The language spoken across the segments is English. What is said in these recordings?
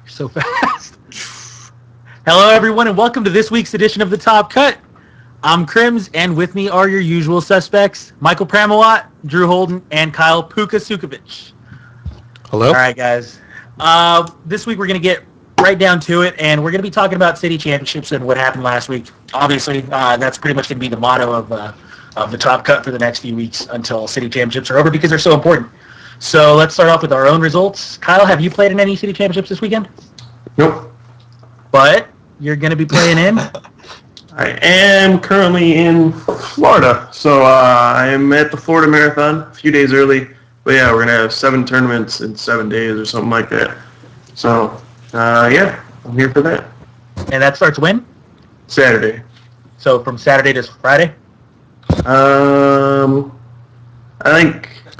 You're so fast. Hello, everyone, and welcome to this week's edition of The Top Cut. I'm Crims, and with me are your usual suspects, Michael Pramawat, Drew Holden, and Kyle Puka Sukovic. Hello. All right, guys. This week we're going to get right down to it, and we're going to be talking about city championships and what happened last week. Obviously, that's pretty much going to be the motto of The Top Cut for the next few weeks until city championships are over because they're so important. So let's start off with our own results. Kyle, have you played in any city championships this weekend? Nope. But you're going to be playing in? I am currently in Florida, so I am at the Florida Marathon a few days early. But yeah, we're going to have 7 tournaments in 7 days or something like that. So, yeah, I'm here for that. And that starts when? Saturday. So from Saturday to Friday?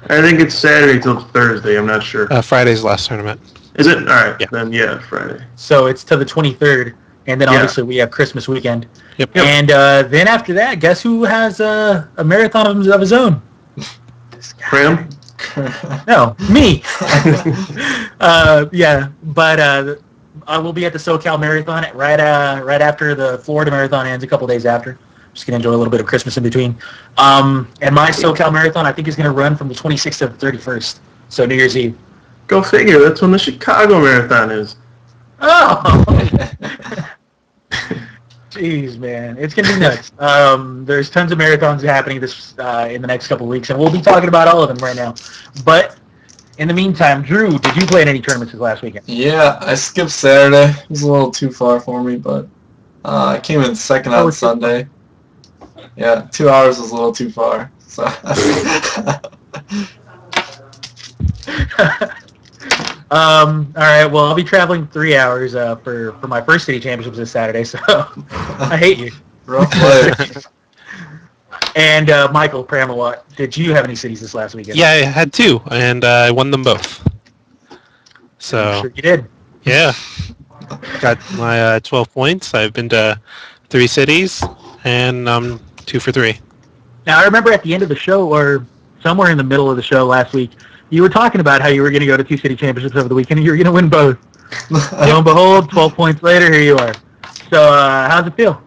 I think it's Saturday till Thursday. I'm not sure. Friday's the last tournament. Is it? All right. Yeah. Then, yeah, Friday. So it's to the 23rd, and then obviously we have Christmas weekend. Yep. And then after that, guess who has a marathon of his own? Pram? No, me. Yeah, but I will be at the SoCal Marathon right after the Florida Marathon ends, a couple days after. Just going to enjoy a little bit of Christmas in between. And my SoCal Marathon, I think, is going to run from the 26th to the 31st, so New Year's Eve. Go figure. That's when the Chicago Marathon is. Oh! Jeez, man. It's going to be nuts. There's tons of marathons happening this in the next couple of weeks, and we'll be talking about all of them right now. But in the meantime, Drew, did you play in any tournaments this last weekend? Yeah, I skipped Saturday. It was a little too far for me, but I came in second on Sunday. Yeah, 2 hours was a little too far. So. All right, well, I'll be traveling 3 hours for my first city championships this Saturday, so I hate you. Rough life. And Michael Pramawat, did you have any cities this last weekend? Yeah, I had 2, and I won them both. So I'm sure you did. Yeah, got my 12 points. I've been to 3 cities, and 2 for 3. Now, I remember at the end of the show, or somewhere in the middle of the show last week, you were talking about how you were going to go to 2 city championships over the weekend, and you were going to win both. Lo and behold, 12 points later, here you are. So, how's it feel?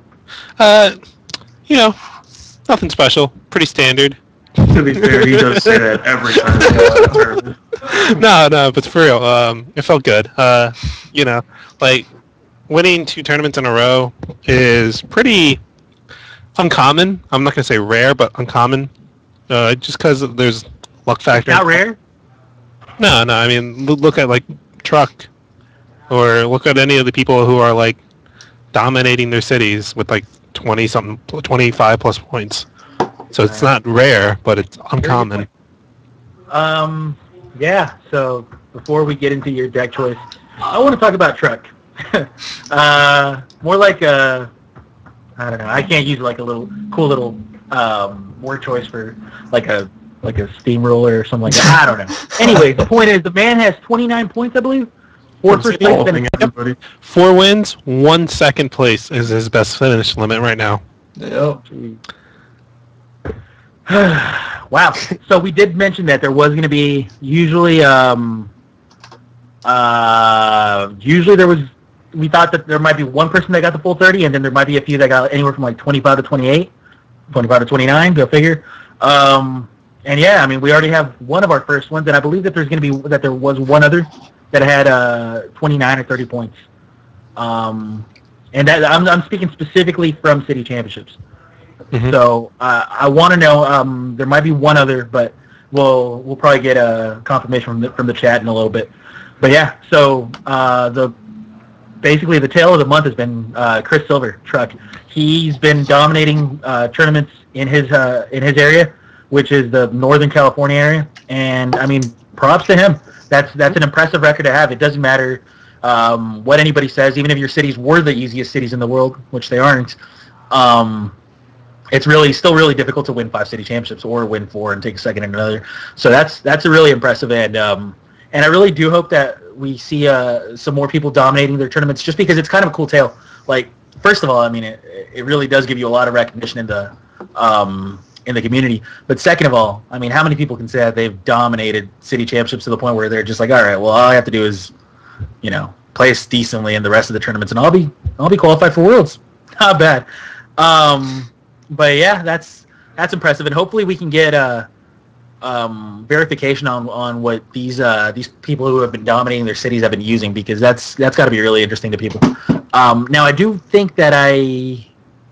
Nothing special. Pretty standard. To be fair, he does say that every time. No, but for real, it felt good. Like, winning 2 tournaments in a row is pretty uncommon. I'm not going to say rare, but uncommon. Just because there's luck factor. Not rare? No. I mean, look at, like, Truck. Or look at any of the people who are, like, dominating their cities with, like, 20-something, 25 plus points. So it's not rare, but it's uncommon. Yeah, so before we get into your deck choice, I want to talk about Truck. More like I don't know, I can't use like a little cool little word choice for like a steamroller or something like that. I don't know. Anyway, the point is the man has 29 points, I believe. 4 first place. 4 wins, 1 second place is his best finish limit right now. Yep. Wow. So we did mention that there was going to be usually we thought that there might be one person that got the full 30, and then there might be a few that got anywhere from like 25 to 28, 25 to 29, go figure. And yeah, I mean, we already have one of our first ones, and I believe that there was one other that had 29 or 30 points. And that I'm speaking specifically from city championships. Mm-hmm. So I want to know. There might be one other, but we'll probably get a confirmation from the chat in a little bit. But yeah, so basically the tale of the month has been Chris Silver, Truck. He's been dominating tournaments in his area, which is the Northern California area, and I mean, props to him. That's an impressive record to have. It doesn't matter what anybody says, even if your cities were the easiest cities in the world, which they aren't. It's still really difficult to win 5 city championships or win 4 and take a second in another. So that's a really impressive, and I really do hope that we see some more people dominating their tournaments, just because it's kind of a cool tale. Like, first of all, I mean, it really does give you a lot of recognition in the community. But second of all, I mean, how many people can say that they've dominated city championships to the point where they're just like, all right, well, all I have to do is, place decently in the rest of the tournaments, and I'll be qualified for Worlds. Not bad. But yeah, that's impressive, and hopefully we can get verification on what these people who have been dominating their cities have been using, because that's got to be really interesting to people. Now I do think that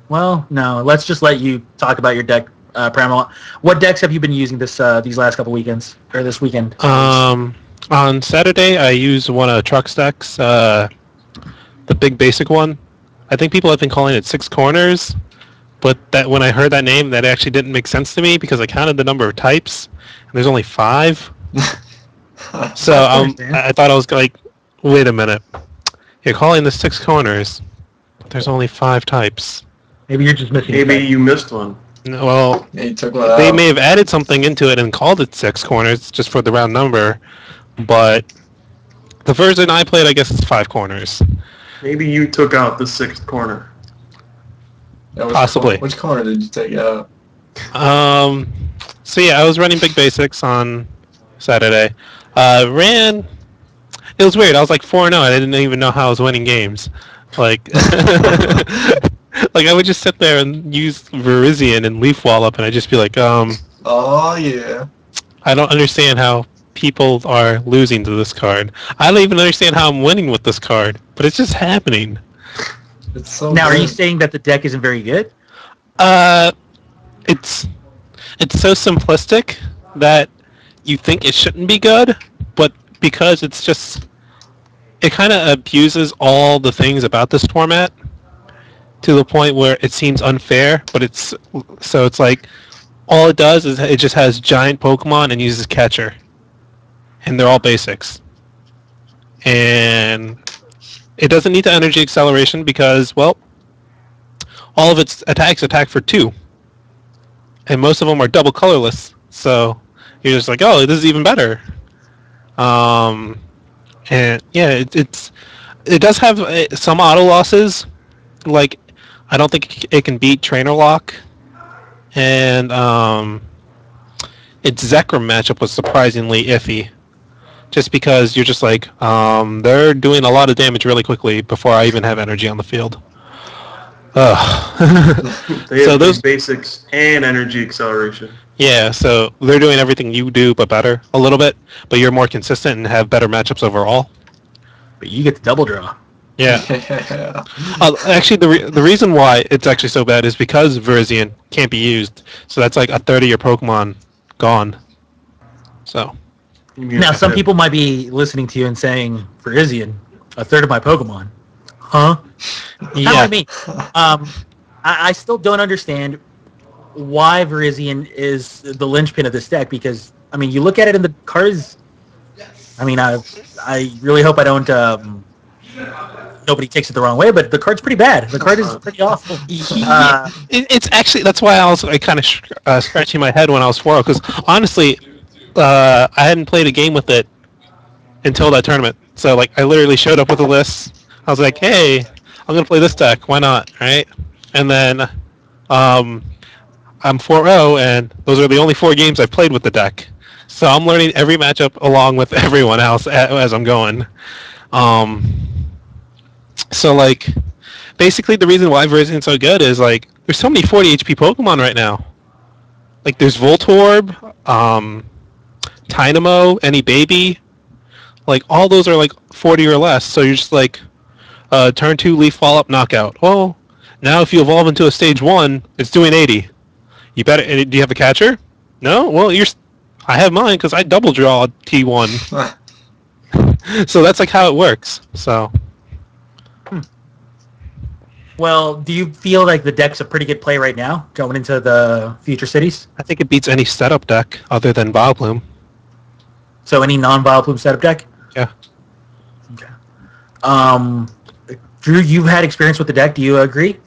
no, let's just let you talk about your deck, Primal. What decks have you been using these last couple weekends, or this weekend? On Saturday, I used one of Truck's decks, the big basic one. I think people have been calling it Six Corners, but that when I heard that name, that actually didn't make sense to me because I counted the number of types, and there's only 5. So I thought I was like, wait a minute, you're calling this 6 corners, but there's only 5 types. Maybe you're just missing. Maybe you missed one. Well, yeah, you took one out. They may have added something into it and called it 6 corners just for the round number, but the version I played, I guess it's 5 corners. Maybe you took out the 6th corner. Yeah, Possibly. Which corner did you take out? So yeah, I was running big basics on Saturday. It was weird. I was like 4-0. I didn't even know how I was winning games. Like, like I would just sit there and use Verizion and Leaf Wallop, and I'd just be like, Oh yeah. I don't understand how people are losing to this card. I don't even understand how I'm winning with this card, but it's just happening. It's so Now, good. are you saying that the deck isn't very good? It's so simplistic that you think it shouldn't be good, but because it kind of abuses all the things about this format to the point where it seems unfair, but it's like all it does is it just has giant Pokemon and uses catcher, and they're all basics, and it doesn't need the energy acceleration because, well, all of its attacks attack for 2, and most of them are double colorless, so you're just like, oh, this is even better. And yeah, it does have some auto losses. Like, I don't think it can beat Trainer Lock, and its Zekrom matchup was surprisingly iffy, just because you're just like, they're doing a lot of damage really quickly before I even have energy on the field. They have So those basics and energy acceleration. Yeah, so they're doing everything you do, but better a little bit. But you're more consistent and have better matchups overall. But you get the double draw. Yeah. Yeah. Actually, the reason why it's actually so bad is because Verizion can't be used. So that's like a third of your Pokemon gone. So. Now, some people might be listening to you and saying, Verizion, a third of my Pokemon. Huh? Yeah. How I mean, I still don't understand why Verizion is the linchpin of this deck, because, I mean, you look at it in the cards, I mean, I really hope I don't, nobody takes it the wrong way, but the card's pretty bad. The card is pretty awful. It's actually, that's why I was kind of scratching my head when I was 4-0, because honestly, I hadn't played a game with it until that tournament. So, like, I literally showed up with a list. I was like, hey, I'm going to play this deck. Why not? Right? And then I'm 4-0, and those are the only 4 games I've played with the deck. So I'm learning every matchup along with everyone else as I'm going. So, like, basically the reason why Verizion's so good is, like, there's so many 40 HP Pokemon right now. Like, there's Voltorb, Tynamo, Any Baby. Like, all those are, like, 40 or less. So you're just like, turn 2, Leaf Follow-Up, Knockout. Well, now if you evolve into a Stage 1, it's doing 80. You better. Do you have a catcher? No? Well, I have mine because I double draw T1. So that's, like, how it works. So... Well, do you feel like the deck's a pretty good play right now, going into the future cities? I think it beats any setup deck other than Vileplume. So any non-Vileplume setup deck? Yeah. Okay. Drew, you've had experience with the deck. Do you agree?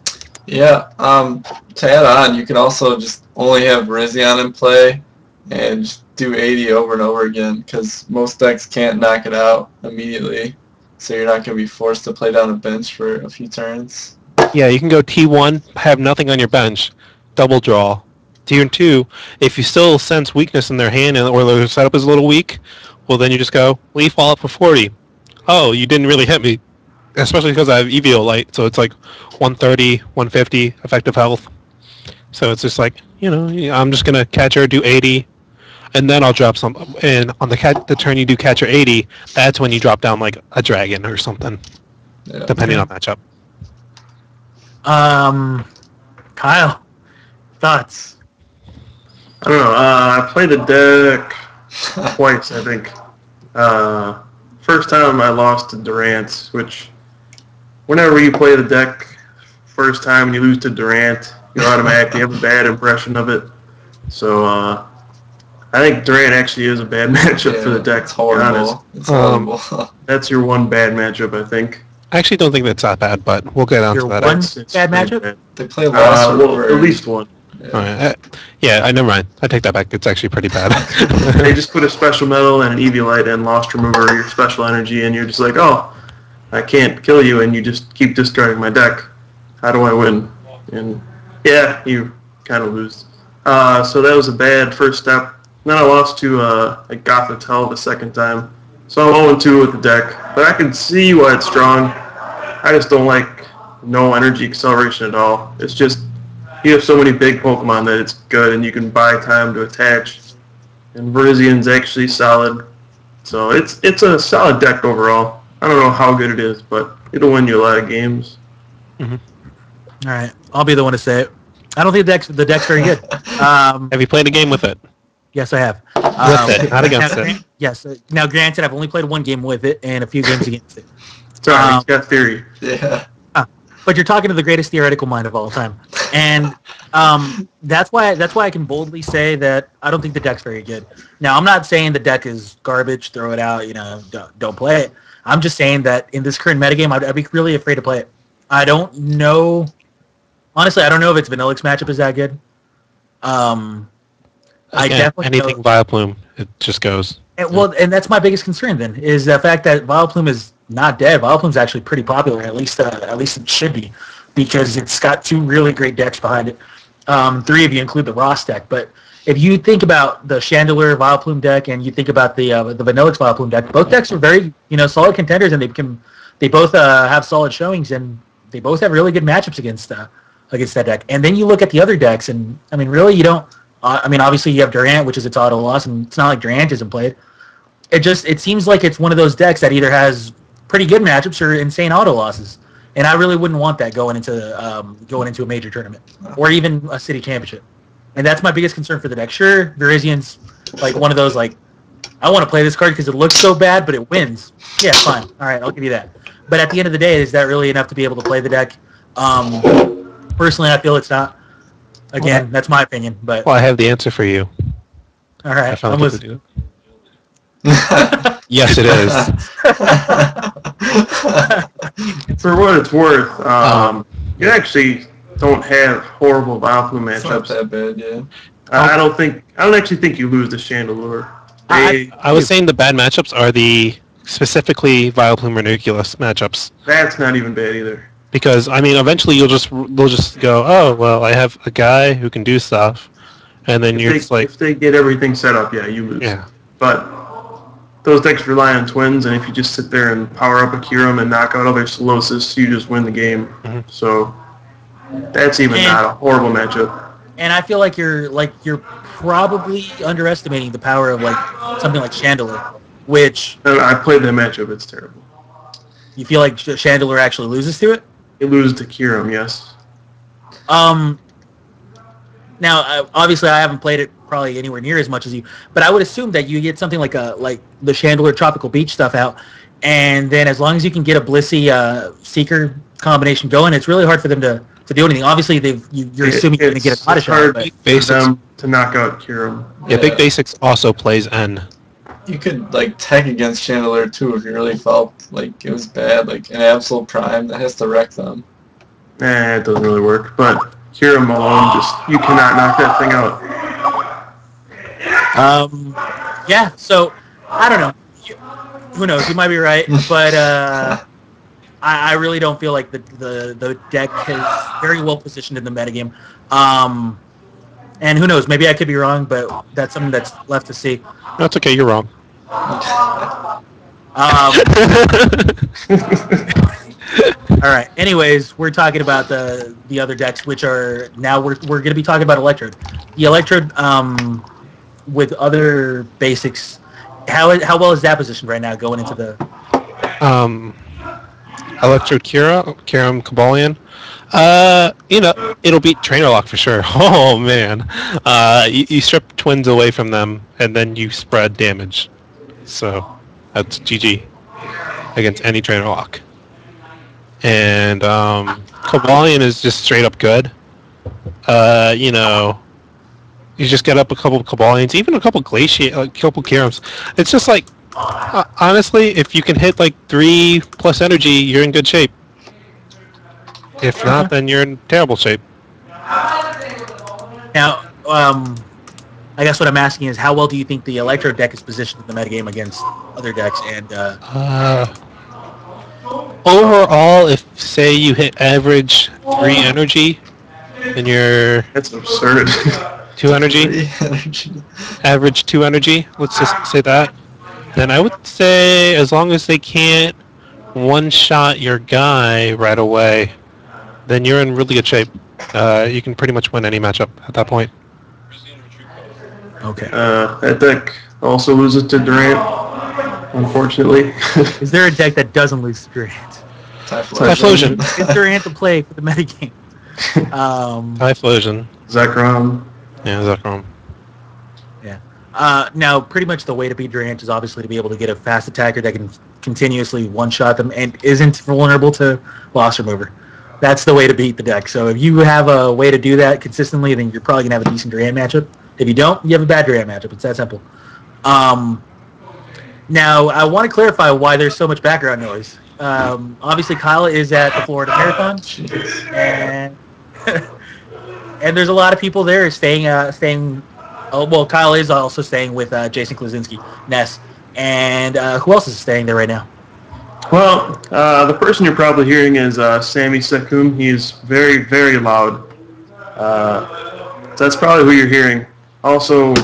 Yeah. To add on, you can also just only have Verizion in play and just do 80 over and over again, because most decks can't knock it out immediately. So you're not going to be forced to play down a bench for a few turns. Yeah, you can go T1, have nothing on your bench, double draw. Tier 2, if you still sense weakness in their hand or their setup is a little weak, well then you just go Leaf Wall up for 40. Oh, you didn't really hit me. especially because I have EVO Light, so it's like 130, 150 effective health. So it's just like, I'm just gonna catcher, do 80, and then I'll drop some. And on the turn you do catcher 80, that's when you drop down like a dragon or something, depending on matchup. Kyle, thoughts? I don't know. I played the deck twice, I think. First time I lost to Durant, which whenever you play the deck first time and you lose to Durant, you automatically have a bad impression of it. So I think Durant actually is a bad matchup for the deck. It's horrible. It's horrible. That's your one bad matchup, I think. I actually don't think that's that bad, but we'll get on to that. One bad matchup? Bad. They play Lost at least one. Yeah. All right. I never mind. I take that back. It's actually pretty bad. They just put a special metal and an EV Light and Lost Remover, your special energy, and you're just like, oh, I can't kill you, and you just keep discarding my deck. How do I win? And yeah, you kind of lose. So that was a bad first step. Then I lost to Gothatel the second time. So I'm 0-2 with the deck. But I can see why it's strong. I just don't like no energy acceleration at all. It's just you have so many big Pokemon that it's good, and you can buy time to attach. And Virizian's actually solid. So it's a solid deck overall. I don't know how good it is, but it'll win you a lot of games. Mm-hmm. All right, I'll be the one to say it. I don't think the deck's very good. Have you played a game with it? Yes, I have. With it, not against it. Yes. Now, granted, I've only played one game with it and a few games against it. Sorry, he's got theory. Yeah. But you're talking to the greatest theoretical mind of all time, and that's why I can boldly say that I don't think the deck's very good. Now, I'm not saying the deck is garbage. Throw it out. Don't play it. I'm just saying that in this current metagame, I'd be really afraid to play it. I don't know. Honestly, I don't know if its Vanillix matchup is that good. I definitely anything Vileplume, it just goes. And that's my biggest concern then is the fact that Vileplume is not dead. Vileplume's actually pretty popular, at least it should be, because it's got two really great decks behind it. Three if you include the Ross deck. But if you think about the Chandelure Vileplume deck and you think about the Vanillix Vileplume deck, both decks are very solid contenders, and they both have solid showings, and they both have really good matchups against that deck. And then you look at the other decks, and I mean, really, you don't. Obviously you have Durant, which is its auto loss, and it's not like Durant isn't played. It seems like it's one of those decks that either has pretty good matchups or insane auto losses, and I really wouldn't want that going into a major tournament or even a city championship. And that's my biggest concern for the deck. Sure, Virizian's like one of those like, I want to play this card because it looks so bad, but it wins. Yeah, fine. All right, I'll give you that. But at the end of the day, is that really enough to be able to play the deck? Personally, I feel it's not. Again, that's my opinion. But I have the answer for you. All right, I'm listening. Yes, it is. For what it's worth, you actually don't have horrible Vileplume matchups. It's not that bad, yeah. I don't actually think you lose to Chandelure. I was saying the bad matchups are the specifically Vileplume Ranunculus matchups. That's not even bad either. Because eventually they'll just go, oh well, I have a guy who can do stuff, and then if they get everything set up, yeah, you lose. Yeah. But those decks rely on twins, and if you just sit there and power up a Kyurem and knock out other Solosis, you just win the game. Mm-hmm. So that's not a horrible matchup. And I feel like you're probably underestimating the power of something like Chandelure, which I played that matchup. It's terrible. You feel like Chandelure actually loses to it? It loses to Kyurem, yes. Now, obviously, I haven't played it probably anywhere near as much as you, but I would assume that you get something like the Chandelure Tropical Beach stuff out, and then as long as you can get a Blissey Seeker combination going, it's really hard for them to do anything. Obviously, you're assuming you're going to get a pot shot, but for them to knock out Kyurem. Yeah, Big Basics also plays N. You could tech against Chandelure too if you really felt like it was bad, like an Absolute Prime that has to wreck them. It doesn't really work, but Kyurem alone, you cannot knock that thing out. Yeah, so I don't know. Who knows? You might be right, but I really don't feel like the deck is very well positioned in the metagame. And who knows? Maybe I could be wrong, but that's something that's left to see. That's okay. You're wrong. All right. Anyways, we're talking about the other decks, which are now we're going to be talking about Electrode. The Electrode, with other basics, how well is that positioned right now going into the? Electrode Kiram Kabalion. It'll beat Trainer Lock for sure. Oh man, you strip twins away from them, and then you spread damage. So that's GG against any Trainer Lock. And Kabalion is just straight up good. You just get up a couple of Kabalions, even a couple couple Kirams. It's just like, honestly, if you can hit like 3+ energy, you're in good shape. If not, then you're in terrible shape. Now, I guess what I'm asking is, how well do you think the Electro deck is positioned in the metagame against other decks? And overall, if say you hit average 3 energy, then you're That's absurd. 2 energy. Average 2 energy. Let's just say that. Then I would say, as long as they can't one-shot your guy right away, then you're in really good shape. You can pretty much win any matchup at that point. Okay. That deck also loses to Durant, unfortunately. Is there a deck that doesn't lose to Durant? Typhlosion. Is Durant to play for the metagame? Typhlosion. Zekrom. Yeah, Zekrom. Yeah. Now, pretty much the way to beat Durant is obviously to be able to get a fast attacker that can continuously one-shot them and isn't vulnerable to Loss Remover. That's the way to beat the deck. So if you have a way to do that consistently, then you're probably going to have a decent Durant matchup. If you don't, you have a bad Durant matchup. It's that simple. Now, I want to clarify why there's so much background noise. Obviously, Kyle is at the Florida Marathon, and and there's a lot of people there staying. Oh, well, Kyle is also staying with Jason Klaczynski, Ness, and who else is staying there right now? Well, the person you're probably hearing is Sammy Sekum. He's very, very loud. So that's probably who you're hearing. Also,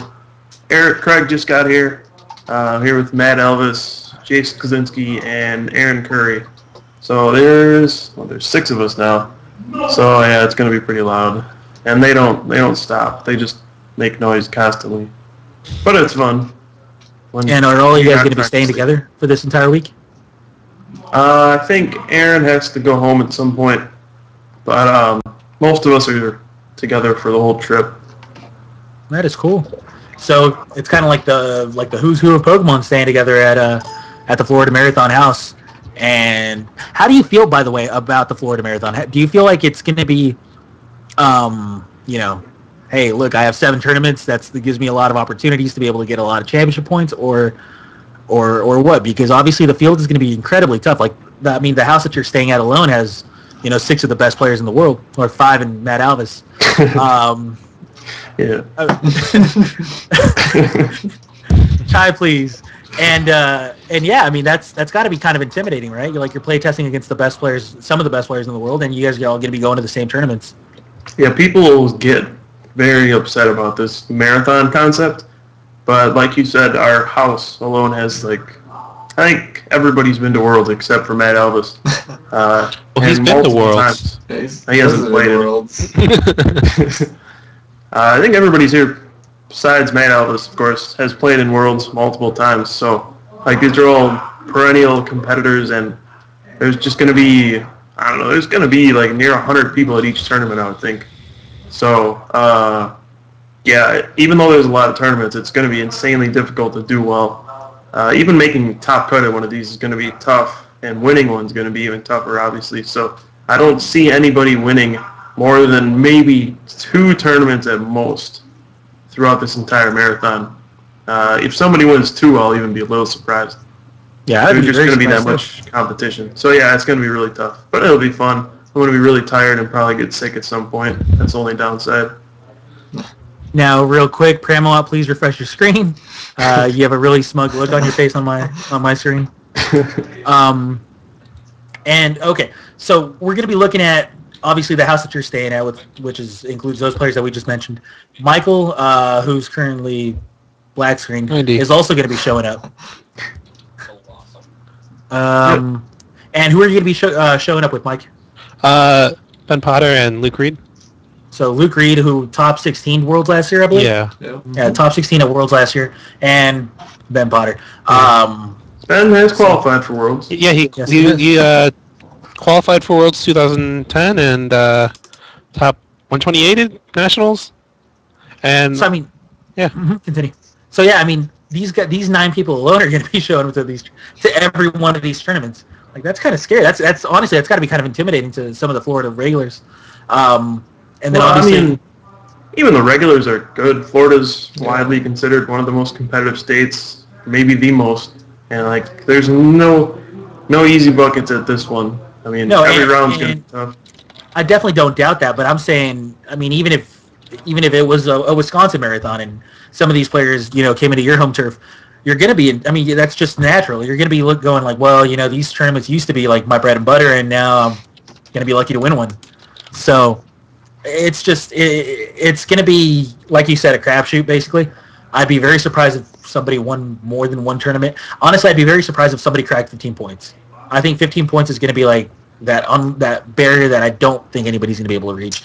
Eric Craig just got here. Here with Matt Elvis, Jason Klaczynski, and Aaron Curry. So there's 6 of us now. So yeah, it's going to be pretty loud. And they don't stop. They just make noise constantly. But it's fun. And are all you guys going to be staying together for this entire week? I think Aaron has to go home at some point, but most of us are together for the whole trip. That is cool. So it's kind of like the who's who of Pokemon staying together at the Florida Marathon house. And how do you feel, by the way, about the Florida Marathon? Do you feel like it's going to be, hey, look, I have 7 tournaments. That gives me a lot of opportunities to be able to get a lot of championship points, or what? Because obviously the field is going to be incredibly tough. The house that you're staying at alone has, 6 of the best players in the world, or 5 in Matt Alvis. Yeah. Chai, please. And yeah, I mean that's got to be kind of intimidating, right? You're playtesting against the best players, some of the best players in the world, and you guys are all going to be going to the same tournaments. Yeah, people get very upset about this marathon concept, but like you said, our house alone has I think everybody's been to Worlds except for Matt Elvis. Well, he's been to Worlds. He hasn't played Worlds. I think everybody's here, besides Matt Elvis, of course, has played in Worlds multiple times. So, these are all perennial competitors, and there's just going to be, there's going to be near 100 people at each tournament, I would think. So, yeah, even though there's a lot of tournaments, it's going to be insanely difficult to do well. Even making top cut at one of these is going to be tough, and winning one's going to be even tougher, obviously. So, I don't see anybody winning more than maybe 2 tournaments at most throughout this entire marathon. If somebody wins 2, I'll even be a little surprised. Yeah, there's just going to be that much competition. So yeah, it's going to be really tough, but it'll be fun. I'm going to be really tired and probably get sick at some point. That's the only downside. Now, real quick, Pramalot, please refresh your screen. You have a really smug look on your face on my screen. And okay, so we're going to be looking at obviously the house that you're staying at, which includes those players that we just mentioned. Michael, who's currently black screen, is also going to be showing up. And who are you going to be showing up with, Mike? Ben Potter and Luke Reed. So Luke Reed, who top 16 Worlds last year, I believe. Yeah. Yeah, top 16 at Worlds last year, and Ben Potter. Ben has qualified for Worlds. Yeah, he qualified for Worlds 2010 and top 128 at Nationals. And So I mean, yeah. Continue. So yeah, I mean, these 9 people alone are going to be showing up to every one of these tournaments. Like, that's kind of scary. That's honestly, that's got to be kind of intimidating to some of the Florida regulars. And then obviously, I mean, even the regulars are good. Florida's widely considered one of the most competitive states, maybe the most. And like, there's no easy buckets at this one. I mean, every round's gonna be tough. I definitely don't doubt that, but I'm saying, I mean, even if it was a Wisconsin marathon and some of these players, came into your home turf, you're going to be, I mean, that's just natural. You're going to be going like, well, these tournaments used to be like my bread and butter, and now I'm going to be lucky to win one. So it's just, it's going to be, like you said, a crapshoot, basically. I'd be very surprised if somebody won more than one tournament. Honestly, I'd be very surprised if somebody cracked 15 points. I think 15 points is going to be like that barrier that I don't think anybody's going to be able to reach.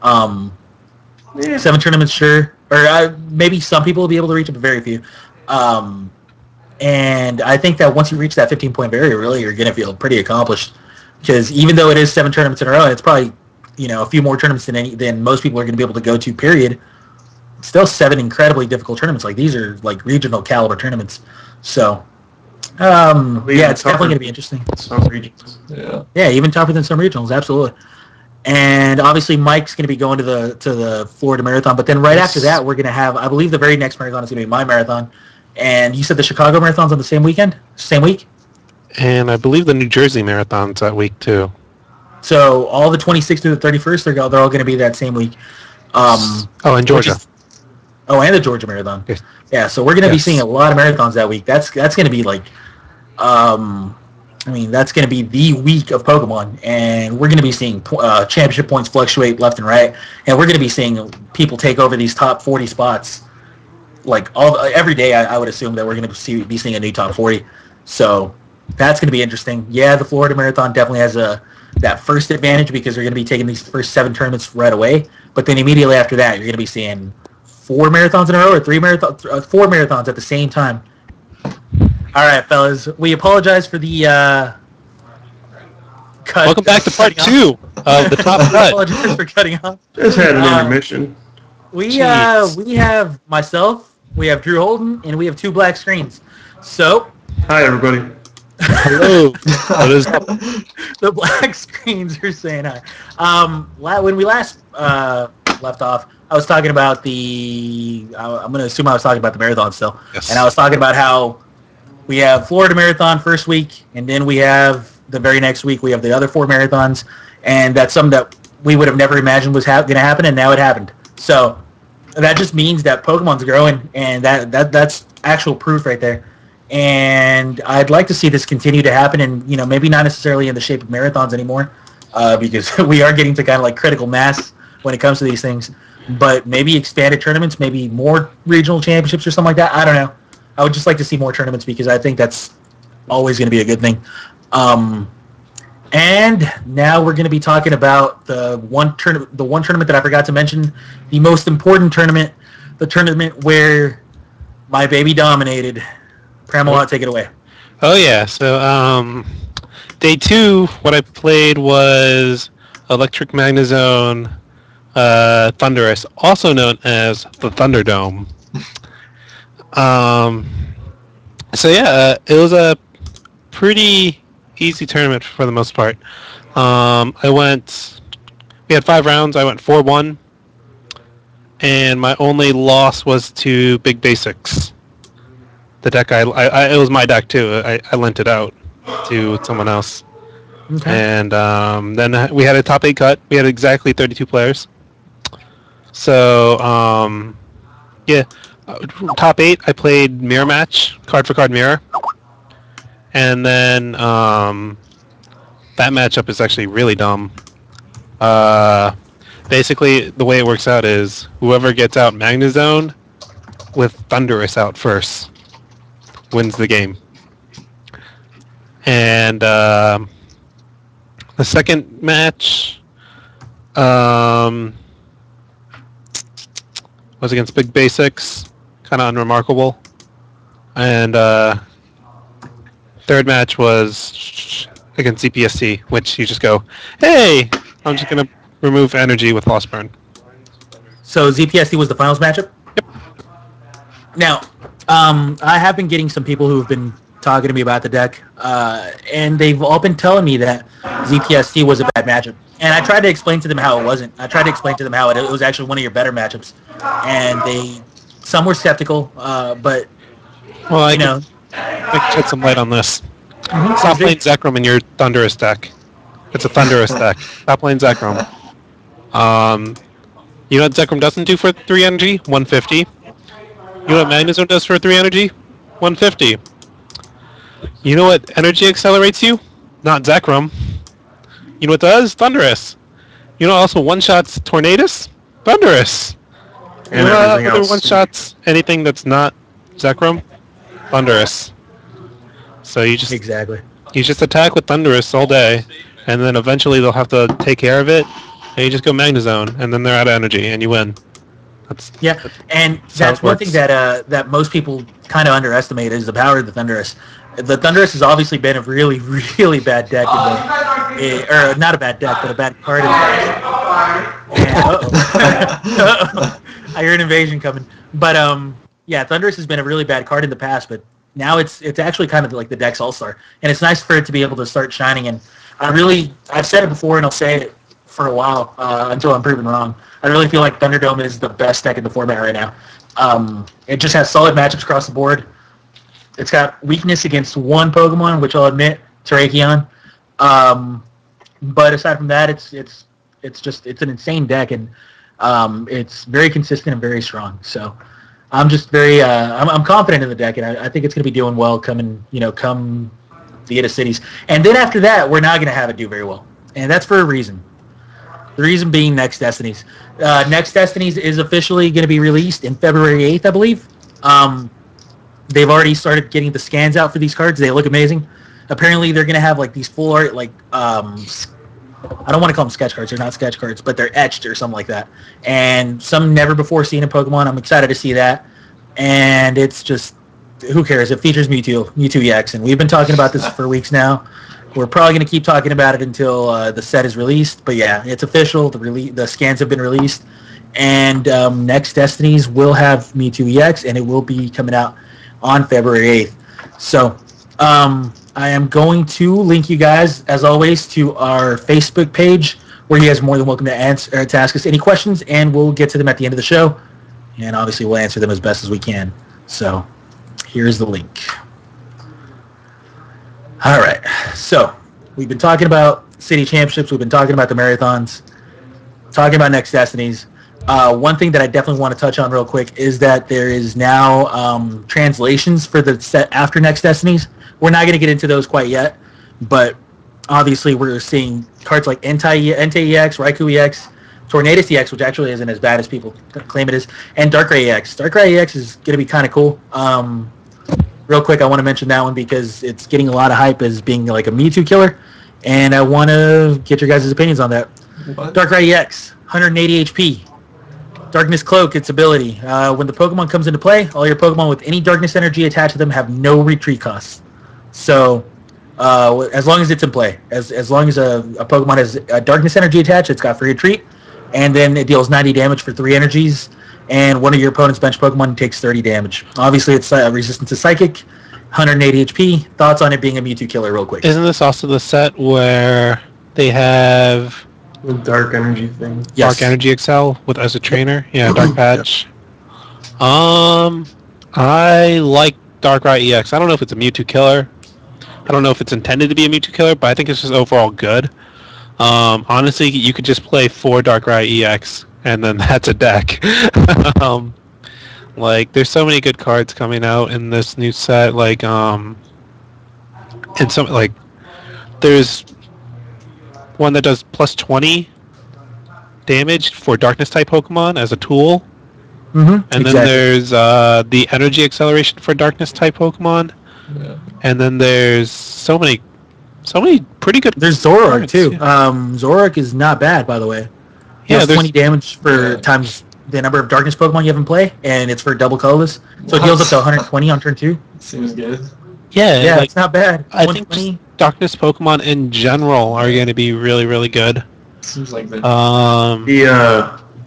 7 tournaments, sure. Or maybe some people will be able to reach it, but very few. And I think that once you reach that 15-point barrier, really, you're going to feel pretty accomplished. Because even though it is 7 tournaments in a row, and it's probably a few more tournaments than most people are going to be able to go to, period, it's still 7 incredibly difficult tournaments. Like, these are like regional caliber tournaments. So, it's definitely going to be interesting. Some regions. Yeah, even tougher than some regionals, absolutely. And obviously, Mike's going to be going to the Florida Marathon. But then right after that, we're going to have, I believe the very next marathon is going to be my marathon. And you said the Chicago Marathon's on the same weekend? Same week? And I believe the New Jersey Marathon's that week, too. So all the 26th through the 31st, they're all going to be that same week. And Georgia. And the Georgia Marathon. Yes. Yeah, so we're going to be seeing a lot of marathons that week. That's going to be like... that's going to be the week of Pokemon, and we're going to be seeing championship points fluctuate left and right, and we're going to be seeing people take over these top 40 spots. Like every day, I would assume that we're going to be seeing a new top 40. So that's going to be interesting. Yeah, the Florida Marathon definitely has that first advantage because they're going to be taking these first 7 tournaments right away. But then immediately after that, you're going to be seeing 4 marathons in a row or 4 marathons at the same time. All right, fellas. We apologize for the cut. Welcome back to part 2 of the top cut. Apologize for cutting off. Just had an intermission. We have myself, we have Drew Holden, and we have 2 black screens. So, hi everybody. Hello. What is up? The black screens are saying hi. When we last left off, I was talking about I'm going to assume I was talking about the marathon still. Yes. And I was talking about how we have Florida Marathon first week, and then we have the very next week we have the other 4 marathons, and that's something that we would have never imagined was going to happen, and now it happened. So that just means that Pokemon's growing, and that's actual proof right there. And I'd like to see this continue to happen, and maybe not necessarily in the shape of marathons anymore, because we are getting to kind of like critical mass when it comes to these things. But maybe expanded tournaments, maybe more regional championships or something like that. I don't know. I would just like to see more tournaments because I think that's always going to be a good thing. And now we're going to be talking about the one tournament that I forgot to mention, the most important tournament, the tournament where my baby dominated. Pramalot, take it away. Oh yeah, so day 2, what I played was Electric Magnezone Thundurus, also known as the Thunderdome. It was a pretty easy tournament for the most part. We had 5 rounds. I went 4-1, and my only loss was to Big Basics. The deck it was my deck too. I lent it out to someone else. Okay. And then we had a top 8 cut. We had exactly 32 players. So top 8. I played Mirror Match, card for card mirror, and then that matchup is actually really dumb. Basically, the way it works out is whoever gets out Magnezone with Thundurus out first wins the game. And then The second match was against Big Basics, kind of unremarkable. And third match was against ZPST, which you just go, hey, I'm just going to remove energy with Lost Burn. So ZPST was the finals matchup? Yep. Now, I have been getting some people who have been talking to me about the deck, and they've all been telling me that ZPST was a bad matchup. And I tried to explain to them how it wasn't. I tried to explain to them how it was actually one of your better matchups. And some were skeptical, but, well, I know. can shed some light on this. Mm-hmm. Stop playing Zekrom in your Thunderous deck. It's a Thunderous deck. Stop playing Zekrom. You know what Zekrom doesn't do for 3 energy? 150. You know what Magnezone does for 3 energy? 150. You know what energy accelerates you? Not Zekrom. You know what does? Thunderous. You know what also one-shots Tornadus? Thunderous. And you know everything other else. one-shots anything that's not Zekrom? Thunderous. So you just attack with Thunderous all day, and then eventually they'll have to take care of it, and you just go Magnezone, and then they're out of energy, and you win. And that's one thing that most people kind of underestimate is the power of the Thunderous. The Thunderous has obviously been a really, really bad deck, or not a bad deck, but a bad card in the past. I hear an invasion coming. But yeah, Thunderous has been a really bad card in the past, but now it's actually kind of like the deck's all-star, and it's nice for it to be able to start shining. And I've said it before, and I'll say it for a while until I'm proven wrong. I really feel like Thunderdome is the best deck in the format right now. It just has solid matchups across the board. It's got weakness against one Pokemon, which I'll admit, Terrakion. But aside from that, it's an insane deck, and it's very consistent and very strong. So I'm just very I'm confident in the deck, and I think it's going to be doing well come the Eta Cities. And then after that, we're not going to have it do very well, and that's for a reason. The reason being Next Destinies. Next Destinies is officially going to be released in February 8th, I believe. They've already started getting the scans out for these cards. They look amazing. Apparently, they're going to have like these full art, like I don't want to call them sketch cards. They're not sketch cards, but they're etched or something like that. And some never before seen in Pokemon. I'm excited to see that. And it's just, who cares? It features Mewtwo EX, and we've been talking about this for weeks now. We're probably going to keep talking about it until the set is released. But yeah, it's official. The scans have been released. And Next Destinies will have Mewtwo EX, and it will be coming out on February 8th. So I am going to link you guys, as always, to our Facebook page, where you guys are more than welcome to ask us any questions, and we'll get to them at the end of the show. And obviously, we'll answer them as best as we can. So here's the link. All right. So we've been talking about city championships. We've been talking about the marathons, talking about Next Destinies. One thing that I definitely want to touch on real quick is that there is now translations for the set after Next Destinies. We're not going to get into those quite yet, but obviously we're seeing cards like Entei EX, Raikou EX, Tornadus EX, which actually isn't as bad as people claim it is, and Darkrai EX. Darkrai EX is going to be kind of cool. Real quick, I want to mention that one because it's getting a lot of hype as being like a Mewtwo killer, and I want to get your guys' opinions on that. What? Darkrai EX, 180 HP. Darkness Cloak, its ability. When the Pokemon comes into play, all your Pokemon with any Darkness energy attached to them have no retreat costs. So, as long as it's in play, as long as a Pokemon has a Darkness energy attached, it's got free retreat, and then it deals 90 damage for 3 energies, and one of your opponent's bench Pokemon takes 30 damage. Obviously, it's resistant to Psychic, 180 HP. Thoughts on it being a Mewtwo killer real quick? Isn't this also the set where they have The dark energy thing. Yes. Dark Energy Excel as a trainer? Yeah, Dark Patch. I like Darkrai EX. I don't know if it's a Mewtwo killer. I don't know if it's intended to be a Mewtwo killer, but I think it's just overall good. Honestly, you could just play 4 Darkrai EX, and then that's a deck. There's so many good cards coming out in this new set. There's one that does plus 20 damage for Darkness type Pokemon as a tool. Mm-hmm. And then there's the Energy Acceleration for Darkness type Pokemon. Yeah. And then there's so many So many pretty good. There's Zoroark cards, too. yeah. Zoroark is not bad, by the way. He Yeah, has there's 20 damage for times the number of darkness Pokemon you have in play, and it's for double colorless. So it heals up to 120 on turn 2. Seems good. Yeah, like, it's not bad. I think just darkness Pokemon in general are going to be really, really good. Seems like that.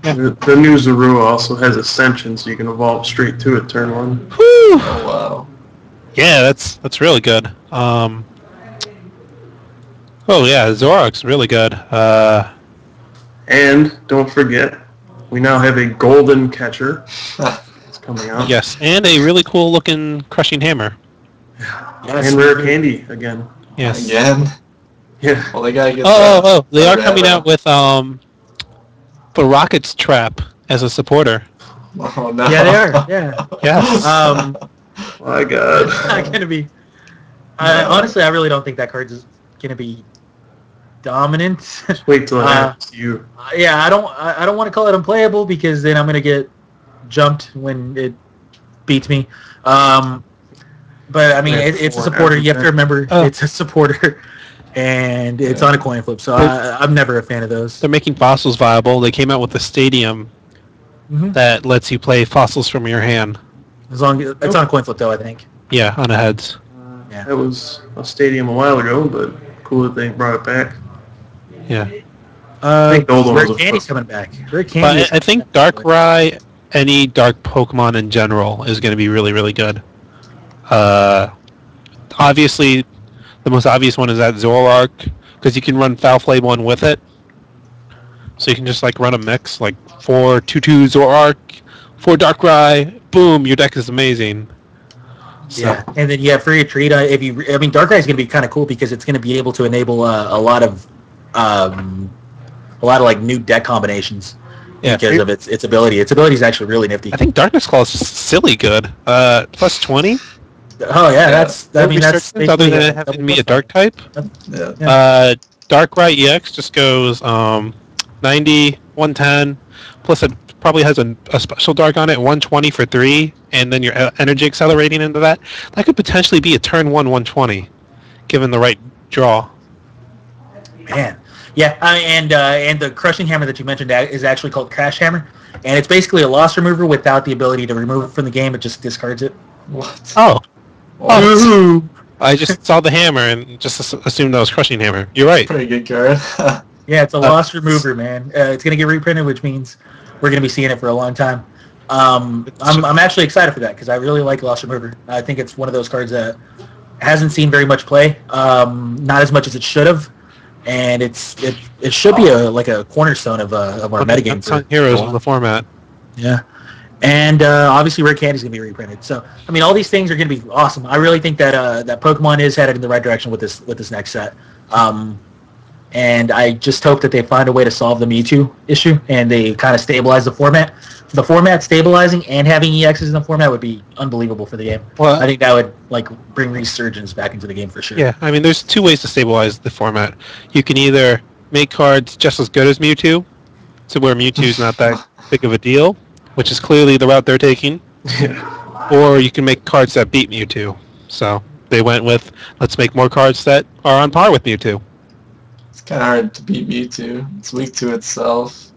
The new Zorua also has Ascension, so you can evolve straight to it turn 1. Whew. Oh wow. Yeah, that's really good. Oh yeah, Zoroark's really good. And don't forget, we now have a golden catcher. It's coming out. Yes, and a really cool looking crushing hammer. Yes. And rare candy again. Yes. Again. Yeah. Well, they gotta get. Oh, they are that coming out out. with the Rocket's Trap as a supporter. Oh no. Yeah, they are. Yeah. Yes. My God. It's not gonna be. Honestly, I really don't think that card is gonna be dominant. Wait till it happens to you. Yeah, I don't want to call it unplayable because then I'm gonna get jumped when it beats me. But I mean, it's a supporter. You have to remember, it's a supporter, and it's on a coin flip. So I'm never a fan of those. They're making fossils viable. They came out with a stadium that lets you play fossils from your hand. As long as it's on a coin flip, though, I think. Yeah, on a heads. Yeah. That was a stadium a while ago, but cool that they brought it back. Yeah. I think the old Rare ones Candy's coming back. Rare Candy. But I think Darkrai, any dark Pokemon in general, is going to be really, really good. Obviously, the most obvious one is that Zoroark, because you can run Foul Flame 1 with it. So you can just like run a mix, like 4/2/2 Zoroark, 4 Darkrai, boom, your deck is amazing. So, yeah, and then for your treat, Darkrai is going to be kind of cool because it's going to be able to enable a lot of like new deck combinations because of its ability. Its ability is actually really nifty. I think Darkness Claw is silly good. Plus 20. Oh yeah, that's other than it having to be a dark type. Yeah. Darkrai EX just goes 90, 110, plus it probably has a special dark on it, 120 for 3, and then your energy accelerating into that. That could potentially be a turn 1 120, given the right draw. Man, yeah, and the crushing hammer that you mentioned is actually called Crash Hammer, and it's basically a loss remover without the ability to remove it from the game. It just discards it. What? Oh. Woohoo! I just saw the hammer and just assumed that was crushing hammer. You're right. Pretty good card. Yeah, it's a loss remover, man. It's gonna get reprinted, which means we're gonna be seeing it for a long time. I'm actually excited for that because I really like loss remover. I think it's one of those cards that hasn't seen very much play, not as much as it should have, and it should be a cornerstone of our metagame. Unsung heroes of the format. Yeah. And obviously, Rare Candy is going to be reprinted. So, I mean, all these things are going to be awesome. I really think that that Pokemon is headed in the right direction with this next set. And I just hope that they find a way to solve the Mewtwo issue and they kind of stabilize the format. The format stabilizing and having EXs in the format would be unbelievable for the game. Well, I think that would bring resurgence back into the game for sure. Yeah, I mean, there's 2 ways to stabilize the format. You can either make cards just as good as Mewtwo, to where Mewtwo's not that big of a deal, which is clearly the route they're taking, or you can make cards that beat Mewtwo. So they went with, let's make more cards that are on par with Mewtwo. It's kind of hard to beat Mewtwo. It's weak to itself.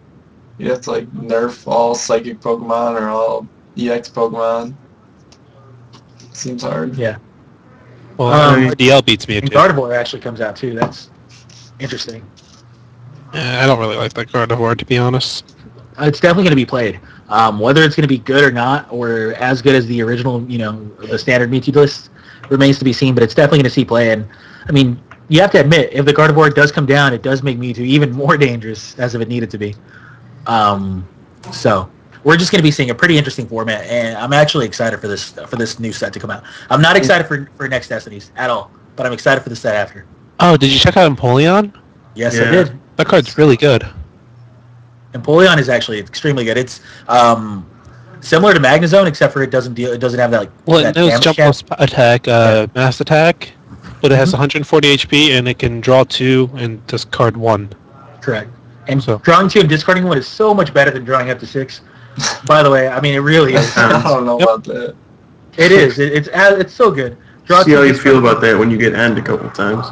You have to nerf all Psychic Pokemon or all EX Pokemon. Seems hard. Yeah. Well, DL beats And Mewtwo. Gardevoir actually comes out too. That's interesting. I don't really like that Gardevoir, to be honest. It's definitely going to be played. Whether it's going to be good or not, or as good as the original, the standard Mewtwo list, remains to be seen. But it's definitely going to see play. And I mean, you have to admit, if the Gardevoir does come down, it does make Mewtwo even more dangerous, as if it needed to be. So we're just going to be seeing a pretty interesting format, and I'm actually excited for this new set to come out. I'm not excited for next Destinies at all, but I'm excited for the set after. Oh, did you check out Empoleon? Yes, Yeah. I did. That card's really good. Empoleon is actually extremely good. It's similar to Magnezone, except for it doesn't have that Well, that it knows damage jump cap. attack, mass attack, but it has 140 HP and it can draw 2 and discard 1. Correct. And So- drawing 2 and discarding 1 is so much better than drawing up to 6. By the way, I mean it really is. I don't know about that. It is. It's so good. Draw See 2, how you discard feel 1. about that when you get end a couple times.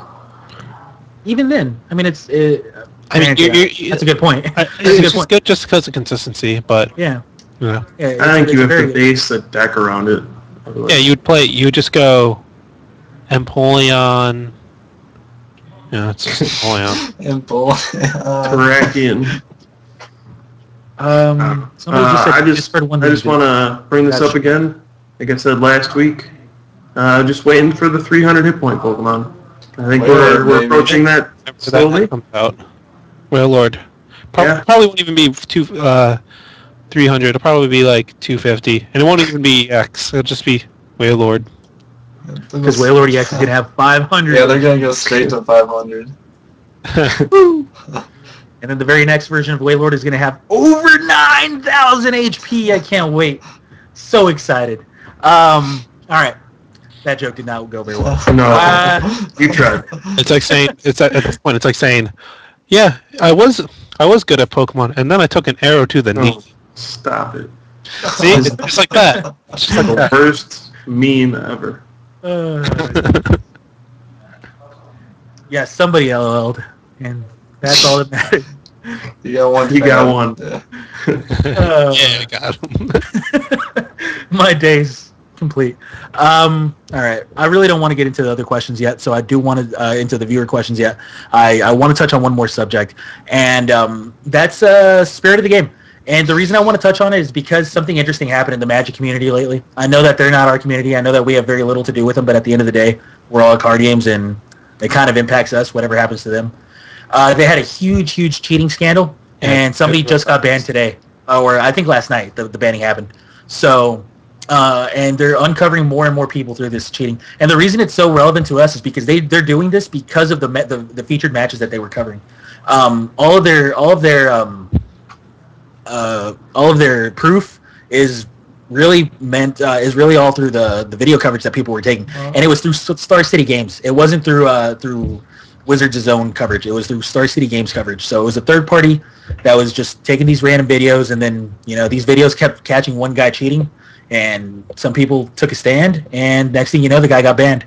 even then, I mean, that's a good point. It's just good just because of consistency, but yeah. I think you have to base the deck around it. Otherwise. Yeah, you would just go Empoleon. Yeah, it's just Empoleon. Terrakion. I just want to bring this up again. Like I said last week, just waiting for the 300 hit point Pokemon. I think we're approaching that slowly. That comes out. Wailord. Probably won't even be 300. It'll probably be like 250, and it won't even be X. It'll just be Wailord. Because Wailord EX is gonna have 500. Yeah, they're gonna go straight to 500. And then the very next version of Wailord is gonna have over 9,000 HP. I can't wait. So excited. All right. That joke did not go very well. No, you tried. It's like saying at this point. It's like saying, "Yeah, I was good at Pokemon, and then I took an arrow to the knee." Stop it. See, it's just like that. It's just like the worst meme ever. Yeah, somebody LOL'd, and that's all that matters. You got one. You got one. Yeah, I got him. My day's complete. All right. I really don't want to get into the other questions yet, so I do want to into the viewer questions yet. I want to touch on one more subject, and that's Spirit of the Game. And the reason I want to touch on it is because something interesting happened in the Magic community lately. I know that they're not our community. I know that we have very little to do with them, but at the end of the day, we're all card games, and it kind of impacts us, whatever happens to them. They had a huge cheating scandal, and somebody just got banned today, or I think last night the banning happened. So, and they're uncovering more and more people through this cheating. And the reason it's so relevant to us is because they're doing this because of the featured matches that they were covering. All of their proof is really all through the video coverage that people were taking, and it was through Star City Games. It wasn't through Wizards' Zone coverage. It was through Star City Games coverage. So it was a third party that was just taking these random videos, and then these videos kept catching one guy cheating, and some people took a stand, and next thing you know, the guy got banned.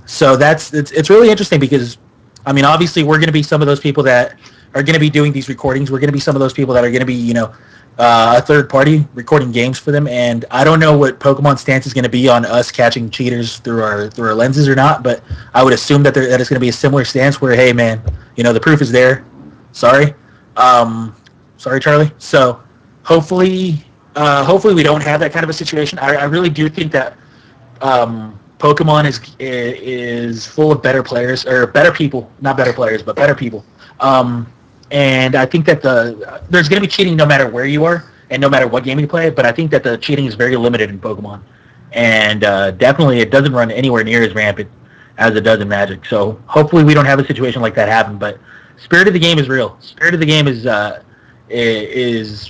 So it's really interesting because, I mean, obviously we're going to be some of those people that are going to be doing these recordings. We're going to be some of those people that are going to be, a third party recording games for them. And I don't know what Pokemon's stance is going to be on us catching cheaters through our lenses or not, but I would assume that it's going to be a similar stance where, hey man, the proof is there. Sorry, Charlie. So hopefully we don't have that kind of a situation. I really do think that Pokemon is full of better players, or better people, not better players, but better people. And I think that there's going to be cheating no matter where you are and no matter what game you play, but I think that the cheating is very limited in Pokemon. And definitely it doesn't run anywhere near as rampant as it does in Magic. So hopefully we don't have a situation like that happen, but Spirit of the Game is real. Spirit of the Game is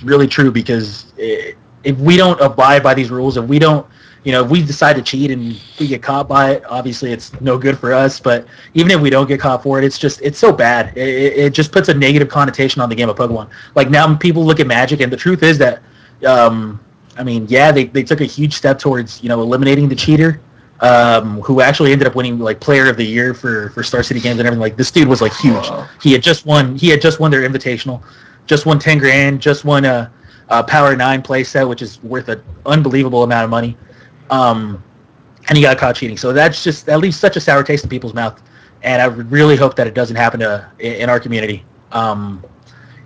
really true, because if we don't abide by these rules, if we don't, if we decide to cheat and we get caught by it, obviously it's no good for us. But even if we don't get caught for it, it's so bad. It just puts a negative connotation on the game of Pokemon. Like, now people look at Magic, and the truth is that, they took a huge step towards, eliminating the cheater, who actually ended up winning like Player of the Year for Star City Games and everything. Like, this dude was like huge. Wow. He had just won their Invitational, just won 10 grand, just won a Power 9 playset, which is worth an unbelievable amount of money. And he got caught cheating. So that's just at least such a sour taste in people's mouth. And I really hope that it doesn't happen in our community. And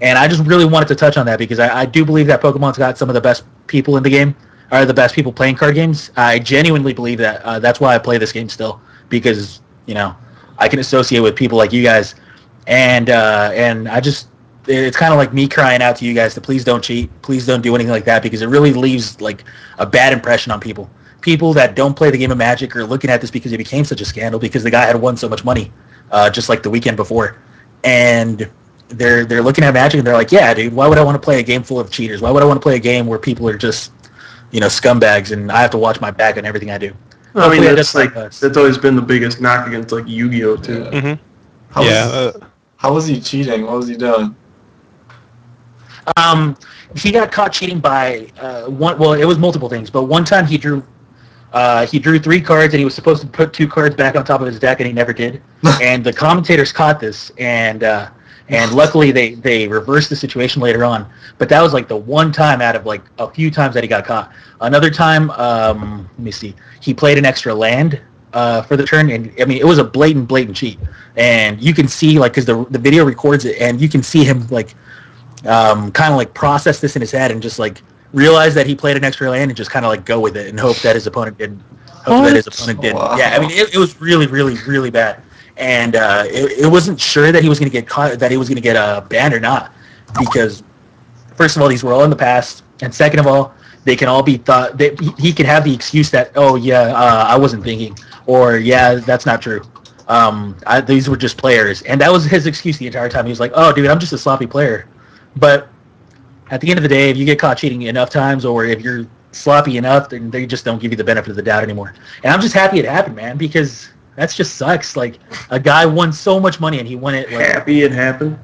I just really wanted to touch on that because I do believe that Pokemon's got some of the best people in the game, or the best people playing card games. I genuinely believe that. That's why I play this game still, because, I can associate with people like you guys. And I just, it's kind of like me crying out to you guys to please don't cheat. Please don't do anything like that, because it really leaves like a bad impression on people. People that don't play the game of Magic are looking at this because it became such a scandal because the guy had won so much money, just like the weekend before, and they're looking at Magic and they're like, yeah, dude, why would I want to play a game full of cheaters? Why would I want to play a game where people are just, scumbags, and I have to watch my back on everything I do? I mean, that's always been the biggest knock against like Yu-Gi-Oh too. Yeah. Mm-hmm. How was he cheating? What was he doing? He got caught cheating by one. Well, it was multiple things, but one time he drew He drew 3 cards, and he was supposed to put 2 cards back on top of his deck, and he never did. And the commentators caught this, and luckily they reversed the situation later on. But that was like the one time out of like a few times that he got caught. Another time, let me see, he played an extra land for the turn, and I mean it was a blatant cheat. And you can see, like, because the video records it, and you can see him like kind of like process this in his head and just like realize that he played an extra land and just kind of like go with it and hope that his opponent didn't. Wow. Yeah, I mean it was really bad, and it wasn't sure that he was going to get caught, that he was going to get banned or not, because first of all, these were all in the past, and second of all, they can all be thought that he could have the excuse that, oh yeah, I wasn't thinking, or yeah, that's not true. These were just players, and that was his excuse the entire time. He was like, oh dude, I'm just a sloppy player. But at the end of the day, if you get caught cheating enough times, or if you're sloppy enough, then they just don't give you the benefit of the doubt anymore. And I'm just happy it happened, man, because that just sucks. Like, a guy won so much money and he won it. Like, happy it happened?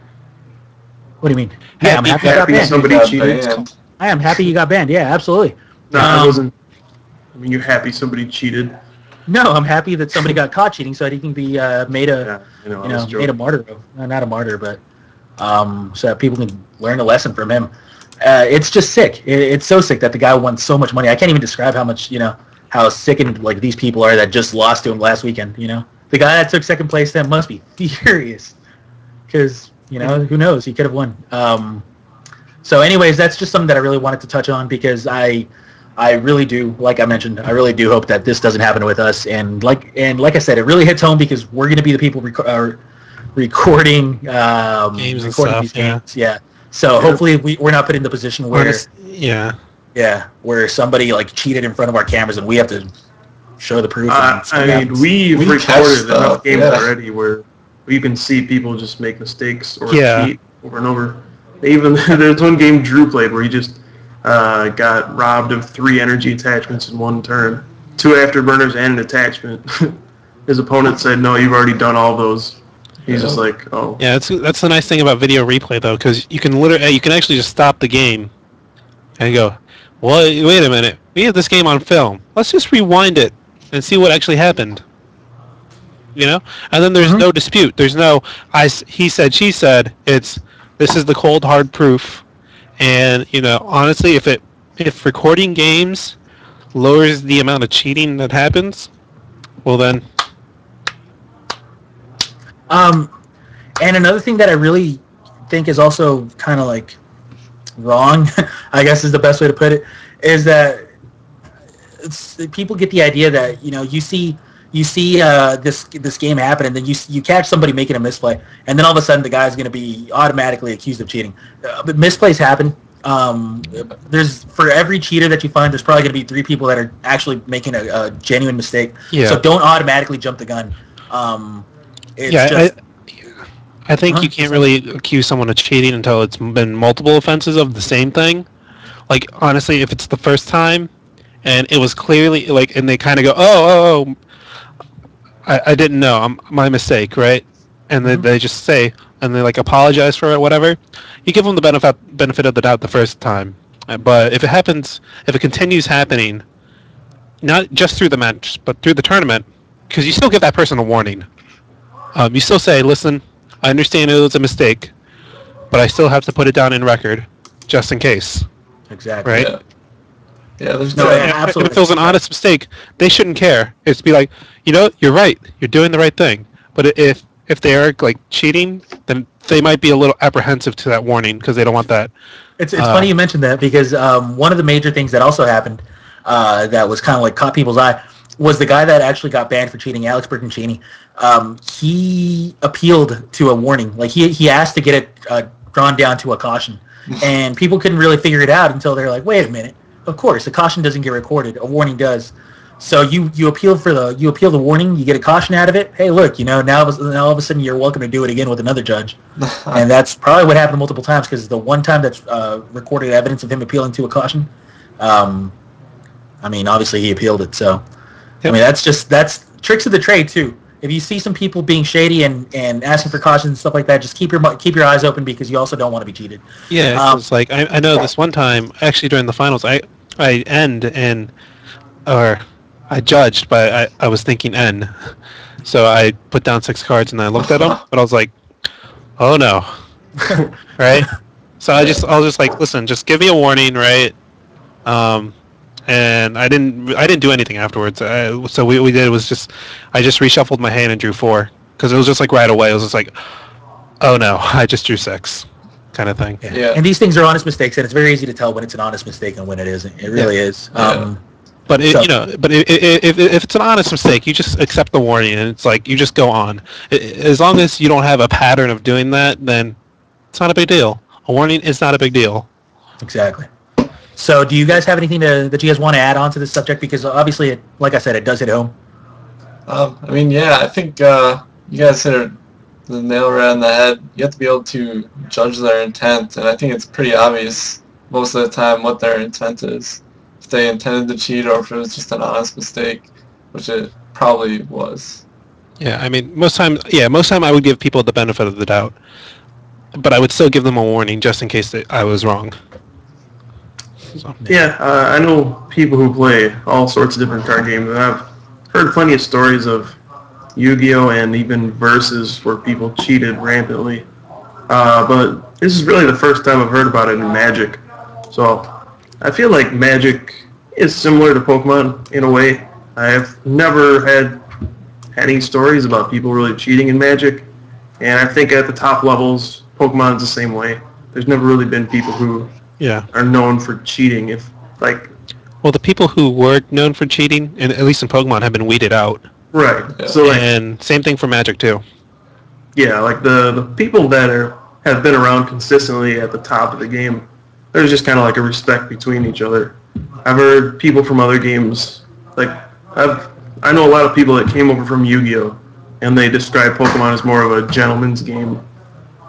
What do you mean? Yeah, I'm happy I got banned. Somebody cheated. I am happy you got banned. Yeah, absolutely. No, I wasn't. I mean, you're happy somebody cheated. No, I'm happy that somebody got caught cheating so that he can be made a made a martyr of. Not a martyr, but so that people can learn a lesson from him. It's just sick. It's so sick that the guy won so much money. I can't even describe how much, how sickened like these people are that just lost to him last weekend. The guy that took second place then must be furious, because who knows, he could have won. So anyways, that's just something that I really wanted to touch on, because I really do, like I mentioned, I really do hope that this doesn't happen with us. And like I said, it really hits home because we're going to be the people recording games and stuff, these games. Yeah. So hopefully we're not put in the position where where somebody like cheated in front of our cameras and we have to show the proof. We've recorded enough games already where you can see people just make mistakes or cheat over and over. Even there's one game Drew played where he just got robbed of 3 energy attachments in one turn, 2 afterburners and an attachment. His opponent said, "No, you've already done all those." He's just like, "Oh." Yeah, that's the nice thing about video replay, though, because you can actually just stop the game and go, "Well, wait a minute, we have this game on film. Let's just rewind it and see what actually happened." And then there's no dispute. There's no he said, she said. This is the cold hard proof. And honestly, if recording games lowers the amount of cheating that happens, well then. And another thing that I really think is also kind of like wrong, I guess is the best way to put it, is that people get the idea that you see this game happen, and then you catch somebody making a misplay, and then all of a sudden the guy's going to be automatically accused of cheating. But misplays happen. There's, for every cheater that you find, there's probably going to be 3 people that are actually making a genuine mistake. Yeah. So don't automatically jump the gun. I think you can't really accuse someone of cheating until it's been multiple offenses of the same thing. Like, honestly, if it's the first time and it was clearly like, and they kind of go, oh, I didn't know, my mistake, right? And then they just say, and they like apologize for it, whatever. You give them the benefit of the doubt the first time. But if it continues happening, not just through the match, but through the tournament, because you still give that person a warning. You still say, listen, I understand it was a mistake, but I still have to put it down in record, just in case. Exactly. Right? Yeah, there's absolutely. If it was an honest mistake, they shouldn't care. It's be like, you're right. You're doing the right thing. But if they are like cheating, then they might be a little apprehensive to that warning because they don't want that. It's funny you mentioned that, because one of the major things that also happened that was kind of like caught people's eye was the guy that actually got banned for cheating, Alex Bertoncini. He appealed to a warning. Like he asked to get it drawn down to a caution, and people couldn't really figure it out until they're like, wait a minute. Of course, a caution doesn't get recorded. A warning does. So you appeal the warning, you get a caution out of it. Hey, look, now all of a sudden you're welcome to do it again with another judge, and that's probably what happened multiple times, because the one time that's recorded evidence of him appealing to a caution. Obviously he appealed it. So, yep. That's tricks of the trade too. If you see some people being shady and asking for cautions and stuff like that, just keep your eyes open, because you also don't want to be cheated. Yeah, it's like I know this one time, actually during the finals, I I judged, but I was thinking N. So I put down 6 cards and I looked at them, but I was like, oh no. Right? So I was just like, listen, just give me a warning, right? And I didn't do anything afterwards. So we did was just, I just reshuffled my hand and drew 4. Because it was just like right away. It was just like, oh no, I just drew 6. Kind of thing. Yeah. And these things are honest mistakes, and it's very easy to tell when it's an honest mistake and when it isn't. It really is. But if it's an honest mistake, you just accept the warning, and it's like you just go on. As long as you don't have a pattern of doing that, then it's not a big deal. A warning is not a big deal. Exactly. So, do you guys have anything that you guys want to add on to this subject? Because obviously, like I said, it does hit home. I think you guys hit the nail right on the head. You have to be able to judge their intent, and I think it's pretty obvious most of the time what their intent is. If they intended to cheat or if it was just an honest mistake, which it probably was. Yeah, I mean, most time I would give people the benefit of the doubt, but I would still give them a warning just in case I was wrong. So. Yeah, I know people who play all sorts of different card games, and I've heard plenty of stories of Yu-Gi-Oh! And even Versus where people cheated rampantly. But this is really the first time I've heard about it in Magic. So I feel like Magic is similar to Pokemon in a way. I have never had any stories about people really cheating in Magic. And I think at the top levels, Pokemon's the same way. There's never really been people who are known for cheating. Well, the people who were known for cheating, and at least in Pokemon, have been weeded out. Right. Yeah. So and same thing for Magic too. Yeah, like the people that have been around consistently at the top of the game, there's just kind of like a respect between each other. I've heard people from other games, I know a lot of people that came over from Yu-Gi-Oh! And they describe Pokemon as more of a gentleman's game.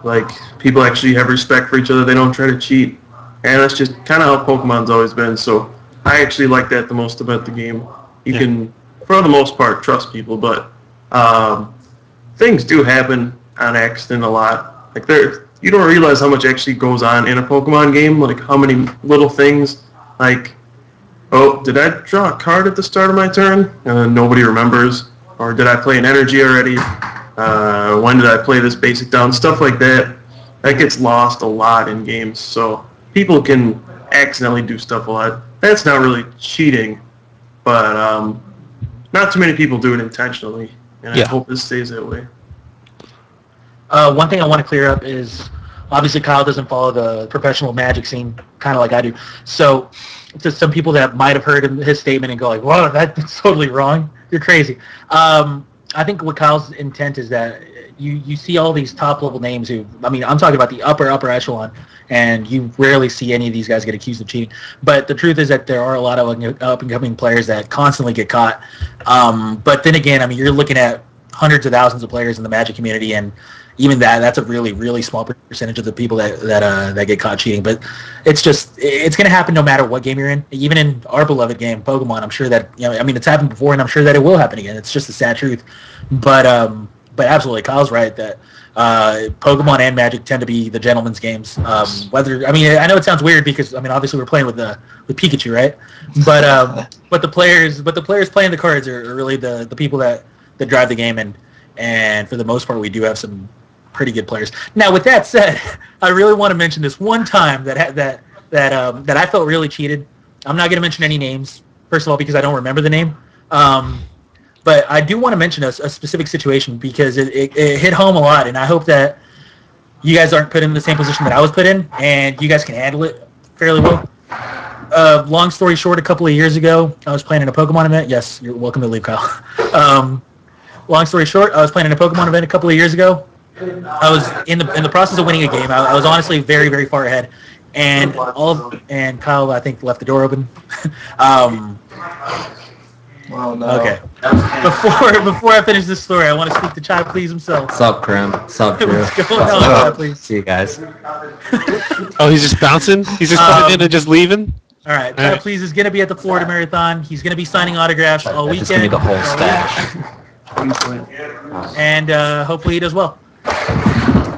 Like, people actually have respect for each other. They don't try to cheat. And that's just kind of how Pokemon's always been. So I actually like that the most about the game. You can, for the most part, trust people, but things do happen on accident a lot. Like, you don't realize how much actually goes on in a Pokemon game, like how many little things, like, oh, did I draw a card at the start of my turn? And nobody remembers. Or did I play an energy already? When did I play this basic down? Stuff like that. That gets lost a lot in games. So people can accidentally do stuff a lot. That's not really cheating, but not too many people do it intentionally. And I hope this stays that way. One thing I want to clear up is, obviously Kyle doesn't follow the professional Magic scene, kind of like I do. So to some people that might have heard his statement and go like, "Wow, that's totally wrong. You're crazy." I think what Kyle's intent is that you see all these top-level names who, I mean, I'm talking about the upper echelon, and you rarely see any of these guys get accused of cheating. But the truth is that there are a lot of up-and-coming players that constantly get caught. But then again, I mean, you're looking at hundreds of thousands of players in the Magic community, and even that's a really, really small percentage of the people that get caught cheating. But it's going to happen no matter what game you're in. Even in our beloved game, Pokemon, I'm sure that, it's happened before, and I'm sure that it will happen again. It's just a sad truth. But absolutely, Kyle's right that Pokemon and Magic tend to be the gentleman's games. I know it sounds weird because, obviously we're playing with Pikachu, right? But the players playing the cards are really the people that drive the game, and for the most part, we do have some pretty good players. Now, with that said, I really want to mention this one time that I felt really cheated. I'm not going to mention any names, first of all, because I don't remember the name. But I do want to mention a specific situation because it hit home a lot, and I hope that you guys aren't put in the same position that I was put in, and you guys can handle it fairly well. Long story short, a couple of years ago, I was playing in a Pokemon event. Yes, you're welcome to leave, Kyle. Long story short, I was playing in a Pokemon event a couple of years ago. I was in the process of winning a game. I was honestly very, very far ahead, and Kyle, I think, left the door open. Oh, no. Okay. Before I finish this story, I want to speak to Chai Please himself. What's up, Krim? What's up, Drew? What's going on, Chai Please? See you guys. Oh, he's just bouncing? He's just coming in and just leaving? All right. Chai Please is going to be at the Florida Marathon. He's going to be signing autographs all weekend. Just give me the whole stash. And hopefully he does well.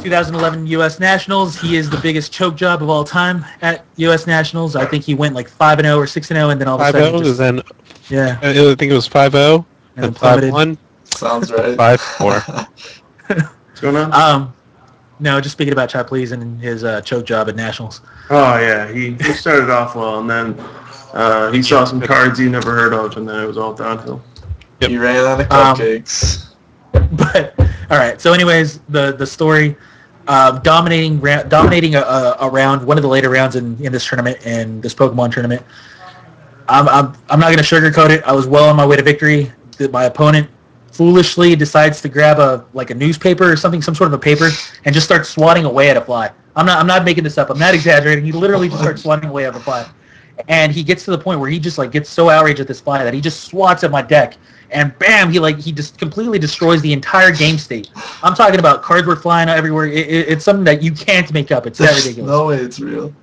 2011 U.S. Nationals. He is the biggest choke job of all time at U.S. Nationals. I think he went like 5-0 or 6-0, and then all of a sudden, 5-0, then yeah, I think it was 5-0, and 5-1, Sounds right. 5-4. What's going on? No, just speaking about Chad Please and his choke job at Nationals. Oh, yeah. He started off well, and then he saw some cards he never heard of, and then it was all downhill. Yep. He ran out of cupcakes. But all right. So, anyways, the story, dominating a round, one of the later rounds in this tournament, in this Pokemon tournament. I'm not going to sugarcoat it. I was well on my way to victory. My opponent foolishly decides to grab a newspaper or something, some sort of a paper, and just starts swatting away at a fly. I'm not making this up. I'm not exaggerating. He literally just starts swatting away at a fly, and he gets to the point where he just gets so outraged at this fly that he just swats at my deck. And bam, he just completely destroys the entire game state. I'm talking about cards were flying everywhere. It's something that you can't make up. It's that ridiculous. No way it's real.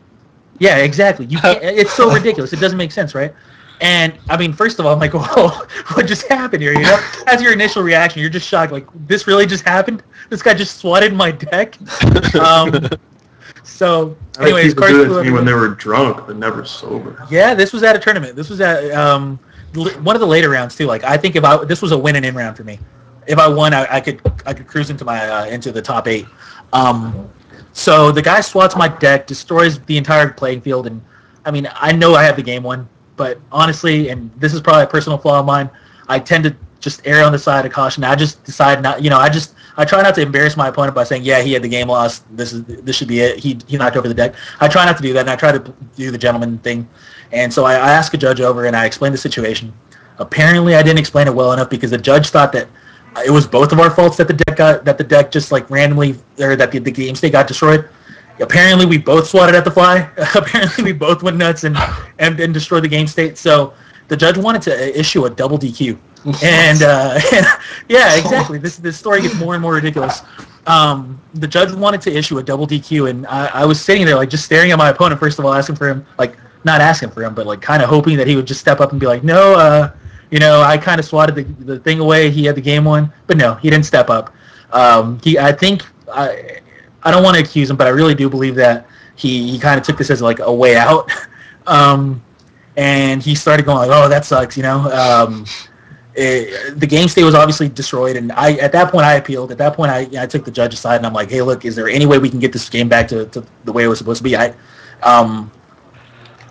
Yeah, exactly. You can't, it's so ridiculous. It doesn't make sense, right? And I mean, first of all, I'm like, "Whoa, what just happened here?" You know, as your initial reaction, you're just shocked. Like, this really just happened? This guy just swatted my deck. So, anyways, cards do that to me when they were drunk, but never sober. Yeah, this was at a tournament. This was at one of the later rounds too. Like, I think this was a win and in round for me. If I won, I could cruise into my into the top 8. So the guy swats my deck, destroys the entire playing field, and I mean, I know I have the game won, but honestly, and this is probably a personal flaw of mine, I tend to just err on the side of caution. I just decide not, I try not to embarrass my opponent by saying, yeah, he had the game lost. This should be it. He knocked over the deck. I try not to do that, and I try to do the gentleman thing. And so I asked a judge over, and I explained the situation. Apparently, I didn't explain it well enough because the judge thought that it was both of our faults that the deck just randomly, or that the game state got destroyed. Apparently, we both swatted at the fly. Apparently, we both went nuts and destroyed the game state. So the judge wanted to issue a double DQ. And yeah, exactly. This story gets more and more ridiculous. The judge wanted to issue a double DQ, and I was sitting there just staring at my opponent. First of all, asking for him, not asking for him, but kind of hoping that he would just step up and be like, no, I kind of swatted the thing away. He had the game won, but no, he didn't step up. I don't want to accuse him, but I really do believe that he kind of took this as a way out. And he started going oh, that sucks, the game state was obviously destroyed, and at that point I appealed. At that point I took the judge aside, and I'm like, hey, look, is there any way we can get this game back to the way it was supposed to be?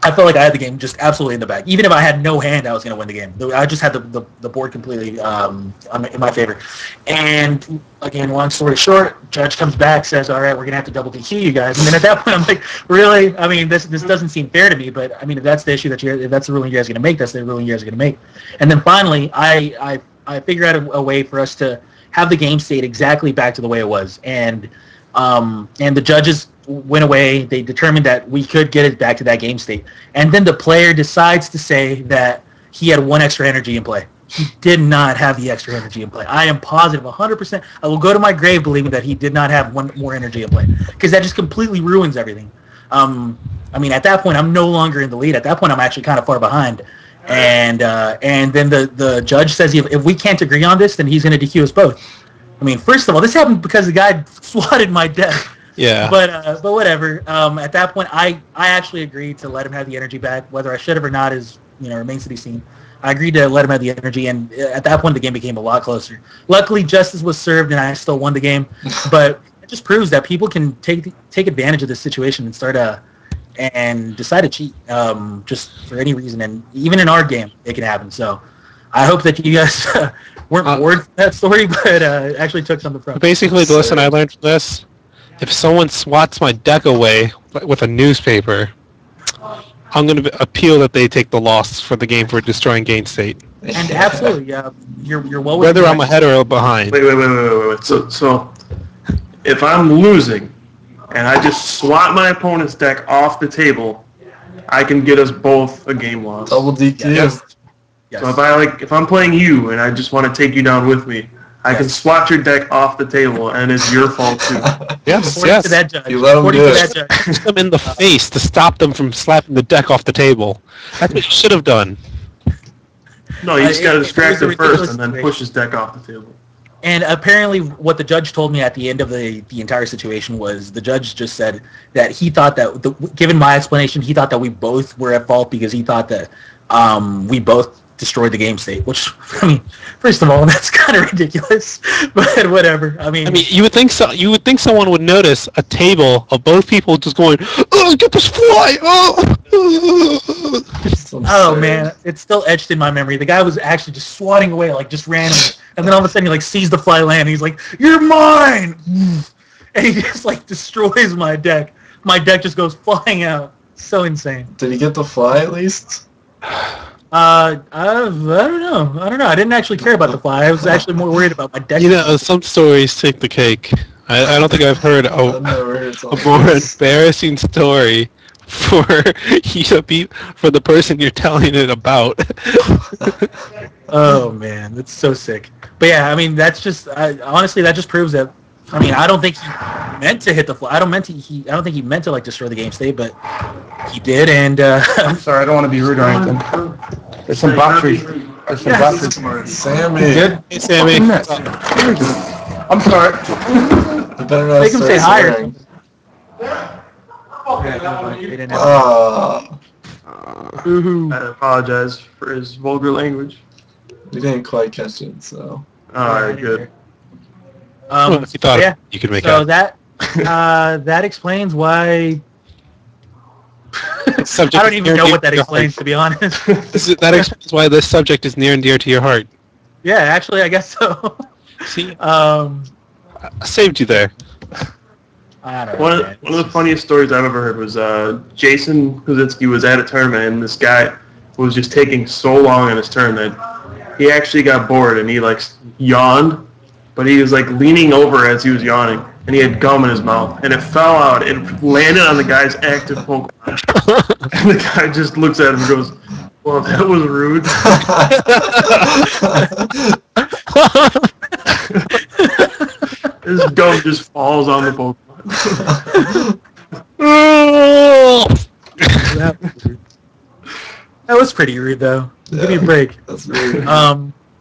I felt like I had the game just absolutely in the bag. Even if I had no hand, I was going to win the game. I just had the board completely in my favor. And again, long story short, judge comes back, says, all right, we're going to have to double DQ you guys. And then at that point, I'm like, really? I mean, this doesn't seem fair to me, but I mean, if that's the issue if that's the ruling you guys are going to make, that's the ruling you guys are going to make. And then finally, I figure out a way for us to have the game state exactly back to the way it was. And the judges went away. They determined that we could get it back to that game state. And then the player decides to say that he had one extra energy in play. He did not have the extra energy in play. I am positive 100%. I will go to my grave believing that he did not have one more energy in play, because that just completely ruins everything. I mean, at that point, I'm no longer in the lead. At that point, I'm actually kind of far behind. And then the judge says if we can't agree on this, then he's going to DQ us both. I mean, first of all, this happened because the guy swatted my deck. Yeah. But whatever. At that point, I actually agreed to let him have the energy back. Whether I should have or not remains to be seen. I agreed to let him have the energy, and at that point, the game became a lot closer. Luckily, justice was served, and I still won the game. But it just proves that people can take advantage of this situation and start and decide to cheat just for any reason. And even in our game, it can happen. So I hope that you guys weren't bored from that story, but actually took something from it. Basically, the lesson I learned from this: if someone swats my deck away with a newspaper, I'm going to appeal that they take the loss for the game for destroying game state. And absolutely, you're well. Whether I'm ahead or behind. Wait. So if I'm losing and I just swat my opponent's deck off the table, I can get us both a game loss. Double DQ. Yes. So if I'm playing you and I just want to take you down with me, I can swat your deck off the table, and it's your fault too. Yes. To that judge. You let him do it. Punch them in the face to stop them from slapping the deck off the table. That's what you should have done. No, you just got to distract him first and then push his deck off the table. And apparently what the judge told me at the end of the entire situation was the judge just said that he thought that, given my explanation, he thought that we both were at fault because he thought that we both destroyed the game state, which, I mean, first of all, that's kind of ridiculous, but whatever. I mean, you would think so. You would think someone would notice a table of both people just going, "Oh, get this fly!" Oh man, it's still etched in my memory. The guy was actually just swatting away, like just randomly, and then all of a sudden he like sees the fly land, and he's like, "You're mine!" And he just like destroys my deck. My deck just goes flying out. So insane. Did he get the fly at least? I don't know. I didn't actually care about the fly. I was actually more worried about my deck. You know, some stories take the cake. I don't think I've heard a more embarrassing story for for the person you're telling it about. Oh man, that's so sick. But yeah, I mean, that's just honestly that just proves that. I mean, I don't think he meant to hit the fly. I don't think he meant to like destroy the game state, but he did. And I'm sorry, I don't want to be rude or anything. There's some boxers. There's some boxers. Sammy. Good. Hey, Sammy. I'm sorry. You better not Make him say hi or swearing. I apologize for his vulgar language. We didn't quite catch it, so. Alright, good. Well, if you thought yeah. you could make So out. that explains why. I Subject don't is even near know and what dear that to your explains, to be honest. heart. That explains why this subject is near and dear to your heart. Yeah, actually, I guess so. See, I I saved you there. don't know. One of the funniest stories I've ever heard was Jason Kuzinski was at a tournament, and this guy was just taking so long on his turn that he actually got bored, and he like yawned, but he was like leaning over as he was yawning, and he had gum in his mouth, and it fell out. It landed on the guy's active Pokemon, and the guy just looks at him and goes, "Well, that was rude." His gum just falls on the Pokemon. That was pretty rude, though. Give me a break. That's weird.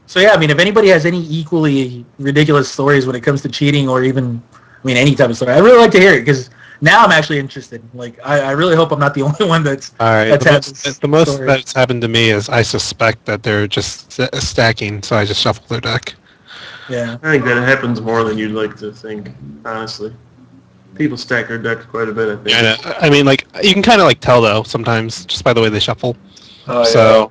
So yeah, I mean, if anybody has any equally ridiculous stories when it comes to cheating, or even, I mean, any type of story, I'd really like to hear it, because now I'm actually interested. Like, I really hope I'm not the only one that's. All right. That's The most story. that's happened to me is I suspect that they're just stacking, so I just shuffle their deck. Yeah. I think that happens more than you'd like to think, honestly. People stack their decks quite a bit, I think. Yeah, I mean, like, you can kind of like tell though sometimes just by the way they shuffle. Oh, So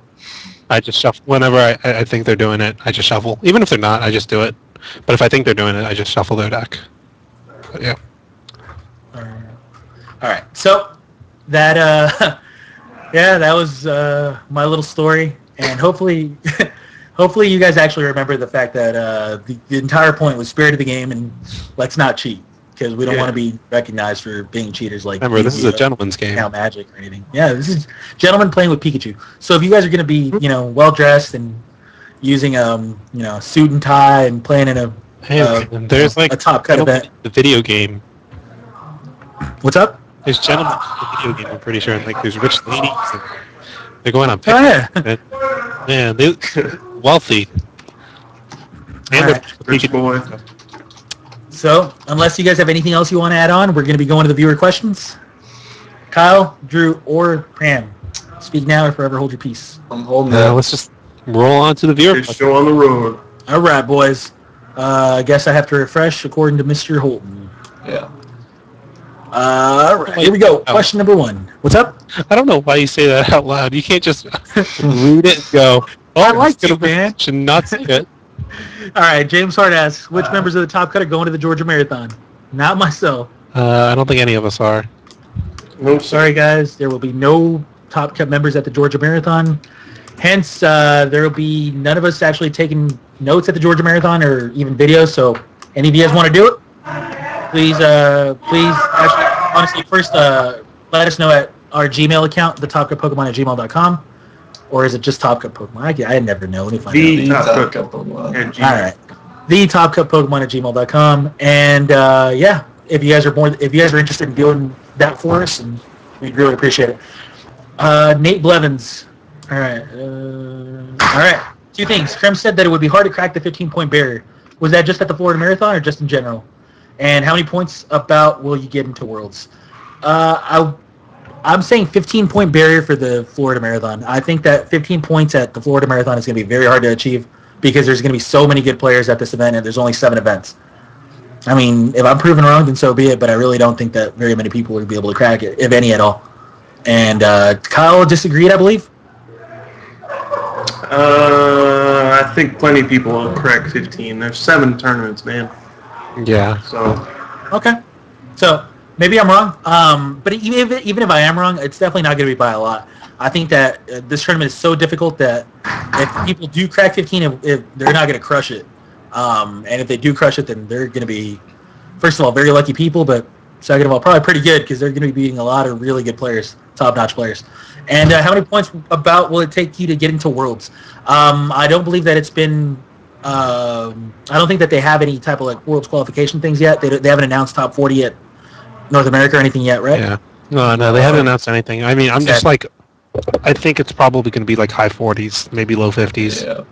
I just shuffle whenever I think they're doing it. I just shuffle, even if they're not. I just do it. But if I think they're doing it, I just shuffle their deck. But yeah. All right. So that yeah, that was my little story, and hopefully hopefully you guys actually remember the fact that the entire point was spirit of the game, and let's not cheat, because we don't want to be recognized for being cheaters. Like, Remember, this is a gentleman's game. Now Magic or anything. Yeah, this is gentlemen playing with Pikachu. So if you guys are going to be, well dressed and using suit and tie and playing in a There's like a top cut event. The video game. What's up? There's gentlemen in the video game. I'm pretty sure. And, like, there's rich ladies. And they're going on Oh yeah. picnics. Yeah, they wealthy. And Alright. Rich boy. So, unless you guys have anything else you want to add on, we're going to be going to the viewer questions. Kyle, Drew, or Pram, speak now or forever hold your peace. I'm holding that. let's just roll on to the viewer. Good show on the road. All right, boys. I guess I have to refresh according to Mr. Holton. Yeah. All right, here we go. Question number 1. What's up? I don't know why you say that out loud. You can't just read it and go, "Oh, I like it's you, gonna man." should not say it." All right, James Hart asks, which members of the Top Cut are going to the Georgia Marathon? Not myself. I don't think any of us are. Nope. Sorry, guys. There will be no Top Cut members at the Georgia Marathon. Hence, there will be none of us actually taking notes at the Georgia Marathon or even videos. So, any of you guys want to do it? Please, actually, honestly, first, let us know at our Gmail account, thetopcutpokemon@gmail.com. Or is it just Top Cut Pokemon? I never know. Let me find out. The Top Top Cut Cut Pokemon. Pokemon. All right. thetopcutpokemon@gmail.com. And yeah, if you guys are interested in doing that for us, and we'd really appreciate it. Nate Blevins. All right. 2 things. Krem said that it would be hard to crack the 15-point barrier. Was that just at the Florida Marathon or just in general? And how many points about will you get into Worlds? I'm saying 15-point barrier for the Florida Marathon. I think that 15 points at the Florida Marathon is going to be very hard to achieve because there's going to be so many good players at this event, and there's only 7 events. I mean, if I'm proven wrong, then so be it, but I really don't think that very many people will be able to crack it, if any at all. And Kyle disagreed, I believe? I think plenty of people will crack 15. There's 7 tournaments, man. Yeah. So. Okay. So maybe I'm wrong. But even if I am wrong, it's definitely not going to be by a lot. I think that this tournament is so difficult that if people do crack 15, if they're not going to crush it. And if they do crush it, then they're going to be, first of all, very lucky people, but second of all, probably pretty good because they're going to be beating a lot of really good players, top-notch players. And how many points about will it take you to get into Worlds? I don't believe that it's been I don't think that they have any type of like Worlds qualification things yet. They haven't announced top 40 at North America or anything yet, right? Yeah. No, they haven't announced anything. I mean, I'm just like, I think it's probably going to be like high 40s, maybe low 50s. Yeah.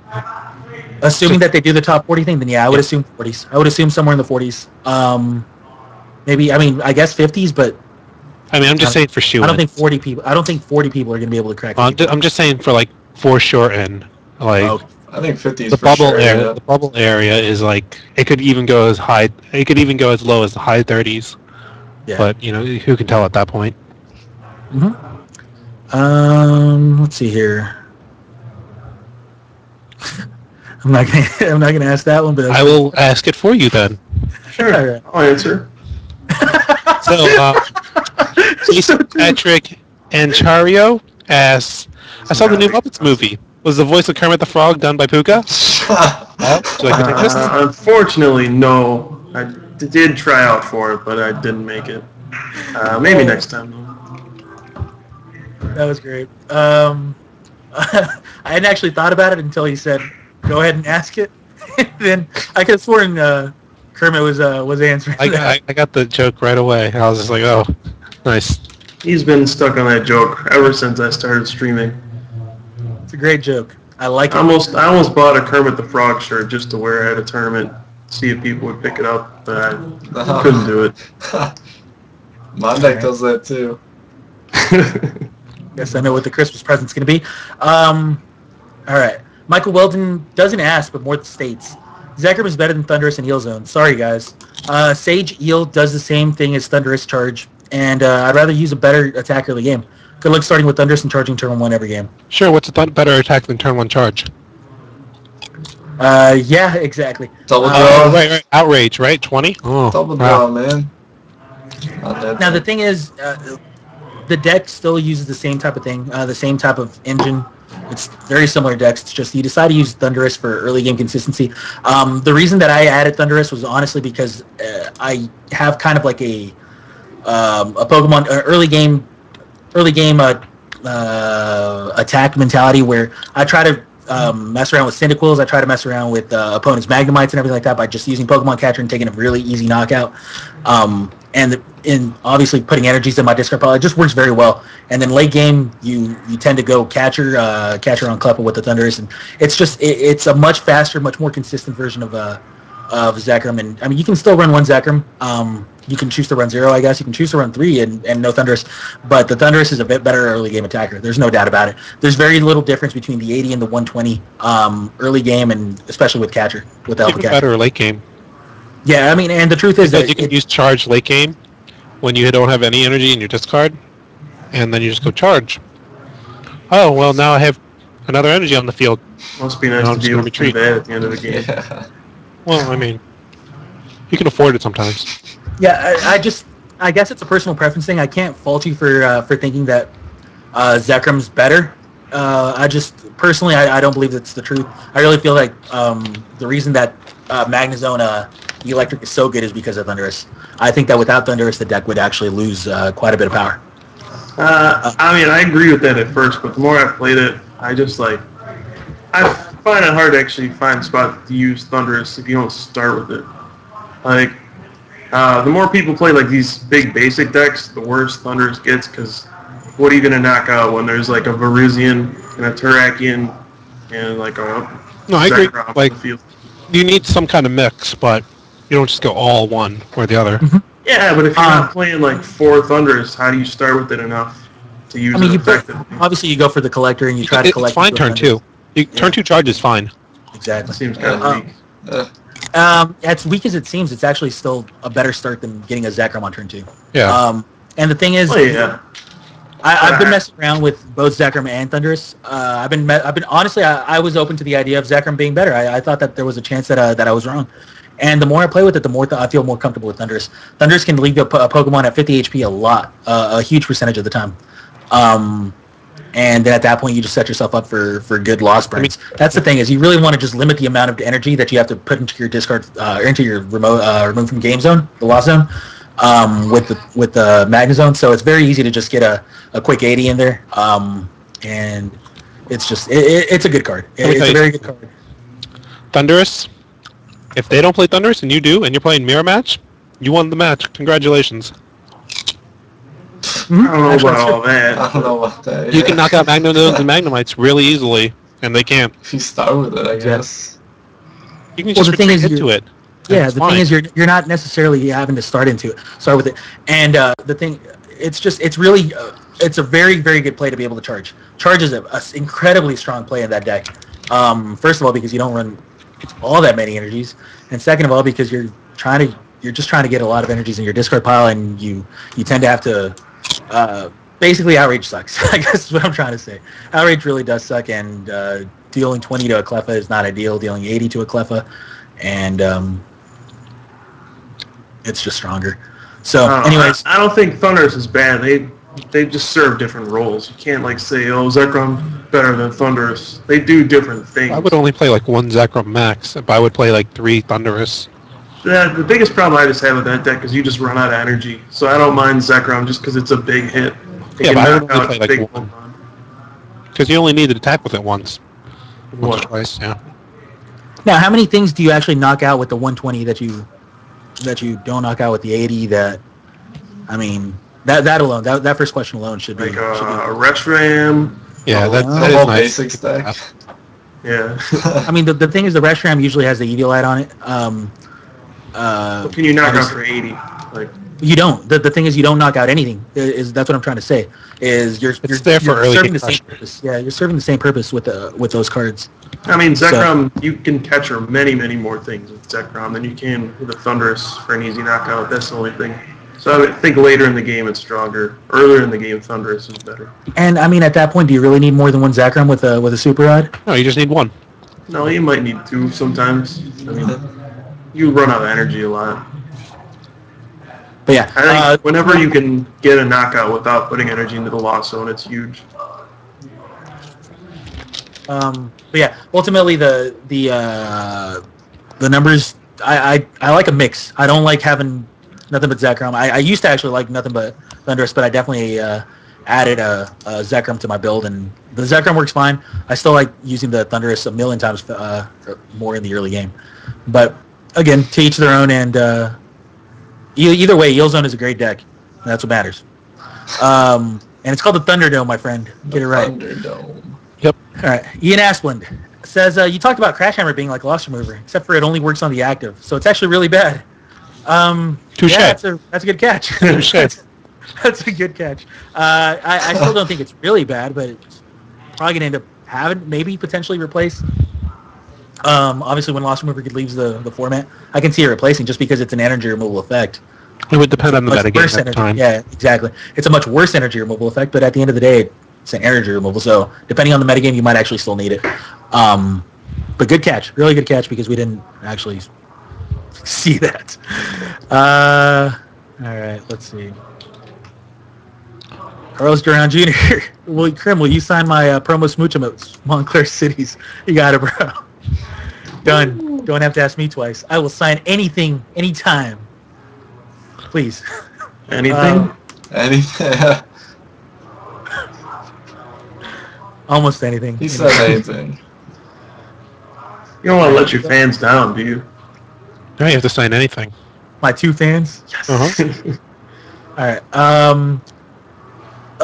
Assuming that they do the top 40 thing, then yeah, I would assume 40s. I would assume somewhere in the 40s. Maybe, I mean, I guess 50s, but I mean, I'm just saying for sure. I don't think 40 people are going to be able to crack. I'm just saying for like for sure and like I think 50s the for bubble sure. area. The bubble area is like it could even go as high. It could even go as low as the high 30s. Yeah. But you know, who can tell at that point? Let's see here. I'm not gonna ask that one, but I will ask it for you then. Sure, Right. I'll answer. So, Jason Patrick Anchario asks, I saw the new Muppets movie. Was the voice of Kermit the Frog done by Puka? Would you like to take this? Unfortunately, no. I did try out for it, but I didn't make it. Maybe next time, though. That was great. I hadn't actually thought about it until he said, "Go ahead and ask it." Then I could have sworn Kermit was answering. I got the joke right away. I was just like, oh, nice. He's been stuck on that joke ever since I started streaming. It's a great joke. I like it. I almost bought a Kermit the Frog shirt just to wear at a tournament, see if people would pick it up, but I couldn't do it. My deck does that too. Guess I know what the Christmas present's going to be. All right. Michael Weldon doesn't ask, but more states. Zekrom is better than Thunderous and Eel Zone. Sorry, guys. Sage Eel does the same thing as Thunderous Charge, and I'd rather use a better attack early game. Good luck starting with Thunderous and charging turn 1 every game. Sure, what's a better attack than turn 1 charge? Yeah, exactly. Double draw. Right. Outrage, right? 20? Oh, Double wow. draw, man. Now, the thing is, the deck still uses the same type of thing, the same type of engine. It's very similar decks. It's just you decide to use Thunderous for early game consistency. The reason that I added Thunderous was honestly because I have kind of like a Pokemon early game attack mentality where I try to mess around with Cyndaquils. I try to mess around with opponents' Magnemites and everything like that by just using Pokemon Catcher and taking a really easy knockout. And in obviously putting energies in my discard pile, it just works very well. And then late game, you tend to go Catcher on Cleffa with the Thunderous, and it's a much faster, much more consistent version of Zekrom. And I mean, you can still run one Zekrom. You can choose to run 0, I guess. You can choose to run 3 and no Thunderous. But the Thunderous is a bit better early game attacker. There's no doubt about it. There's very little difference between the 80 and the 120 early game, and especially with Catcher, with Alpha Catcher. Better late game. Yeah, I mean, and the truth is that you can use Charge late game when you don't have any energy in your discard, and then you just go Charge. Oh, well, now I have another energy on the field. Must be nice to be able to do that at the end of the game. Yeah. Well, I mean, you can afford it sometimes. Yeah, I guess it's a personal preference thing. I can't fault you for thinking that Zekrom's better. I just personally, I don't believe that's the truth. I really feel like the reason that Magnezone Electric is so good is because of Thunderous. I think that without Thunderous, the deck would actually lose quite a bit of power. I mean, I agree with that at first, but the more I've played it, I find it hard to actually find a spot to use Thunderous if you don't start with it. Like, the more people play like these big basic decks, the worse Thunderous gets, because what are you going to knock out when there's like a Virizion and a Terrakion and like a No, I agree. Zekrom Like, on the field? You need some kind of mix, but you don't just go all one or the other. Yeah, but if you're not playing like 4 Thunders, how do you start with it enough to use it effectively? Obviously, you go for the collector and you try to collect. It's fine turn 2. Turn 2 charge is fine. Exactly. Seems kind of weak. As weak as it seems, it's actually still a better start than getting a Zekrom on turn 2. Yeah. And the thing is, I've been messing around with both Zekrom and Thunderous. I've been honestly, I was open to the idea of Zekrom being better. I thought that there was a chance that I was wrong. And the more I play with it, the more I feel more comfortable with Thunderous. Thunderous can leave a Pokemon at 50 HP a lot, a huge percentage of the time. And then at that point, you just set yourself up for good loss burns. That's the thing, is you really want to just limit the amount of energy that you have to put into your discard, or into your remove from game zone, the loss zone, with the Magna Zone. So it's very easy to just get a quick 80 in there, and it's just it's a good card. It's a very good card. Thunderous. If they don't play Thunderous and you do, and you're playing Mirror Match, you won the match. Congratulations. I don't know about all that. I don't know about that. You can knock out Magnetodes and Magnemites really easily, and they can't. If you start with it, I guess. You can just retreat into it. Yeah, the thing is, you're not necessarily having to start with it. And the thing, it's a very, very good play to be able to charge. Charge is an incredibly strong play in that deck. First of all, because you don't run all that many energies, and second of all, because you're just trying to get a lot of energies in your discard pile, and you tend to have to basically outrage sucks. I guess is what I'm trying to say. Outrage really does suck, and dealing 20 to a Cleffa is not ideal. Dealing 80 to a Cleffa, and it's just stronger. So, anyways, I don't think Thunders is bad. They just serve different roles. You can't say, oh, Zekrom better than Thunderous. They do different things. I would only play 1 Zekrom max, but I would play 3 Thunderous. The biggest problem I just have with that deck is you just run out of energy. So I don't mind Zekrom just because it's a big hit. But I would only play 1. Because you only need to attack with it once or twice, yeah. Now, how many things do you actually knock out with the 120 that you don't knock out with the 80? That alone, that first question alone should be a Reshiram. Yeah, that's the whole basic stack. Yeah. The thing is, the Reshiram usually has the Eviolite on it. What can you knock out for 80? You don't. The thing is, you don't knock out anything. That's what I'm trying to say. Is you're there for early serving the same purpose. Yeah, you're serving the same purpose with those cards. Zekrom, you can catch her many, many more things with Zekrom than you can with a Thunderous for an easy knockout. That's the only thing. So I would think later in the game it's stronger. Earlier in the game, Thunderous is better. And at that point, do you really need more than 1 Zekrom with a Super Rod? No, you just need 1. No, you might need 2 sometimes. You run out of energy a lot. But yeah, I think whenever you can get a knockout without putting energy into the loss zone, it's huge. But yeah, ultimately the numbers, I like a mix. I don't like having nothing but Zekrom. I used to actually like nothing but Thunderous, but I definitely added a Zekrom to my build, and the Zekrom works fine. I still like using the Thunderous a million times more in the early game. But again, to each their own, and either way, Yield Zone is a great deck. That's what matters. And it's called the Thunderdome, my friend. Get it right. Thunderdome. Yep. All right. Ian Asplund says, you talked about Crash Hammer being like Lost Remover, except for it only works on the active, so it's actually really bad. Touche. Yeah, that's a good catch. Touche. That's a good catch. I still don't think it's really bad, but it's probably going to end up having, maybe potentially replace. Obviously, when Lost Remover leaves the format, I can see it replacing just because it's an energy removal effect. It would depend on the metagame at the time. Yeah, exactly. It's a much worse energy removal effect, but at the end of the day, it's an energy removal. So depending on the metagame, you might actually still need it. But good catch. Really good catch because we didn't actually see that. All right, let's see. Carlos Duran Jr. Krim, will you sign my promo smooch emotes? Montclair Cities. You got it, bro. Done. Don't have to ask me twice. I will sign anything, anytime. Please. Anything? Anything. Almost anything. He said anything. You don't want to let your fans down, do you? No, you have to sign anything. My 2 fans? Yes. Uh-huh. All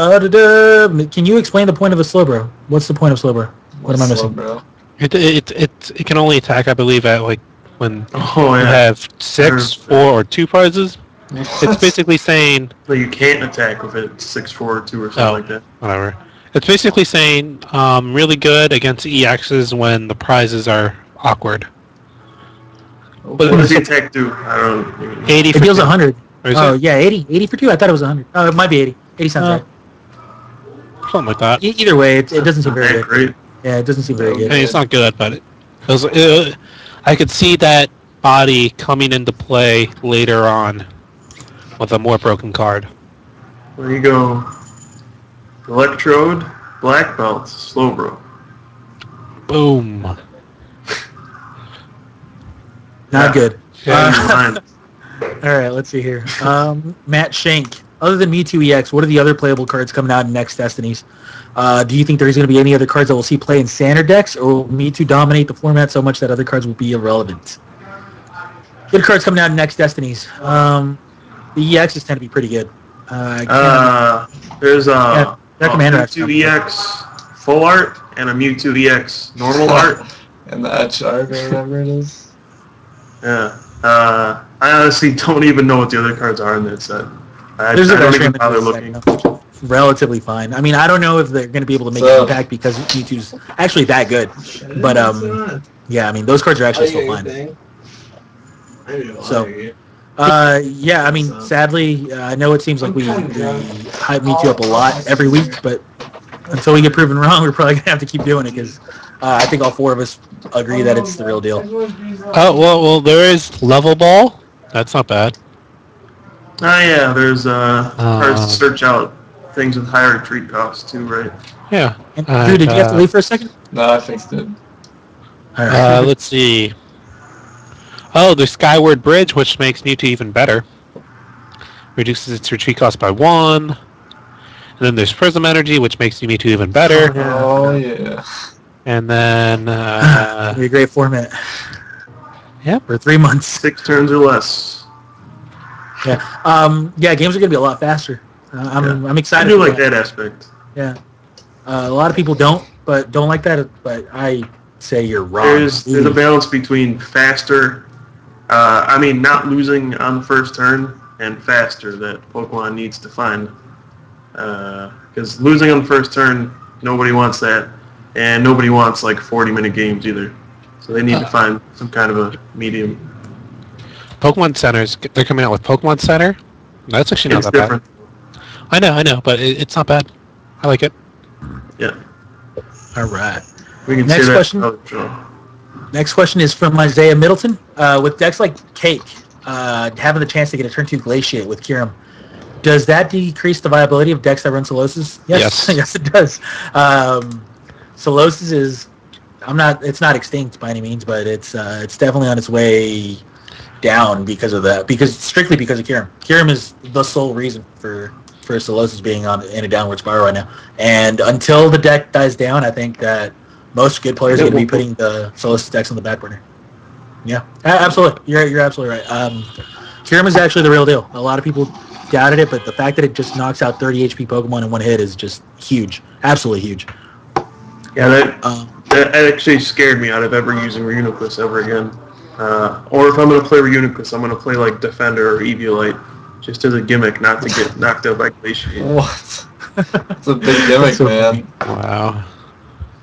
right. Can you explain the point of a Slowbro? What's the point of Slowbro? What am I missing? Bro? It can only attack, I believe, at when Oh, you yeah. have 6, 4, or 2 prizes. It's basically saying, But you can't attack with it 6, 4, or 2 or something like that. whatever. It's basically saying really good against EXs when the prizes are awkward. What does the attack do? I don't know. 80 It for deals 2. 100. Or is Oh, it? yeah, 80. 80 for 2? I thought it was 100. Oh, it might be 80. 80 sounds right. Something like that. Either way, it doesn't seem very Not good. great. Yeah, it doesn't seem very I mean, good. it's not good, but I could see that body coming into play later on with a more broken card. There you go. Electrode, black belt, slow bro. Boom. Not good. Yeah, All right, let's see here. Matt Shank. Other than Mewtwo EX, what are the other playable cards coming out in next Destinies? Do you think there's going to be any other cards that we'll see play in standard decks, or will Mewtwo dominate the format so much that other cards will be irrelevant? Good cards coming out in next Destinies. The EXs tend to be pretty good. There's their commander Mewtwo EX full art and a Mewtwo EX normal art. And the etch art or whatever it is. Yeah. I honestly don't even know what the other cards are in that set. I There's a don't Reshiram even in bother this looking. set, relatively fine. I mean, I don't know if they're going to be able to make So- an impact because Mewtwo's actually that good. But yeah, I mean, those cards are actually still fine. So, yeah, I mean, sadly, I know it seems like we hype Mewtwo up a lot every week, but until we get proven wrong, we're probably going to have to keep doing it because I think all 4 of us agree that it's the real deal. Oh, well, there is Level Ball. That's not bad. Oh yeah, there's cards to search out things with higher retreat costs too, right? Yeah. And, Drew, did you have to leave for a second? No, I fixed it. All right. Let's see. Oh, there's Skyward Bridge, which makes Mewtwo even better. Reduces its retreat cost by 1. And then there's Prism Energy, which makes Mewtwo even better. Oh, yeah. And then, It'll be a great format. Yeah. For 3 months. 6 turns or less. Yeah. Yeah, games are going to be a lot faster. I'm I excited. do for like that aspect. Yeah. A lot of people don't like that, but I say you're wrong. There's a balance between faster, not losing on the first turn, and faster that Pokemon needs to find. Because losing on the first turn, nobody wants that, and nobody wants like 40-minute games either. So they need to find some kind of a medium. Pokemon Centers, they're coming out with Pokemon Center. That's actually not It's that different. bad. I know, but it's not bad. I like it. Yeah. All right. We can Next say that question. for another show. Next question is from Isaiah Middleton. With decks like Cake, having the chance to get a turn 2 Glaciate with Kyurem, does that decrease the viability of decks that run Solosis? Yes. Yes. Yes, it does. Solosis is, it's not extinct by any means, but it's definitely on its way down because of that. Strictly because of Kyurem. Kyurem is the sole reason for Solosis being in a downward spiral right now. And until the deck dies down, I think that most good players are going to be putting the Solosis decks on the back burner. Yeah, absolutely. You're absolutely right. Kyurem is actually the real deal. A lot of people doubted it, but the fact that it just knocks out 30 HP Pokemon in one hit is just huge. Absolutely huge. Yeah, that actually scared me out of ever using Reuniclus ever again. Or if I'm going to play Reuniclus, I'm going to play like Defender or Eviolite, just as a gimmick, not to get knocked out by Glaciate. What? It's a big gimmick, man. Wow.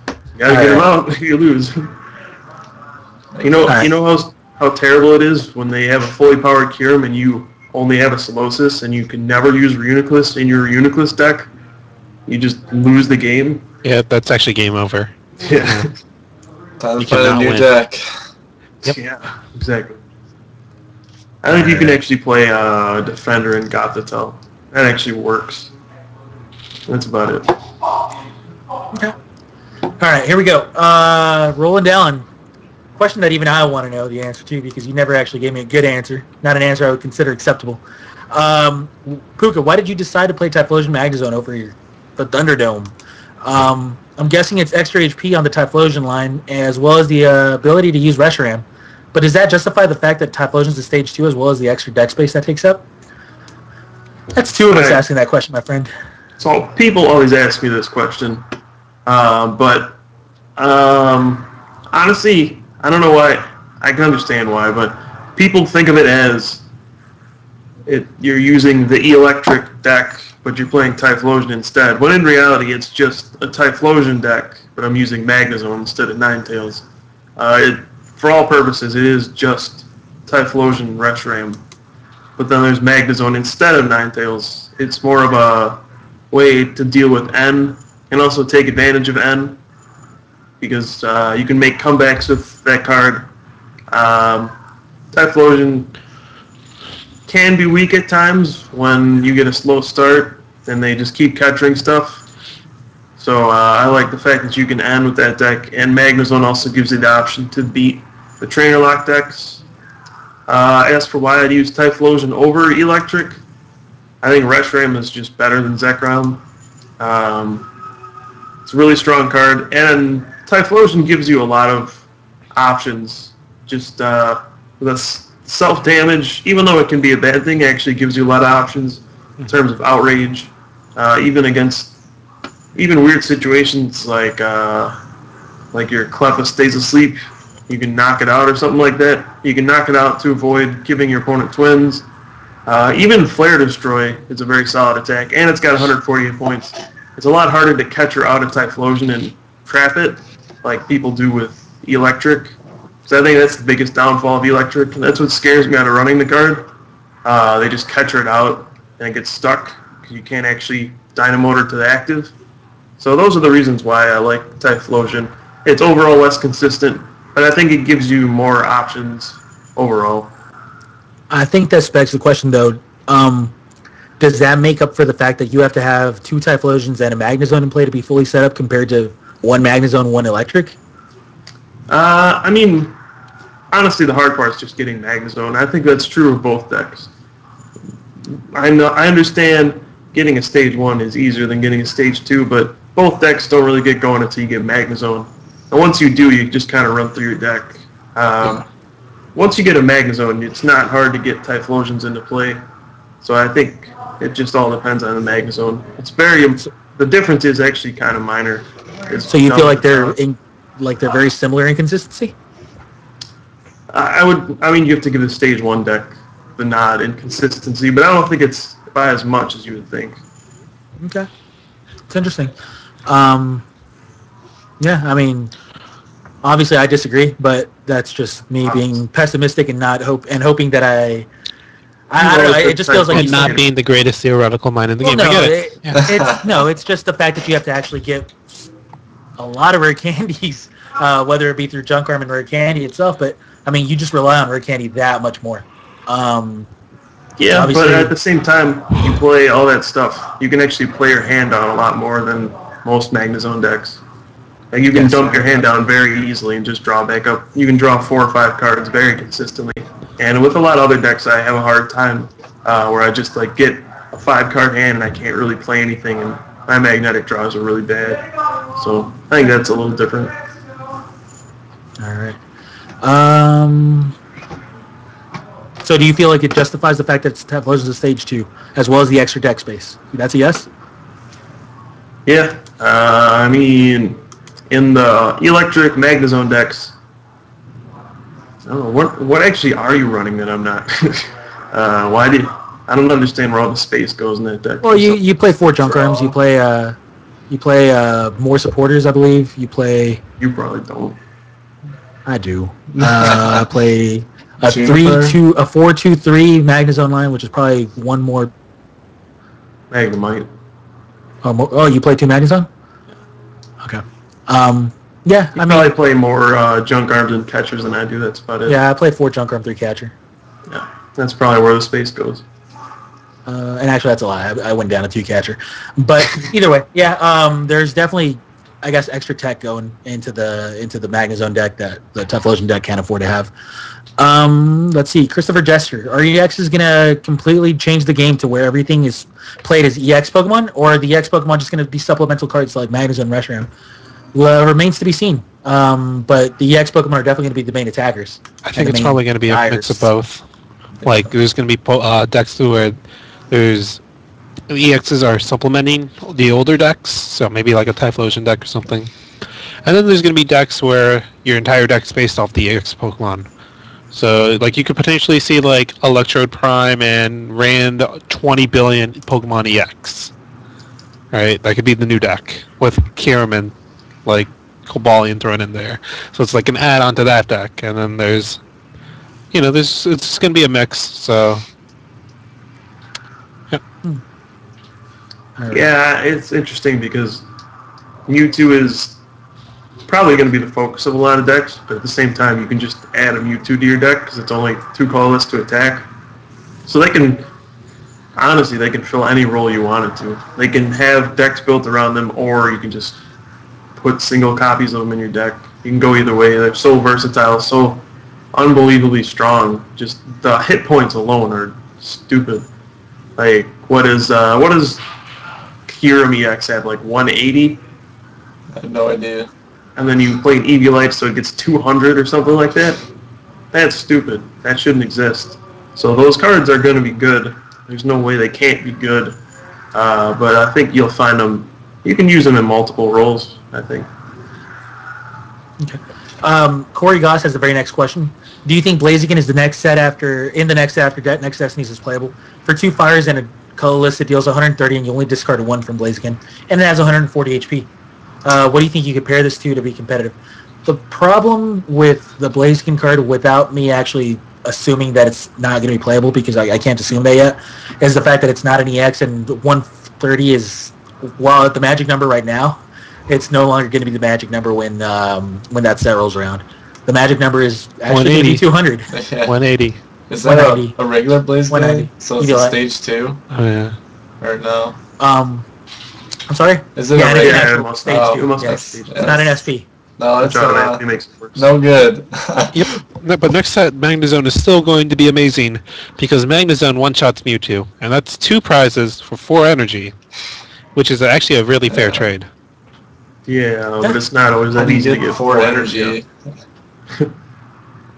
You gotta get him out, you lose. You know how terrible it is when they have a fully powered Kyurem and you only have a Solosis and you can never use Reuniclus in your Reuniclus deck? You just lose the game? Yeah, that's actually game over. Yeah. Time You to find a cannot new win. deck. Yep. Yeah, exactly. I think you can actually play Defender and Gothitelle. That actually works. That's about it. Okay. All right, here we go. Rolling down. Question that even I want to know the answer to because you never actually gave me a good answer. Not an answer I would consider acceptable. Puka, why did you decide to play Typhlosion Magnezone over the Thunderdome? I'm guessing it's extra HP on the Typhlosion line as well as the ability to use Reshiram. But does that justify the fact that Typhlosion's a stage 2 as well as the extra deck space that takes up? That's 2 of us asking that question, my friend. So people always ask me this question, but honestly, I don't know why. I can understand why, but people think of it as you're using the Electric deck, but you're playing Typhlosion instead. When in reality, it's just a Typhlosion deck, but I'm using Magnezone instead of Ninetales. For all purposes, it is just Typhlosion Reshiram. But then there's Magnezone instead of Ninetales. It's more of a way to deal with N and also take advantage of N, because you can make comebacks with that card. Typhlosion can be weak at times when you get a slow start and they just keep capturing stuff. So I like the fact that you can end with that deck, and Magnezone also gives you the option to beat the Trainer Lock decks. As for why I'd use Typhlosion over Electric, I think Reshiram is just better than Zekrom. It's a really strong card, and Typhlosion gives you a lot of options. Just the self-damage, even though it can be a bad thing, it actually gives you a lot of options in terms of outrage, even against weird situations like your Cleffa stays asleep. You can knock it out or something like that. You can knock it out to avoid giving your opponent twins. Even Flare Destroy is a very solid attack, and it's got 148 points. It's a lot harder to catch her out of Typhlosion and trap it, like people do with Electric. So I think that's the biggest downfall of Electric, and that's what scares me out of running the card. They just catch her out, and it gets stuck, because you can't actually Dynamo her to the active. So those are the reasons why I like Typhlosion. It's overall less consistent, but I think it gives you more options overall. I think that begs the question, though. Does that make up for the fact that you have to have two Typhlosions and a Magnezone in play to be fully set up compared to one Magnezone, one Electric? I mean, honestly, the hard part is just getting Magnezone. I think that's true of both decks. I understand getting a Stage 1 is easier than getting a Stage 2, but both decks don't really get going until you get Magnezone. And once you do, you just kind of run through your deck. Once you get a Magnezone, it's not hard to get Typhlosions into play. So I think it just all depends on the Magnezone. The difference is actually kind of minor. So you feel like they're very similar in consistency? I mean, you have to give the Stage 1 deck the nod in consistency, but I don't think it's by as much as you would think. Okay. It's interesting. Yeah, I mean, obviously I disagree, but that's just me being pessimistic and hoping that I don't know. It just feels like and not being the greatest theoretical mind in the game. No, I get it. It's just the fact that you have to actually get a lot of rare candies, whether it be through Junk Arm and rare candy itself. But I mean, you just rely on rare candy that much more. Yeah, but at the same time, you play all that stuff. You can actually play your hand down a lot more than most Magnezone decks. Like you can dump your hand down very easily and just draw back up. You can draw 4 or 5 cards very consistently. And with a lot of other decks, I have a hard time where I just get a 5-card hand and I can't really play anything, and my magnetic draws are really bad. So I think that's a little different. All right. So do you feel like it justifies the fact that Typhlosion is a Stage 2, as well as the extra deck space? That's a yes? Yeah. I mean, in the Electric Magnezone decks, I don't know, what actually are you running that I'm not? I don't understand where all the space goes in that deck. Well, you play 4 Junk Arms. You play more supporters, I believe. You probably don't. I do. I play a 4-2-3 Magnezone line, which is probably one more. Magnemite. Oh, you play 2 Magnezone? Okay. Yeah, I probably play more Junk Arms and Catchers than I do. That's about it. Yeah, I play 4 Junk Arm, 3 Catcher. Yeah, that's probably where the space goes. And actually, that's a lie. I went down to 2 Catcher. But either way, yeah, there's definitely, I guess, extra tech going into the Magnezone deck that the Typhlosion deck can't afford to have. Let's see. Christopher Jester. Are EX is going to completely change the game to where everything is played as EX Pokemon, or are the EX Pokemon just going to be supplemental cards like Magnezone and Reshiram? Well, remains to be seen. But the EX Pokemon are definitely going to be the main attackers. I think it's probably going to be a mix of both. Like, there's going to be decks where there's EXs are supplementing the older decks, so maybe like a Typhlosion deck or something. And then there's going to be decks where your entire deck's based off the EX Pokemon. So, like, you could potentially see, like, Electrode Prime and Rand 20 billion Pokemon EX. Right? That could be the new deck with Kieran, like, Cobalion thrown in there. So it's like an add-on to that deck. And then there's, it's going to be a mix, so... Yeah, it's interesting because Mewtwo is probably going to be the focus of a lot of decks, but at the same time, you can just add a Mewtwo to your deck because it's only 2 colorless to attack. So they can fill any role you want it to. They can have decks built around them, or you can just put single copies of them in your deck. You can go either way. They're so versatile, so unbelievably strong. Just the hit points alone are stupid. Like, what is Kyurem EX at, like 180? I have no idea. And then you play an Eviolite so it gets 200 or something like that? That's stupid. That shouldn't exist. So those cards are going to be good. There's no way they can't be good. But I think you'll find them, you can use them in multiple roles, I think. Okay. Corey Goss has the very next question. Do you think Blaziken is the next set after next Destinies is playable? For 2 fires and a colorless, it deals 130 and you only discard 1 from Blaziken. And it has 140 HP. What do you think you could pair this to be competitive? The problem with the Blaziken card, without me actually assuming that it's not going to be playable, because I can't assume that yet, is the fact that it's not an EX, and 130 is, while at the magic number right now, it's no longer going to be the magic number when that set rolls around. The magic number is actually going to be 200. 180. Is that a regular Blaziken? So it's a stage 2? Oh, yeah. Or no? I'm sorry? Is it a regular stage 2? Yes. It's not an SP. No, it's automatically makes it worse. No good. Yep. But next set, Magnezone is still going to be amazing because Magnezone one-shots Mewtwo, and that's 2 prizes for 4 energy, which is actually a really fair trade. Yeah, but it's not always that easy to get 4 energy.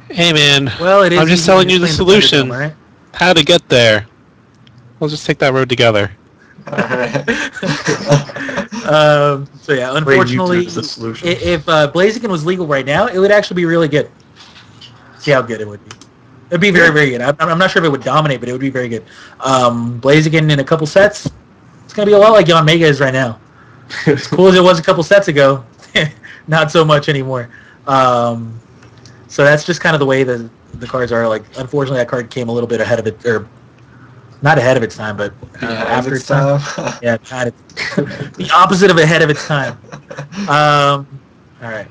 Hey, man. Well, it is. I'm just telling you the solution. Thunderdome, right? How to get there. We'll just take that road together. Alright. So yeah, unfortunately, if Blaziken was legal right now, it would actually be really good. See how good it would be. It'd be very, very good. I'm not sure if it would dominate, but it would be very good. Blaziken in a couple sets, it's going to be a lot like Yon Mega is right now. As cool as it was a couple sets ago, not so much anymore. So that's just kind of the way the cards are. Like, unfortunately, that card came a little bit ahead of it, or not ahead of its time, but after its time. Yeah, kind of the opposite of ahead of its time. All right,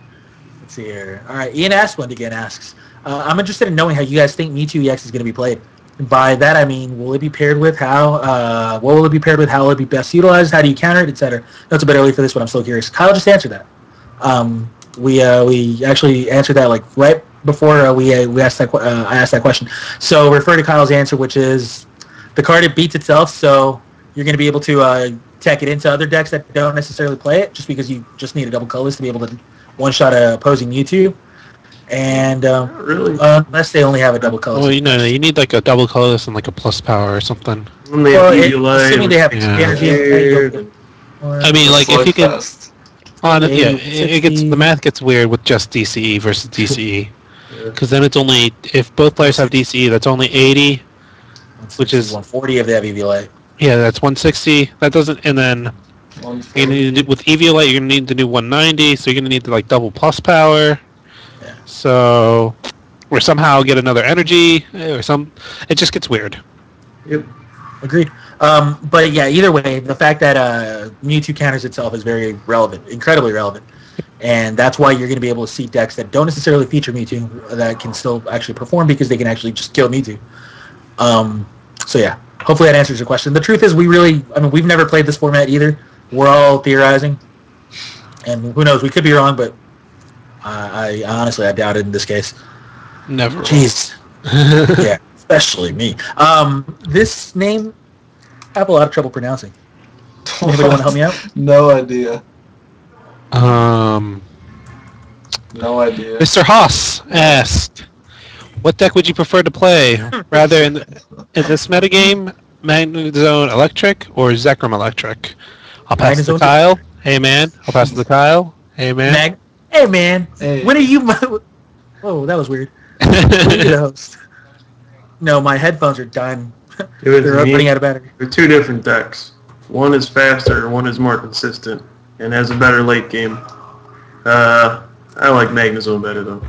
let's see here. All right, Ian Asplund again asks, I'm interested in knowing how you guys think Mewtwo EX is going to be played. By that I mean, will it be paired with how? What will it be paired with? How will it be best utilized? How do you counter it, etc.? That's a bit early for this, but I'm still curious. Kyle just answered that. We actually answered that like right before we asked that. I asked that question. So refer to Kyle's answer, which is the card, it beats itself. So you're going to be able to tech it into other decks that don't necessarily play it, just because you just need a double colorless to be able to one-shot a opposing Mewtwo. And really? Unless they only have a double colorless. Well, you need like a double colorless and like a plus power or something. Assuming they have energy. I mean, like if you can. The math gets weird with just DCE versus DCE, because then it's only, if both players have DCE, that's only 80, which is 140 if they have Eviolite. Yeah, that's 160. That doesn't, and then with Eviolite, you're gonna need to do 190, so you're gonna need to like double plus power. Yeah. So, or somehow get another energy, or it just gets weird. Yep. Agreed. But yeah, either way, the fact that Mewtwo counters itself is very relevant, incredibly relevant. And that's why you're going to be able to see decks that don't necessarily feature Mewtwo that can still actually perform, because they can actually just kill Mewtwo. So yeah, hopefully that answers your question. The truth is, we've never played this format either. We're all theorizing. And who knows, we could be wrong, but I honestly, I doubt it in this case. Never. Jeez. Yeah, especially me. This name I have a lot of trouble pronouncing. Anybody want to help me out? No idea. No idea. Mr. Haas asked, what deck would you prefer to play? Rather in this metagame, Magnezone Electric or Zekrom Electric? I'll pass it to Kyle. Hey, man. I'll pass it to Kyle. Hey, man. Hey, man. Hey. When are you... Whoa, that was weird. No, my headphones are done. It was They're running out of battery. They're two different decks. One is faster, one is more consistent, and has a better late game. I like Magnezone better though.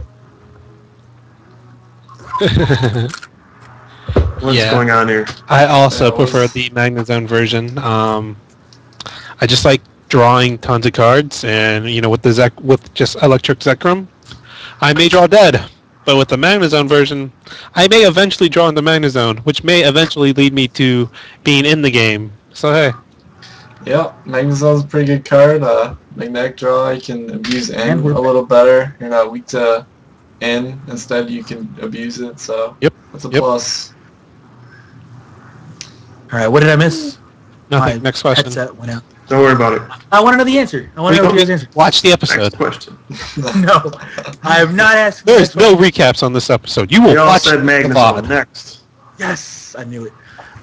What's going on here? I also prefer the Magnezone version. I just like drawing tons of cards, and with just Electric Zekrom, I may draw dead. But with the Magnezone version, I may eventually draw in the Magnezone, which may eventually lead me to being in the game. So hey. Yep, Magnezone's a pretty good card. Magnetic Draw, you can abuse N a little better. You're not weak to N. Instead, you can abuse it, so that's a plus. All right, what did I miss? Nothing. Next question. Headset went out. Don't worry about it. I want to know the answer. I want to know the answer. Watch the episode. Next question. No, I have not asked. There's no recaps on this episode. You will watch said Magnezone next. Yes, I knew it.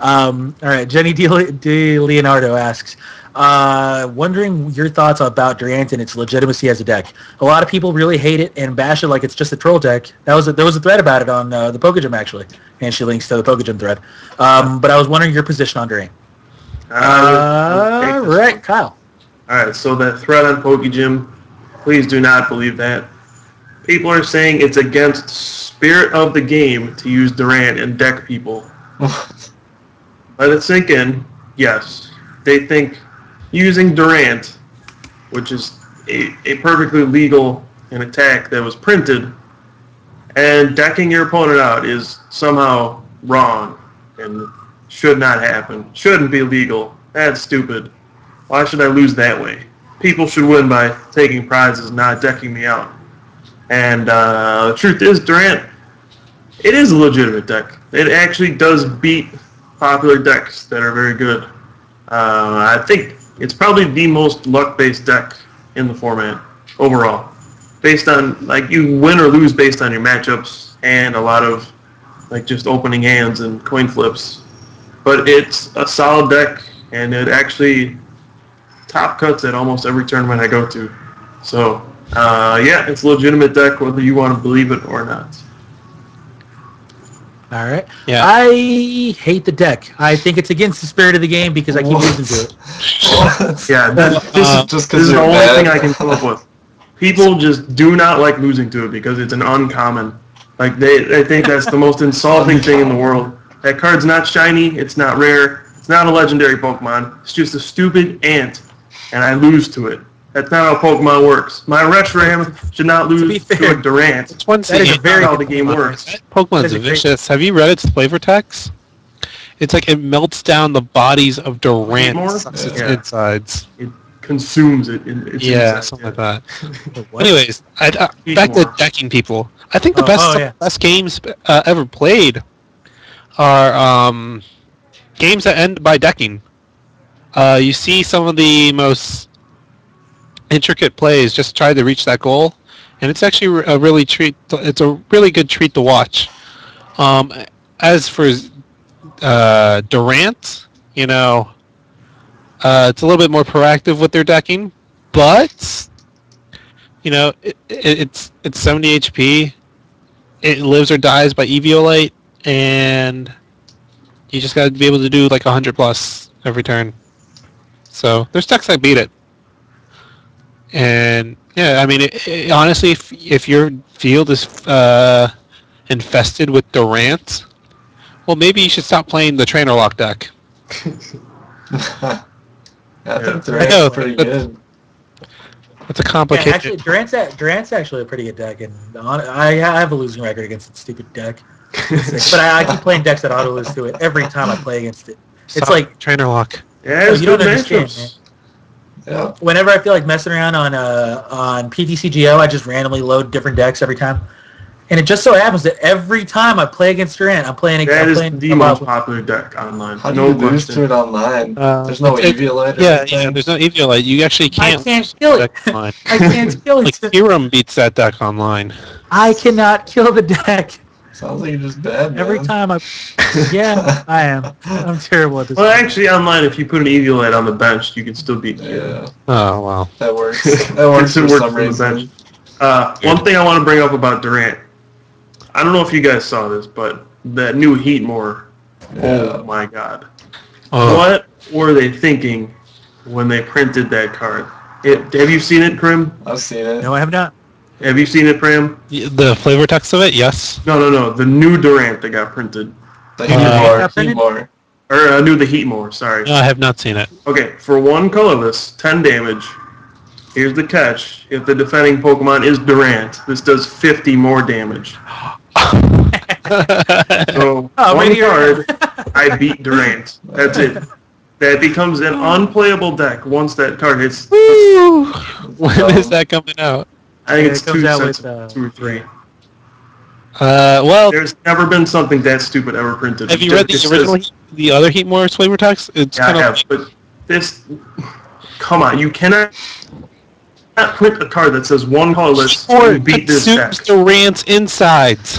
All right, Jenny De Leonardo asks, wondering your thoughts about Durant and its legitimacy as a deck. A lot of people really hate it and bash it like it's just a troll deck. There was a thread about it on the Pokegym, actually, and she links to the Pokegym thread. But I was wondering your position on Durant. Right, Kyle. All right, so that thread on Pokegym, please do not believe that. People are saying it's against spirit of the game to use Durant and deck people. Let it sink in. Yes, they think using Durant, which is a perfectly legal an attack that was printed, and decking your opponent out is somehow wrong and should not happen. Shouldn't be legal. That's stupid. Why should I lose that way? People should win by taking prizes, not decking me out. And the truth is, Durant, it is a legitimate deck. It actually does beat popular decks that are very good. I think it's probably the most luck-based deck in the format overall. Based on, you win or lose based on your matchups and a lot of, just opening hands and coin flips. But it's a solid deck, and it actually top cuts at almost every tournament I go to. So, it's a legitimate deck, whether you want to believe it or not. All right. Yeah. I hate the deck. I think it's against the spirit of the game because I keep losing to it. Yeah, this is the only thing I can come up with. People just do not like losing to it because it's an uncommon. They think that's the most insulting thing in the world. That card's not shiny, it's not rare, it's not a legendary Pokemon, it's just a stupid ant, and I lose to it. That's not how Pokemon works. My Reshiram should not lose to a Durant. That is very how the game works. Pokemon's vicious. Have you read its flavor text? It's like it melts down the bodies of Durant insides. It consumes it. Something like that. Anyways, back to decking people. I think the best games ever played are games that end by decking. You see some of the most intricate plays just try to reach that goal, and it's actually a really good treat to watch. As for Durant, it's a little bit more proactive with their decking, but it's 70 HP. It lives or dies by Eviolite, and you just got to be able to do 100 plus every turn. So there's decks that beat it. And honestly, if your field is infested with Durant, well, maybe you should stop playing the Trainer Lock deck. I think Durant's pretty good. It's a complicated. Actually, Durant's actually a pretty good deck, and I have a losing record against that stupid deck. But I keep playing decks that auto lose to it every time I play against it. It's like Trainer Lock. Yeah, you don't understand, man. Yeah. Whenever I feel like messing around on PTCGO, I just randomly load different decks every time. And it just so happens that every time I play against Durant, I'm playing against... That is the most popular deck online. How do you lose to it online? There's no Eviolite or anything? There's no Eviolite. You actually can't... I can't kill it. I can't kill it. Serum beats that deck online. I cannot kill the deck. Sounds like you're just bad, man. Every time I... Yeah, I am. I'm terrible at this. Well, actually, online, if you put an Eviolite on the bench, you can still beat it. Yeah. Oh, wow. That works. That works for some reason. One thing I want to bring up about Durant. I don't know if you guys saw this, but that new Heatmore. Yeah. Oh my God! Oh. What were they thinking when they printed that card? Have you seen it, Prim? I've seen it. No, I have not. Have you seen it, Prim? The flavor text of it, yes. No. The new Durant that got printed. The got Heatmore. Or the Heatmore, sorry. No, I have not seen it. Okay, for one colorless, 10 damage. Here's the catch. If the defending Pokemon is Durant, this does 50 more damage. So, one card, I beat Durant. That's it. That becomes an unplayable deck once that card hits. Woo! When is that coming out? I think Yeah, it's it comes out with, 2 or 3. Well, There's never been something that stupid ever printed. have you read the original, the other Heatmore's flavor text? It's Yeah, I kind of have, but this... Come on, you cannot print a card that says one colorless and beat this deck. Durant's insides.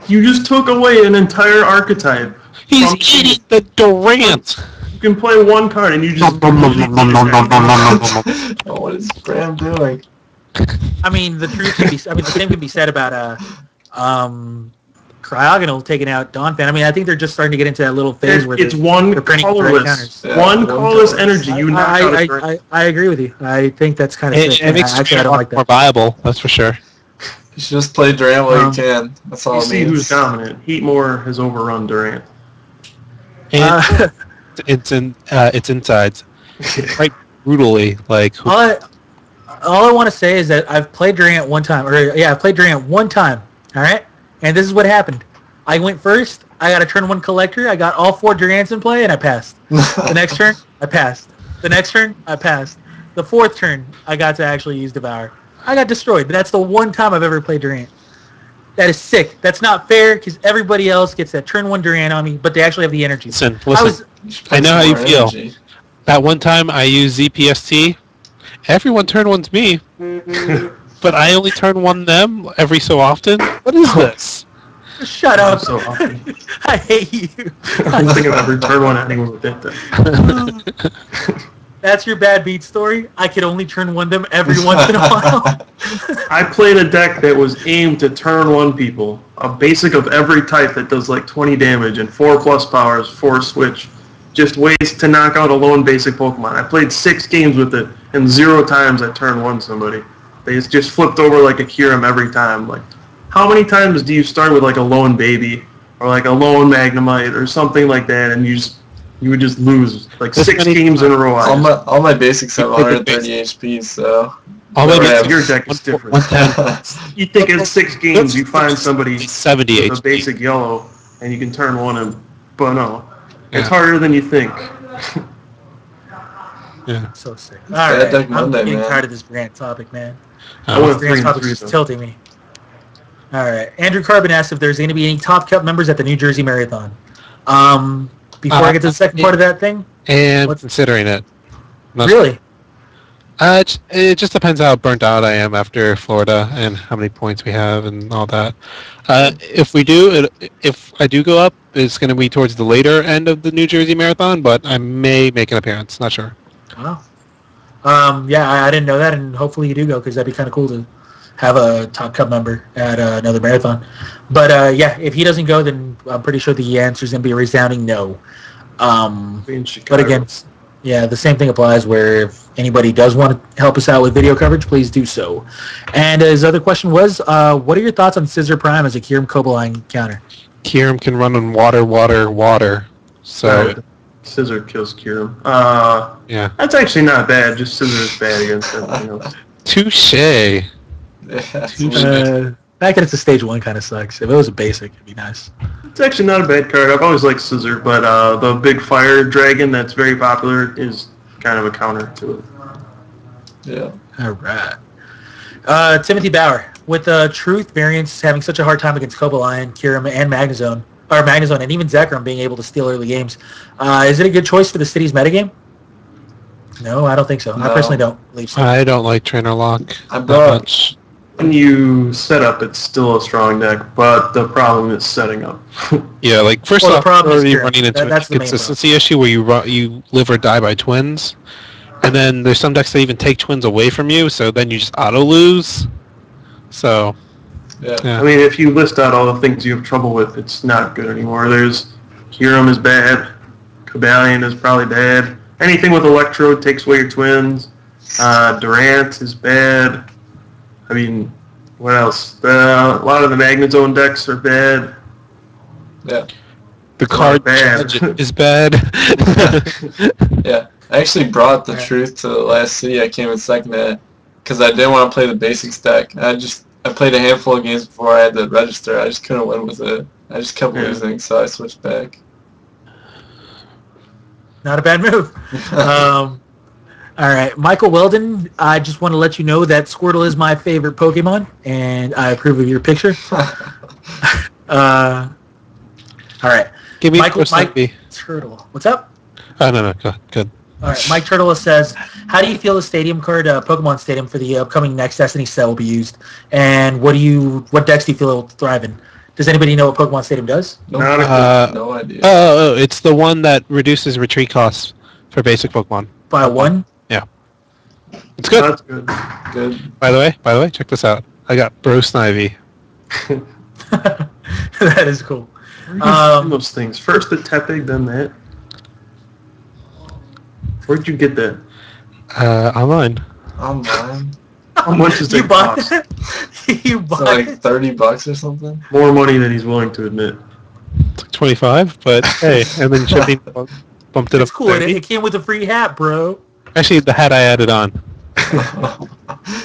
You just took away an entire archetype. He's from- eating the Durant. You can play one card and you just... Oh, what is Bram doing? I mean, the same can be said about Cryogonal taking out Donphan. I mean, I think they're just starting to get into that little phase where It's one they're printing colorless. counters. Yeah, one one colorless colorless. energy. You knock out a Durant. I agree with you. I think that's kind of sick. It makes Actually, I it don't like more that. viable, that's for sure. You should just play Durant while you can. That's all You it see means. who's dominant. Heatmore has overrun Durant. And it's insides. Quite brutally, like... All I want to say is that I've played Durant one time. I played Durant one time. All right? And this is what happened. I went first. I got a turn 1 collector. I got all 4 Durants in play, and I passed. The next turn, I passed. The next turn, I passed. The 4th turn, I got to actually use Devour. I got destroyed. But that's the one time I've ever played Durant. That is sick. That's not fair because everybody else gets that turn 1 Durant on me, but they actually have the energy. Listen, I know how you feel. That one time I used ZPST, everyone turn 1's me, but I only turn 1 them every so often. What is this? Shut up. So often. I hate you. I don't think I've ever turned one at anyone with that. That's your bad beat story? I could only turn 1 them every once in a while? I played a deck that was aimed to turn 1 people. A basic of every type that does like 20 damage and 4+ powers, 4 switch. Just ways to knock out a lone basic Pokemon. I played 6 games with it, and 0 times I turned 1 somebody. They just flipped over like a Kyurem every time. Like, how many times do you start with like a lone baby or like a lone Magnemite or something like that, and you would just lose like This 6 many games in a row? All my basics have 130 HP, so... All my Yeah, basics- your deck is different. 110, You think in 6 games you find somebody 70 with a HP. basic yellow and you can turn 1 and... But no. It's Yeah. harder than you think. Yeah. So sick. Bad Alright, deck I'm Monday, getting man. tired of this Grant topic, man. I went This 3 Grant and topic 3 is though. tilting me. Alright, Andrew Carbon asked if there's going to be any Top Cup members at the New Jersey Marathon. Before I get to the second part of that thing, And What's- considering it. Not- really? It just depends how burnt out I am after Florida and how many points we have and all that. If I do go up, it's going to be towards the later end of the New Jersey Marathon, but I may make an appearance. Not sure. Wow. Yeah, I didn't know that, and hopefully you do go, because that'd be kind of cool to have a Top Cup member at another marathon. But yeah, if he doesn't go, then I'm pretty sure the answer is going to be a resounding no. In Chicago. But again, yeah, the same thing applies where if anybody does want to help us out with video coverage, please do so. And his other question was, what are your thoughts on Scissor Prime as a Kyurem Cobaline counter? Kyurem can run on water. So, Scissor kills Kyurem. yeah. That's actually not bad. Just Scissor is bad against everything else. Touche. Yeah, that's Touche. weird. Back at it's a stage 1 kind of sucks. If it was a basic, it'd be nice. It's actually not a bad card. I've always liked Scissor, but the big fire dragon that's very popular is kind of a counter to it. Yeah. All right. Timothy Bauer, with Truth variants having such a hard time against Cobaline, Kyurem, and Magnezone, and even Zekrom being able to steal early games, is it a good choice for the city's metagame? No, I don't think so. I No. personally don't believe so. I don't like Trainer Lock I'm that not- much. When you set up, it's still a strong deck, but the problem is setting up. Yeah, like first Well, the off, problem you're is already Kyurem. running into That's a the main consistency issue where you live or die by twins, and then there's some decks that even take twins away from you, so then you just auto lose. So Yeah. Yeah. I mean, if you list out all the things you have trouble with, it's not good anymore. There's Hiram is bad. Cabalion is probably bad. Anything with Electrode takes away your twins. Durant is bad. I mean, what else? A lot of the Magnezone decks are bad. Yeah. The card bad. is bad. Yeah. I actually brought the truth to the last city I came in second at because I didn't want to play the basics deck. I played a handful of games before I had to register. I just couldn't win with it. I just kept losing, so I switched back. Not a bad move. All right, Michael Weldon, I just want to let you know that Squirtle is my favorite Pokemon, and I approve of your picture. All right. Give me Mike Turtle. What's up? Oh, no, good. All right, Mike Turtle says, how do you feel the stadium card, Pokemon Stadium, for the upcoming next Destiny set will be used? And what decks do you feel it will thrive in? Does anybody know what Pokemon Stadium does? No idea. Oh, it's the one that reduces retreat costs for basic Pokemon. By one? Yeah. It's good. That's good. Good. By the way, check this out. I got Bro Snivy. That is cool. Those things. First the Tepig, then that. Where'd you get that? Online. Online? How much does You it bought cost? that? You So bought like it? $30 or something? More money than he's willing to admit. It's like 25, but hey, and then shipping bumped it It's up. cool. to It 30. came with a free hat, bro. Actually, the hat I added on.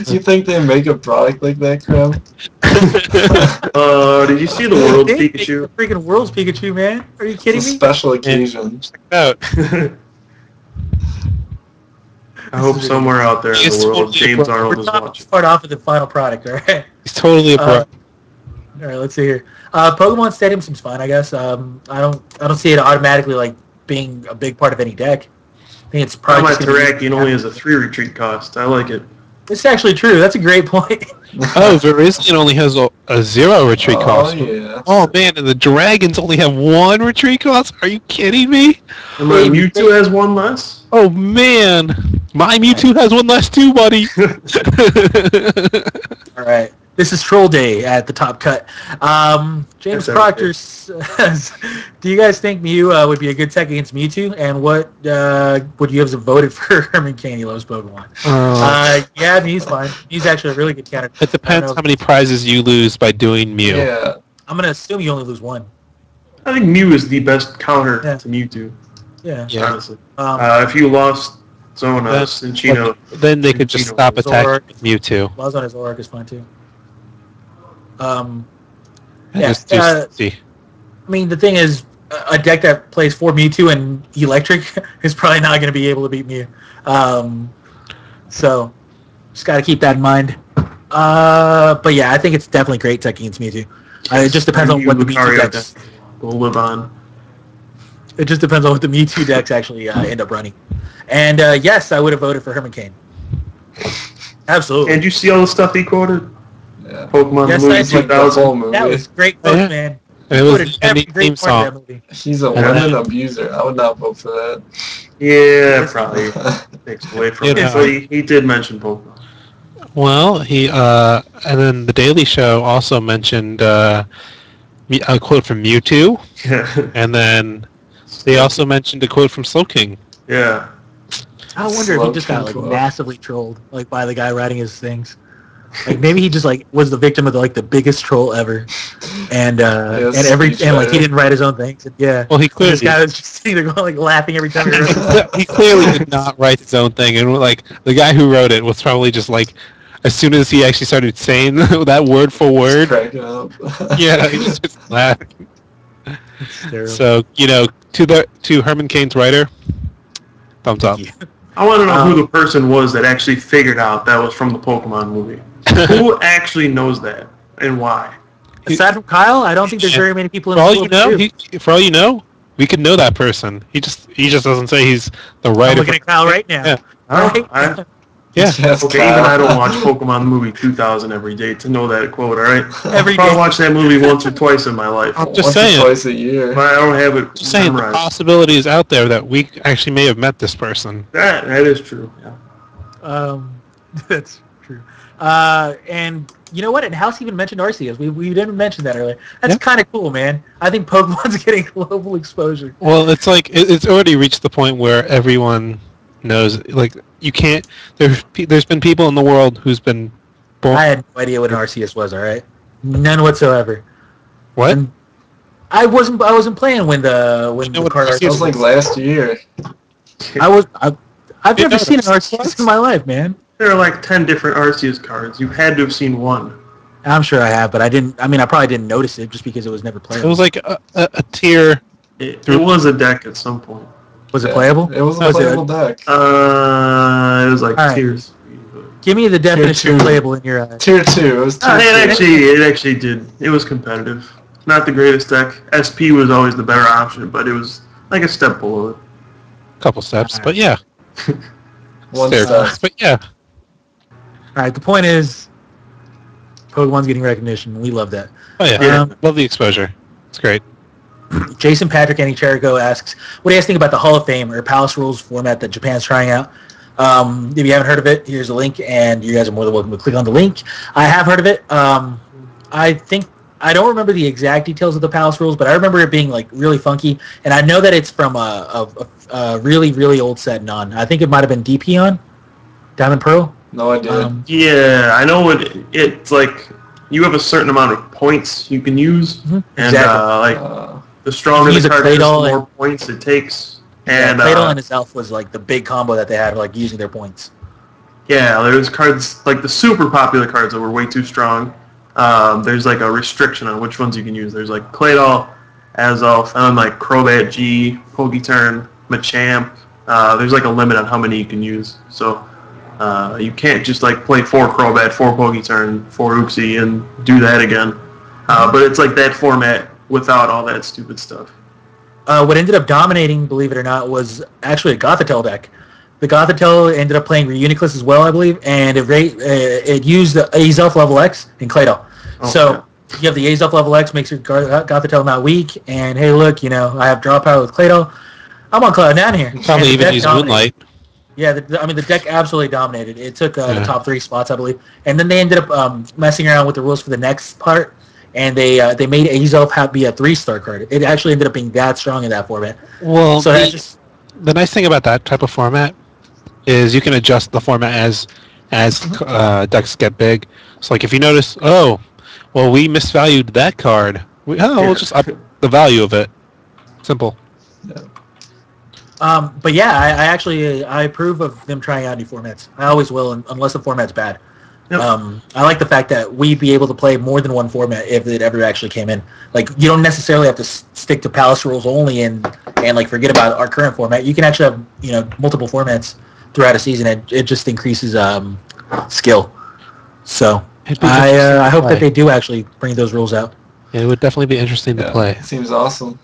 Do you think they make a product like that, Cram? Did you see the World They make Pikachu? the freaking World's Pikachu, man. Are you kidding It's a me? special occasion. Check it out. I hope somewhere out there in It's the world, totally James a- Arnold We're is not watching. start off with the final product, all right? He's totally a pro. All right, let's see here. Pokemon Stadium seems fine, I guess. I don't see it automatically like being a big part of any deck. I think it's probably My just gonna be- Terrakion only has a 3 retreat cost. I like it. It's actually true. That's a great point. Oh, Virizion only has a 0 retreat cost. Yeah. Oh man, and the Dragons only have 1 retreat cost? Are you kidding me? And my Mewtwo has 1 less? Oh man, my Mewtwo has 1 less too, buddy. All right. This is Troll Day at the Top Cut. James That's Proctor says, do you guys think Mew would be a good tech against Mewtwo? And what would you have voted for Herman Cain? He loves Pokemon. Yeah, Mew's fine. Mew's actually a really good counter. It depends how many prizes you lose by doing Mew. Yeah. I'm going to assume you only lose one. I think Mew is the best counter Yeah. to Mewtwo, Yeah. Yeah. honestly. Um, If you lost Zona, Cinchino, Then they could just stop attacking with Mewtwo. Laws on his Zoroark is fine, too. And Yeah, just do see. I mean, the thing is, a deck that plays 4 Mewtwo and Electric is probably not going to be able to beat Mew. So, just got to keep that in mind. But yeah, I think it's definitely great tech against Mewtwo. It just depends on what the Mewtwo decks. will live on. It just depends on what the Mewtwo decks actually end up running. And yes, I would have voted for Herman Cain. Absolutely. And you see all the stuff he quoted? Yeah. Pokemon Yes, movie I did. Like the 2000. whole movie. That was great vote, Yeah. man. And it Voted was every ending great theme part of that song. movie. He's a And then- women abuser. I would not vote for that. Yeah, probably takes away from You it. know. So he did mention Pokemon. Well, he and then the Daily Show also mentioned a quote from Mewtwo, Yeah. and then they also mentioned a quote from Slowking. Yeah. I wonder if he just got like massively trolled, like by the guy writing his things. Like maybe he just like was the victim of the biggest troll ever, and like he didn't write his own things. And, yeah. Well, he clearly This guy was just sitting there going like laughing every time he wrote it. he clearly did not write his own thing, and like the guy who wrote it was probably just like, as soon as he actually started saying that word for word, Cracking up. yeah, he just starts laughing. It's terrible. So to Herman Cain's writer, thumbs up. Thank you. I want to know who the person was that actually figured out that was from the Pokemon movie. Who actually knows that and why? Aside from Kyle, I don't think there's very many people in For the all world you know, who do. for all you know, we could know that person. He just doesn't say he's the I'm writer. looking at Kyle right now. Yeah. Right? Yeah. Yes, Okay, Kyle. even I don't watch Pokemon the movie 2000 every day to know that quote, alright? Every I probably day. watched that movie once or twice in my life. I'm just Once saying. or twice a year. But I don't have it Just saying, the memorized. possibility is out there that we actually may have met this person. That is true. Yeah. That's True. And you know what? And House even mentioned Arceus. We didn't mention that earlier. That's kind of cool, man. I think Pokemon's getting global exposure. Well, it's like it's already reached the point where everyone knows. Like you can't. There's been people in the world who's been born. I had no idea what an Arceus was. All right, none whatsoever. What? And I wasn't playing when the card It was like last year. I've never seen an Arceus in my life, man. There are like 10 different Arceus cards. You had to have seen one. I'm sure I have, but I didn't. I mean, I probably didn't notice it just because it was never playable. It was like a tier. It was a deck at some point. Was it playable? It was a playable deck. It was like All right. tiers. Give me the definition of two. playable in your eyes. Tier 2. It was tier 2. It actually did. It was competitive. Not the greatest deck. SP was always the better option, but it was like a step below it. Couple steps, but yeah. One Fair step. enough, but yeah. All right. The point is, Pokemon's getting recognition. We love that. Oh yeah. Love the exposure. It's great. Jason Patrick Anicherico asks, what do you guys think about the Hall of Fame or Palace Rules format that Japan's trying out? If you haven't heard of it, here's a link, and you guys are more than welcome to click on the link. I have heard of it. I don't remember the exact details of the Palace Rules, but I remember it being like really funky, and I know that it's from a really, really old set non. I think it might have been DP on Diamond Pearl. No idea. Yeah, I know what it's like. You have a certain amount of points you can use, and Exactly. the stronger use the a card is, the Claydol more points it takes. And Claydol and itself was like the big combo that they had, like using their points. yeah, there's cards like the super popular cards that were way too strong. There's like a restriction on which ones you can use. There's like Claydol, Azelf, and then like Crobat G, Poketurn, Machamp. There's like a limit on how many you can use. So you can't just like play 4 Crobat, 4 Poketurn, 4 Uxie, and do that again. But it's like that format without all that stupid stuff. What ended up dominating, believe it or not, was actually a Gothitelle deck. The Gothitelle ended up playing Reuniclus as well, I believe, and it used the Azelf level X and Claydol. You have the Azelf level X, makes your Gothitelle not weak, and hey, look, I have draw power with Claydol. I'm on cloud down here. Probably even use Moonlight. Yeah, the deck absolutely dominated. It took the top 3 spots, I believe, and then they ended up messing around with the rules for the next part, and they made Azelf be a 3-star card. It actually ended up being that strong in that format. Well, so the nice thing about that type of format is you can adjust the format as decks get big. So like if you notice, we misvalued that card. We'll just up the value of it. Simple. Yeah. But yeah, I approve of them trying out new formats. I always will, unless the format's bad. Yep. I like the fact that we'd be able to play more than one format if it ever actually came in. Like, you don't necessarily have to stick to Palace Rules only and like forget about our current format. You can actually have multiple formats throughout a season. It just increases skill. So I hope that they do actually bring those rules out. It would definitely be interesting to play. Seems awesome.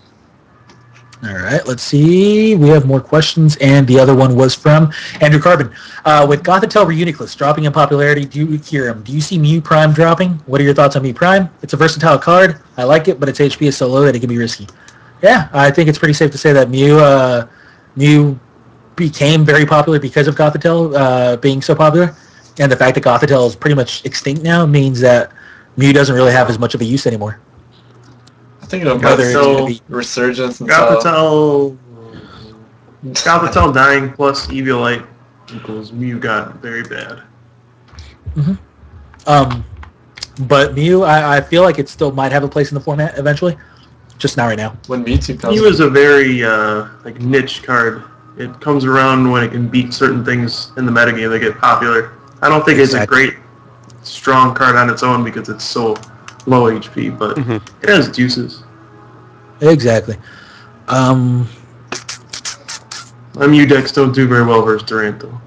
All right, let's see. We have more questions, and the other one was from Andrew Carbon. With Gothitelle Reuniclus dropping in popularity, do you hear him? Do you see Mew Prime dropping? What are your thoughts on Mew Prime? It's a versatile card. I like it, but its HP is so low that it can be risky. Yeah, I think it's pretty safe to say that Mew became very popular because of Gothitelle being so popular, and the fact that Gothitelle is pretty much extinct now means that Mew doesn't really have as much of a use anymore. I think it'll be resurgence and Gothitelle dying plus Eviolite equals Mew got very bad. Mm-hmm. But Mew, I feel like it still might have a place in the format eventually, just not right now. When Mewtwo comes, Mew is a very niche card. It comes around when it can beat certain things in the metagame that get popular. I don't think it's a great, strong card on its own because it's so low HP, but it has juices. Exactly. My Mew decks don't do very well versus Durant, though.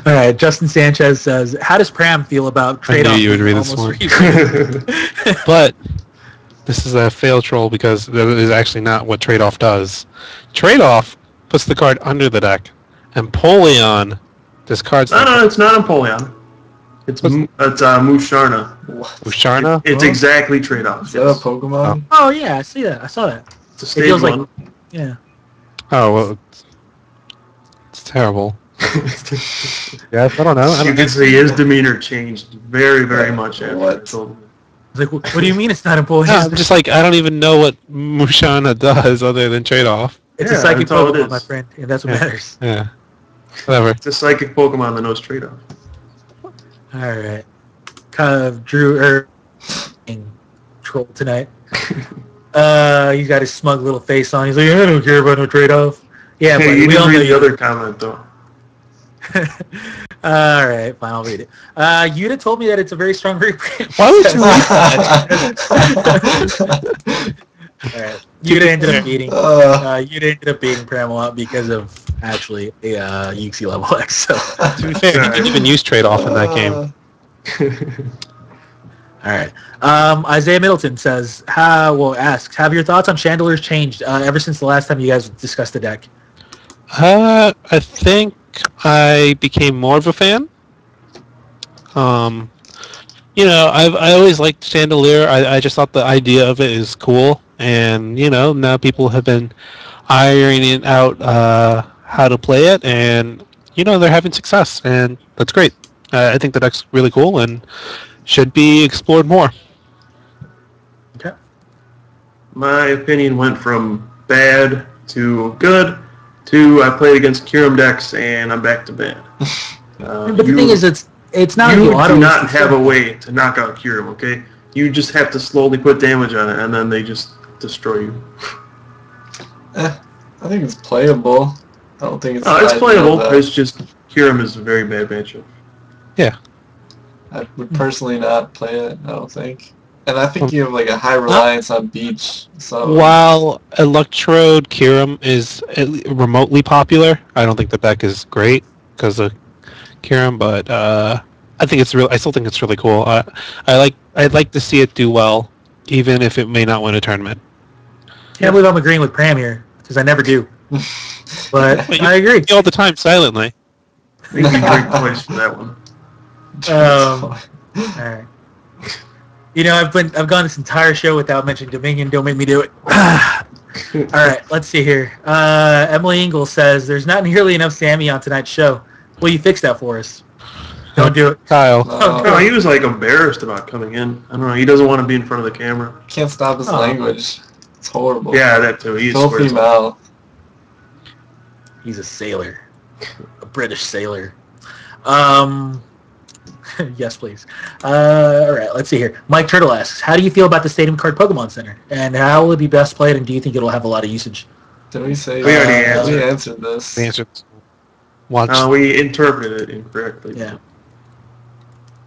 All right, Justin Sanchez says, how does Pram feel about trade-off? I knew you would read this one. But this is a fail troll because that is actually not what trade-off does. Trade-off puts the card under the deck, and Empoleon discards the No, it's not Empoleon. It's Musharna. Musharna? It's exactly trade-off. Is that a Pokemon? Oh, yeah, I see that. I saw that. It's a stage one. Yeah. Oh, well, it's terrible. Yeah, I don't know. You can see his demeanor changed very, very much after I told him. Like, what do you mean it's not employees? No, I'm just like, I don't even know what Mushana does other than trade off. It's a psychic Pokemon, my friend, and that's what matters. Yeah. Whatever. It's a psychic Pokemon that knows trade-off. All right. Kind of Drew troll tonight. He's got his smug little face on. He's like, I don't care about no trade-off. Yeah, hey, but you we all didn't know read the other comment, though. All right, fine, I'll read it. Yuta told me that it's a very strong reprint. Why would you read that? All right. Yuta ended up beating Pramela because of actually a Uxie level X. So to be fair, he didn't even use trade-off in that game. All right. Isaiah Middleton says, asks, have your thoughts on Chandelur's changed ever since the last time you guys discussed the deck? I think I became more of a fan. I always liked Chandelier. I just thought the idea of it is cool, and now people have been ironing out how to play it, and they're having success, and that's great. I think the deck's really cool and should be explored more. Okay. My opinion went from bad to good to I played against Kyurem decks and I'm back to bad. But the thing is, it's not. You do not have a way to knock out Kyurem, okay? You just have to slowly put damage on it, and then they just destroy you. I think it's playable. I don't think it's. It's playable. It's just Kyurem is a very bad matchup. Yeah. I would personally not play it. I don't think. And I think you have like a high reliance on Beach. So while Electrode Kyurem is remotely popular, I don't think the deck is great because of Kyurem. But I still think it's really cool. I'd like to see it do well, even if it may not win a tournament. Can't believe I'm agreeing with Pram here because I never do. But I agree all the time silently. I think you drink twice for that one. All right. I've gone this entire show without mentioning Dominion. Don't make me do it. All right, let's see here. Emily Ingalls says there's not nearly enough Sammy on tonight's show. Will you fix that for us? Don't do it, Kyle. No, he was like embarrassed about coming in. I don't know. He doesn't want to be in front of the camera. Can't stop his language. It's horrible. Yeah, that too. He's filthy mouth. He's a sailor, a British sailor. Yes, please. All right, let's see here. Mike Turtle asks, how do you feel about the Stadium Card Pokemon Center? And how will it be best played, and do you think it'll have a lot of usage? Did we say we already we answered this? We answered. We interpreted it incorrectly. Yeah.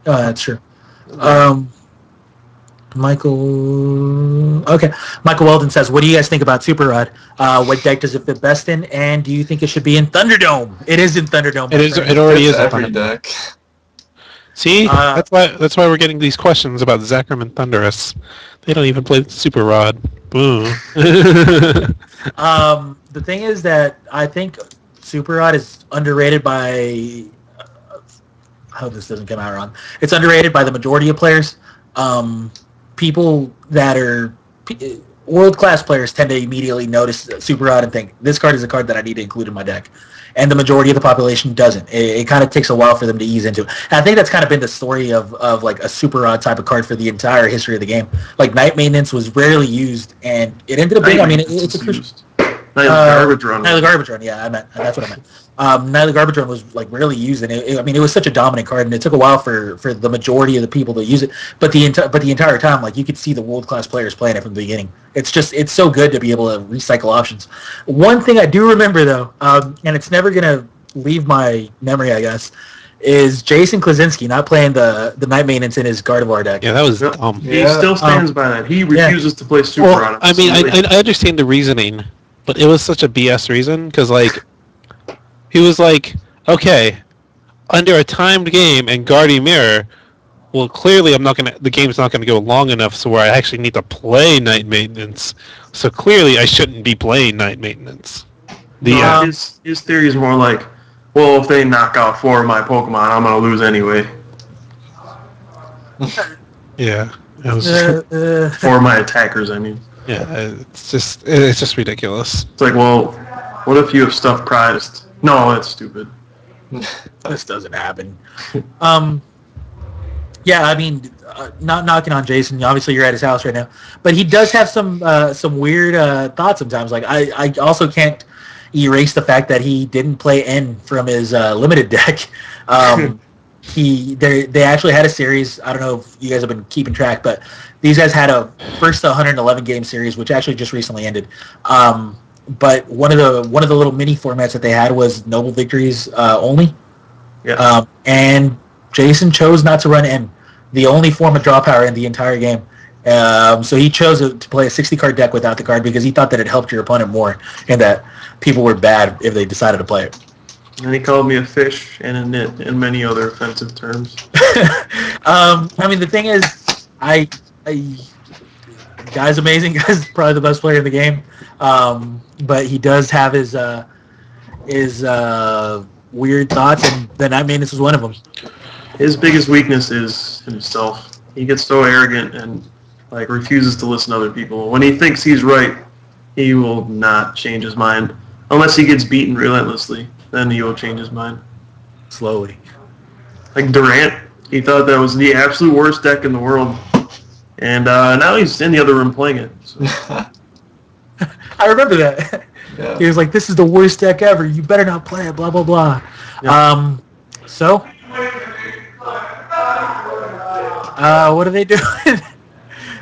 Oh, that's true. Michael Weldon says, what do you guys think about Super Rod? What deck does it fit best in? And do you think it should be in Thunderdome? It is in Thunderdome. It already is every deck. See, that's why we're getting these questions about Zekrom and Thundurus. They don't even play Super Rod. Boom. The thing is that I think Super Rod is underrated by. I hope this doesn't come out wrong. It's underrated by the majority of players. People that are world-class players tend to immediately notice Super Rod and think, this card is a card that I need to include in my deck. And the majority of the population doesn't. It kind of takes a while for them to ease into it. And I think that's kind of been the story of like a Super Rod type of card for the entire history of the game. Like Night Maintenance was rarely used, and it ended up being, it's a crucial... Nightly Garbage Run. Nightly Garbage Run, yeah, that's what I meant. Nightly Garbage Run was like rarely used, and it was such a dominant card, and it took a while for the majority of the people to use it. But the entire time, like you could see the world class players playing it from the beginning. It's so good to be able to recycle options. One thing I do remember though, and it's never gonna leave my memory, I guess, is Jason Klaczynski not playing the Night Maintenance in his Gardevoir deck. Yeah, that was dumb. He still stands by that. He refuses to play Super Rod. I mean, I understand the reasoning. But it was such a BS reason, because, like, he was like, okay, under a timed game and Guardian Mirror, well, clearly the game's not gonna go long enough so where I actually need to play Night Maintenance. So clearly I shouldn't be playing Night Maintenance. His theory is more like, well, if they knock out 4 of my Pokemon, I'm gonna lose anyway. Yeah. It was 4 of my attackers, I mean. Yeah, it's just ridiculous. It's like, well, what if you have stuff prized? No, that's stupid. This doesn't happen. Yeah, I mean, not knocking on Jason. Obviously, you're at his house right now, but he does have some weird thoughts sometimes. Like I also can't erase the fact that he didn't play N from his limited deck. They actually had a series. I don't know if you guys have been keeping track, but these guys had a first 111 game series, which actually just recently ended. But one of the little mini formats that they had was Noble Victories only. Yeah. And Jason chose not to run N, the only form of draw power in the entire game. So he chose to play a 60-card deck without the card because he thought that it helped your opponent more and that people were bad if they decided to play it. And he called me a fish and a nit and many other offensive terms. I mean, the thing is, guy's amazing. Guy's probably the best player in the game. But he does have his weird thoughts, and the Night Maintenance is one of them. His biggest weakness is himself. He gets so arrogant and like refuses to listen to other people. When he thinks he's right, he will not change his mind unless he gets beaten relentlessly. Then he will change his mind Slowly. Like Durant, he thought that was the absolute worst deck in the world, and now he's in the other room playing it. So. I remember that. Yeah. He was like, "This is the worst deck ever. You better not play it." Blah blah blah. Yeah. So, what are they doing?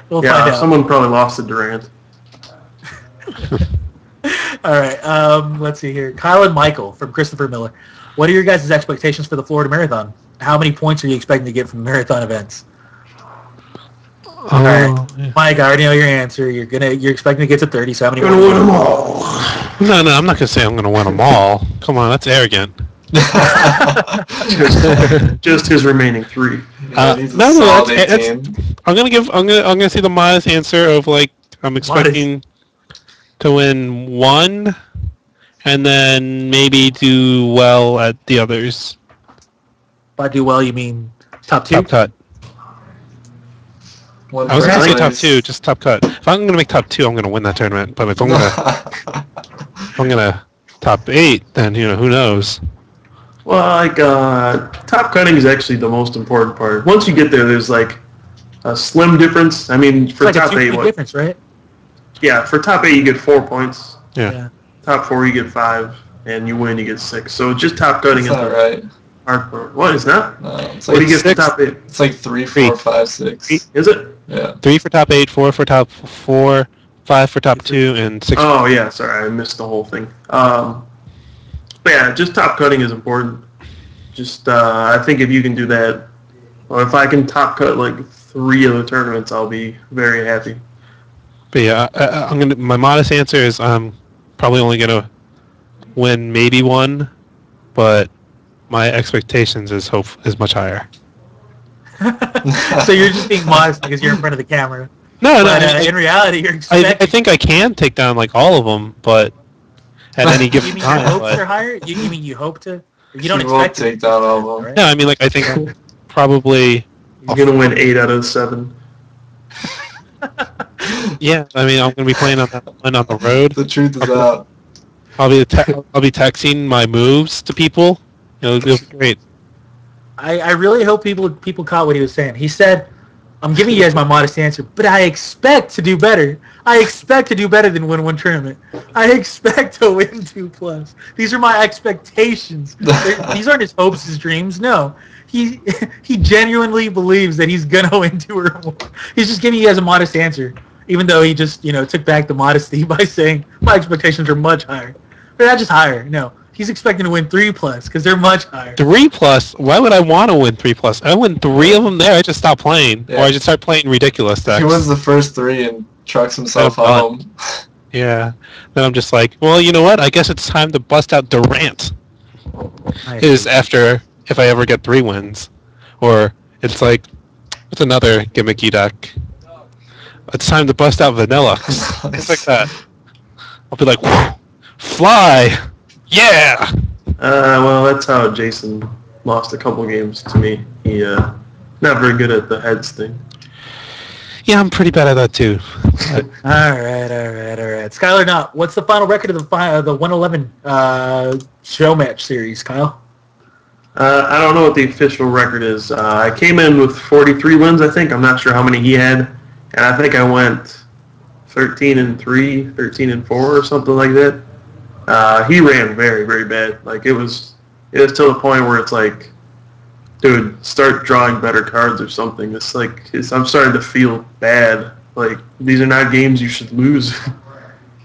We'll find out. Someone probably lost to Durant. All right. Let's see here. Kyle and Michael from Christopher Miller. What are your guys' expectations for the Florida Marathon? How many points are you expecting to get from marathon events? All right, Mike. I already know your answer. You're expecting to get to 30. So how many? Gonna win them all. No, I'm not gonna say I'm gonna win them all. Come on, that's arrogant. just his remaining 3. I'm gonna say the modest answer of like I'm expecting to win 1, and then maybe do well at the others. By do well, you mean top 2? Top cut. I was gonna say top 2, just top cut. If I'm gonna make top 2, I'm gonna win that tournament. But if I'm gonna top 8, then who knows. Well, like top cutting is actually the most important part. Once you get there, there's like a slim difference. I mean, for it's like top 8, difference, right? Yeah, for top 8 you get 4 points. Yeah. Top 4 you get 5, and you win you get 6. So just top cutting is not right. hard part. What is that? No, it's What like do you get for 6? top 8? It's like 3, 4, 5, 6. Is it? Yeah. 3 for top 8, 4 for top 4, 5 for top 2, and 6. Oh yeah, sorry, I missed the whole thing. But yeah, just top cutting is important. Just I think if you can do that, or if I can top cut like 3 of the tournaments, I'll be very happy. But yeah, my modest answer is I'm probably only gonna win maybe 1, but my expectations is much higher. So you're just being modest because you're in front of the camera. No, But in reality, you're expecting. I think I can take down like all of them, but at any given You mean time. your hopes but- are higher? You mean you hope to? You don't He won't expect to take down all of them. right? No, I mean like I think probably. You're gonna win 8 out of 7. Yeah, I mean I'm gonna be playing on that one on the road. The truth is out. I'll be texting my moves to people. It'll be great. I really hope people caught what he was saying. He said, "I'm giving you guys my modest answer, but I expect to do better. I expect to do better than win 1 tournament. I expect to win 2+. These are my expectations. These aren't his hopes, his dreams. No, he genuinely believes that he's gonna win 2 or more. He's just giving you guys a modest answer, even though he just took back the modesty by saying my expectations are much higher. They're not just higher. No, he's expecting to win 3+ because they're much higher. 3+? Why would I want to win 3+? I win 3 of them there. I just stop playing, or I just start playing ridiculous decks. He wins the first 3 and trucks himself That's home. Yeah. Then I'm just like, well, you know what? I guess it's time to bust out Durant. Is after if I ever get 3 wins, or it's like, what's another gimmicky deck? It's time to bust out Vanilla. It's like that. I'll be like, fly, yeah. Well, that's how Jason lost a couple games to me. He not very good at the heads thing. Yeah, I'm pretty bad at that too. All right. Skylar, now, what's the final record of the 111 show match series, Kyle? I don't know what the official record is. I came in with 43 wins, I think. I'm not sure how many he had. And I think I went 13-3, 13-4 or something like that. He ran very, very bad. Like, it was to the point where it's like, dude, start drawing better cards or something. I'm starting to feel bad. Like, these are not games you should lose.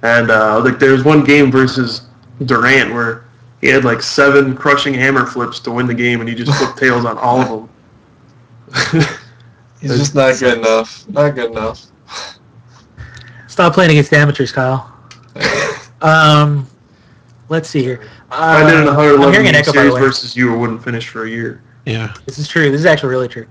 And like, there was one game versus Durant where he had like 7 crushing hammer flips to win the game, and he just flipped tails on all of them. He's just not good enough. Not good enough. Stop playing against amateurs, Kyle. Let's see here. I did an 111 an game echo, by the series way. versus you, it wouldn't finish for a year. Yeah. This is true. This is actually really true.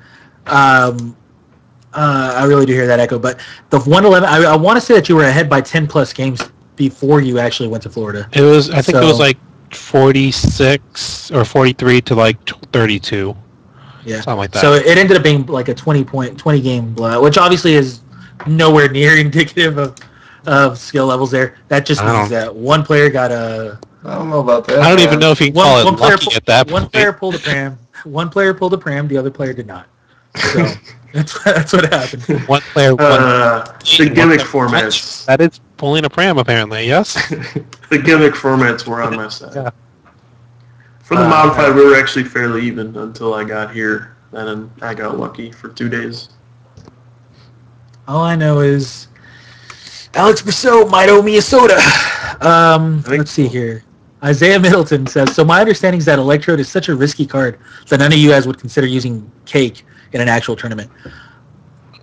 I really do hear that echo. But the 111, I want to say that you were ahead by 10 plus games before you actually went to Florida. It was. I think it was like 46 or 43 to like 32. Yeah, something like that. So it ended up being like a 20 game blowout, which obviously is nowhere near indicative of skill levels there. That just means that one player got a. I don't know about that. I don't even know if you can call it lucky at that point. One player pulled a pram. One player pulled a pram. The other player did not. So that's what happened. One player won. The gimmick formats. That is pulling a pram, apparently. Yes. The gimmick formats were on my side. Yeah. For the modified, we were actually fairly even until I got here. And then I got lucky for 2 days. All I know is Alex Brousseau might owe me a soda. Let's see here. Isaiah Middleton says, so my understanding is that Electrode is such a risky card that none of you guys would consider using Cake in an actual tournament.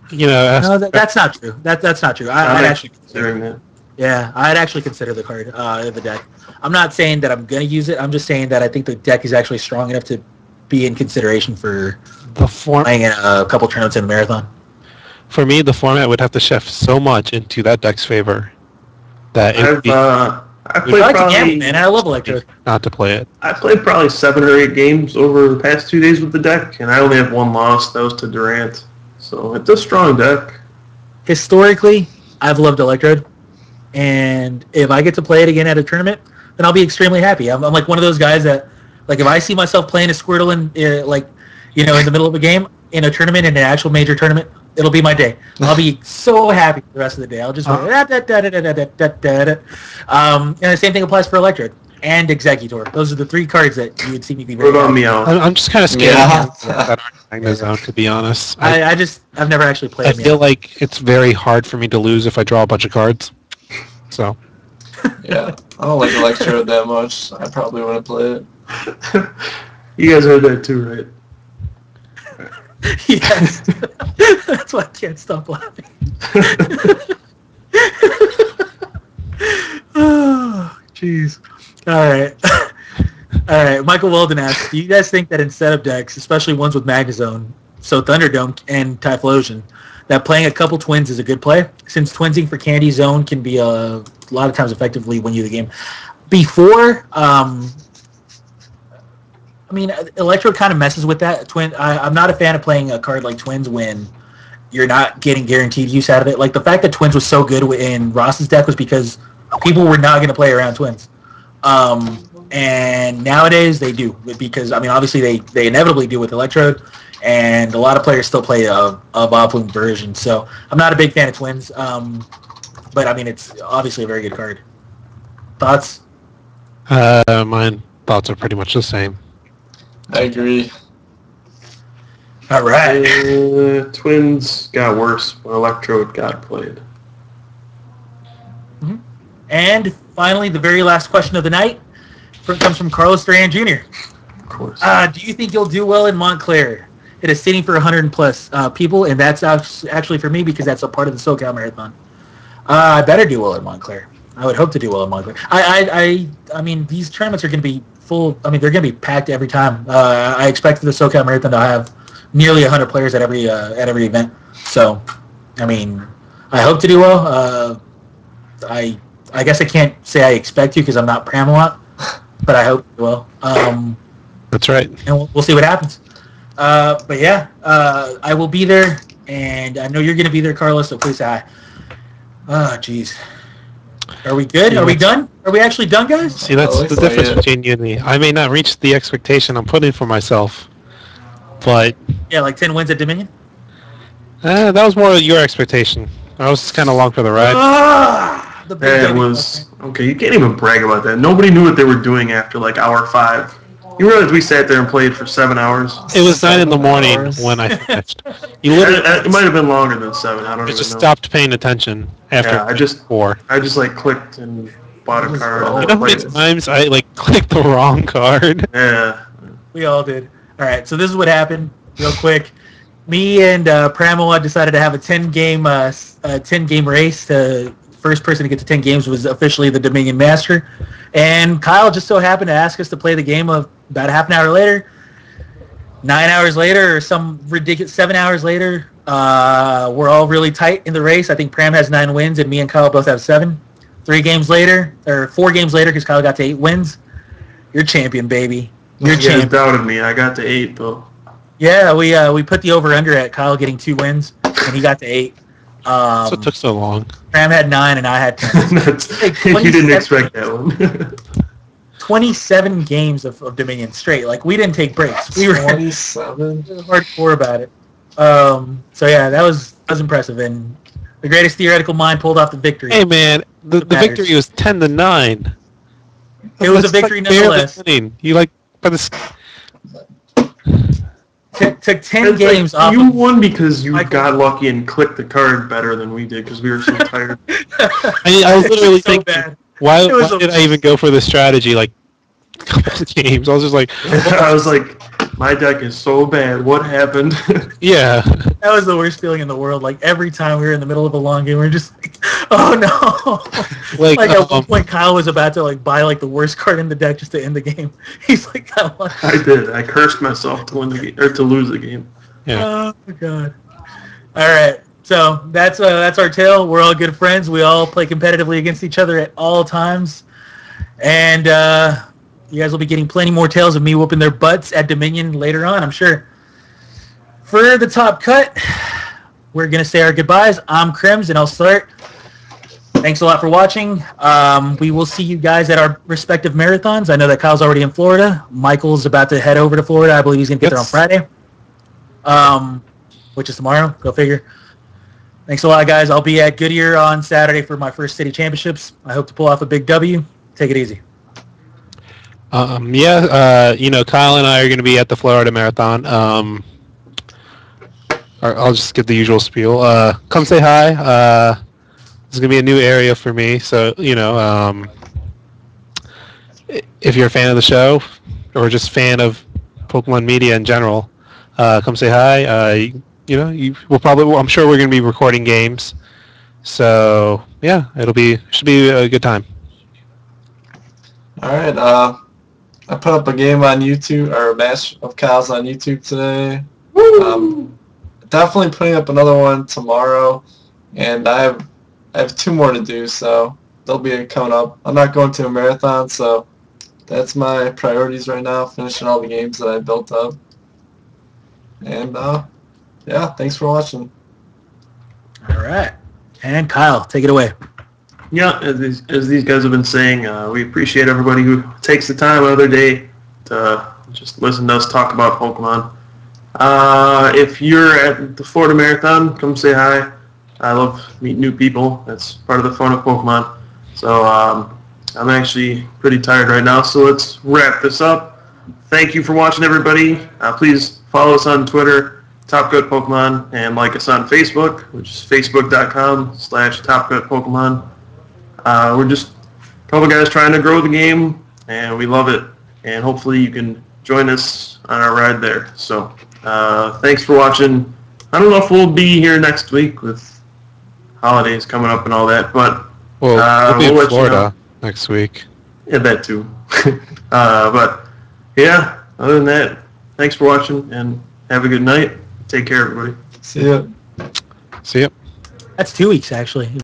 You know, no, that's not true. That's not true. I'd actually considering that. Yeah, I'd actually consider the card in the deck. I'm not saying that I'm going to use it. I'm just saying that I think the deck is actually strong enough to be in consideration for playing in a couple tournaments in a marathon. For me, the format would have to shift so much into that deck's favor that it would be I played probably, man. I love Electrode. Not to play it. I played probably 7 or 8 games over the past 2 days with the deck, and I only have 1 loss. That was to Durant. So it's a strong deck. Historically, I've loved Electrode, and if I get to play it again at a tournament, then I'll be extremely happy. I'm like one of those guys that, like, if I see myself playing a Squirtle in the middle of a game in a tournament, in an actual major tournament, it'll be my day. I'll be so happy the rest of the day. I'll just and the same thing applies for Electrode and Executor. Those are the 3 cards that you would see me be very happy. I'm just kind of scared of that Arcana Zone, to be honest. I've never actually played I feel like it's very hard for me to lose if I draw a bunch of cards. So. Yeah, I don't like Electrode that much. I probably wouldn't play it. You guys heard that too, right? Yes. That's why I can't stop laughing. Oh, jeez. All right. Michael Weldon asks, do you guys think that in setup decks, especially ones with Magnezone, so Thunderdome and Typhlosion, that playing a couple twins is a good play? Since twinsing for Candy Zone can be a lot of times effectively win you the game. Before, Electrode kind of messes with that. I'm not a fan of playing a card like Twins when you're not getting guaranteed use out of it. Like, the fact that Twins was so good in Ross's deck was because people were not going to play around Twins. And nowadays they do, because, obviously they inevitably do with Electrode, and a lot of players still play a Bob-Bloom version. So I'm not a big fan of Twins, but, it's obviously a very good card. Thoughts? My thoughts are pretty much the same. I agree. All right. Twins got worse when Electrode got played. Mm-hmm. And finally, the very last question of the night comes from Carlos Duran Jr. Of course. Do you think you'll do well in Montclair? It is sitting for 100 plus people, and that's actually for me because that's a part of the SoCal Marathon. I better do well in Montclair. I would hope to do well in Montclair. These tournaments are going to be full. They're going to be packed every time. I expect the SoCal Marathon to have nearly 100 players at every event. So, I hope to do well. I guess I can't say I expect to because I'm not Pram a lot, but I hope to do well. That's right. And we'll see what happens. But yeah, I will be there, and I know you're going to be there, Carlos. So please say hi. Oh, jeez. Are we good? Yeah. Are we done? Are we actually done, guys? See, that's looks the like difference it. between you and me. I may not reach the expectation I'm putting for myself, but Yeah, like 10 wins at Dominion. that was more your expectation. I was just kind of along for the ride. The big That W. was okay. You can't even brag about that. Nobody knew what they were doing after like hour 5. You realize we sat there and played for 7 hours? It was 9 in the 7 morning hours. when I finished. You literally It might have been longer than 7. I don't even just know. stopped paying attention after Yeah, I just 4. like clicked and bought a card. Oh, You know how many wait. times I like clicked the wrong card? Yeah. We all did. All right, so this is what happened, real quick. Me and Pramoa decided to have a 10-game race. The first person to get to 10 games was officially the Dominion Master. And Kyle just so happened to ask us to play the game of about half an hour later. 9 hours later, or some ridiculous 7 hours later, we're all really tight in the race. I think Pram has 9 wins, and me and Kyle both have 7. 4 games later, because Kyle got to 8 wins. You're champion, baby. You're You guys champion. doubted me. I got to 8 though. Yeah, we put the over-under at Kyle getting 2 wins, and he got to 8. So it took so long. Pram had 9, and I had 10. You didn't expect that one. 27 games of Dominion straight. Like, we didn't take breaks. We were 27. hardcore about it. So yeah, that was impressive, and the greatest theoretical mind pulled off the victory. Hey man, the matters. victory was 10-9. It was a That's victory like barely nonetheless. winning. You like by this. Took 10 It's like, games off. you Of, won because you Michael. got lucky and clicked the card better than we did because we were so tired. I was literally so thinking, bad. why It was did I even go for this strategy? Like, a couple of games, I was just like, I was like, my deck is so bad. What happened? yeah. That was the worst feeling in the world. Like, every time we were in the middle of a long game, we were just like, oh no. Like, at one point, Kyle was about to like buy like the worst card in the deck just to end the game. He's like, I want. I did. I cursed myself to win the game or to lose the game. Yeah. Oh my god. All right. So that's our tale. We're all good friends. We all play competitively against each other at all times. And you guys will be getting plenty more tales of me whooping their butts at Dominion later on, I'm sure. For the top cut, we're going to say our goodbyes. I'm Crims, and I'll start. Thanks a lot for watching. We will see you guys at our respective marathons. I know that Kyle's already in Florida. Michael's about to head over to Florida. I believe he's going to get there on Friday, which is tomorrow. Go figure. Thanks a lot, guys. I'll be at Goodyear on Saturday for my first city championships. I hope to pull off a big W. Take it easy. Kyle and I are going to be at the Florida Marathon. I'll just give the usual spiel. Come say hi. It's going to be a new area for me, so, if you're a fan of the show or just fan of Pokemon media in general, come say hi. I'm sure we're going to be recording games. So, yeah, should be a good time. All right. I put up a game on YouTube, or a match of Kyle's on YouTube today. Definitely putting up another one tomorrow, and I have 2 more to do, so they'll be coming up. I'm not going to a marathon, so that's my priorities right now, finishing all the games that I built up. And, yeah, thanks for watching. All right. And Kyle, take it away. Yeah, as these guys have been saying, we appreciate everybody who takes the time out of their day to just listen to us talk about Pokemon. If you're at the Florida Marathon, come say hi. I love meeting new people. That's part of the fun of Pokemon. So I'm actually pretty tired right now, so let's wrap this up. Thank you for watching, everybody. Please follow us on Twitter, TopGoodPokemon, and like us on Facebook, which is facebook.com/TopGoodPokemon. We're just a couple guys trying to grow the game, and we love it. And hopefully you can join us on our ride there. So thanks for watching. I don't know if we'll be here next week with holidays coming up and all that, but We'll be we'll in let you know. Florida next week. Yeah, that too. But yeah, other than that, thanks for watching and have a good night. Take care, everybody. See ya. See ya. That's 2 weeks, actually.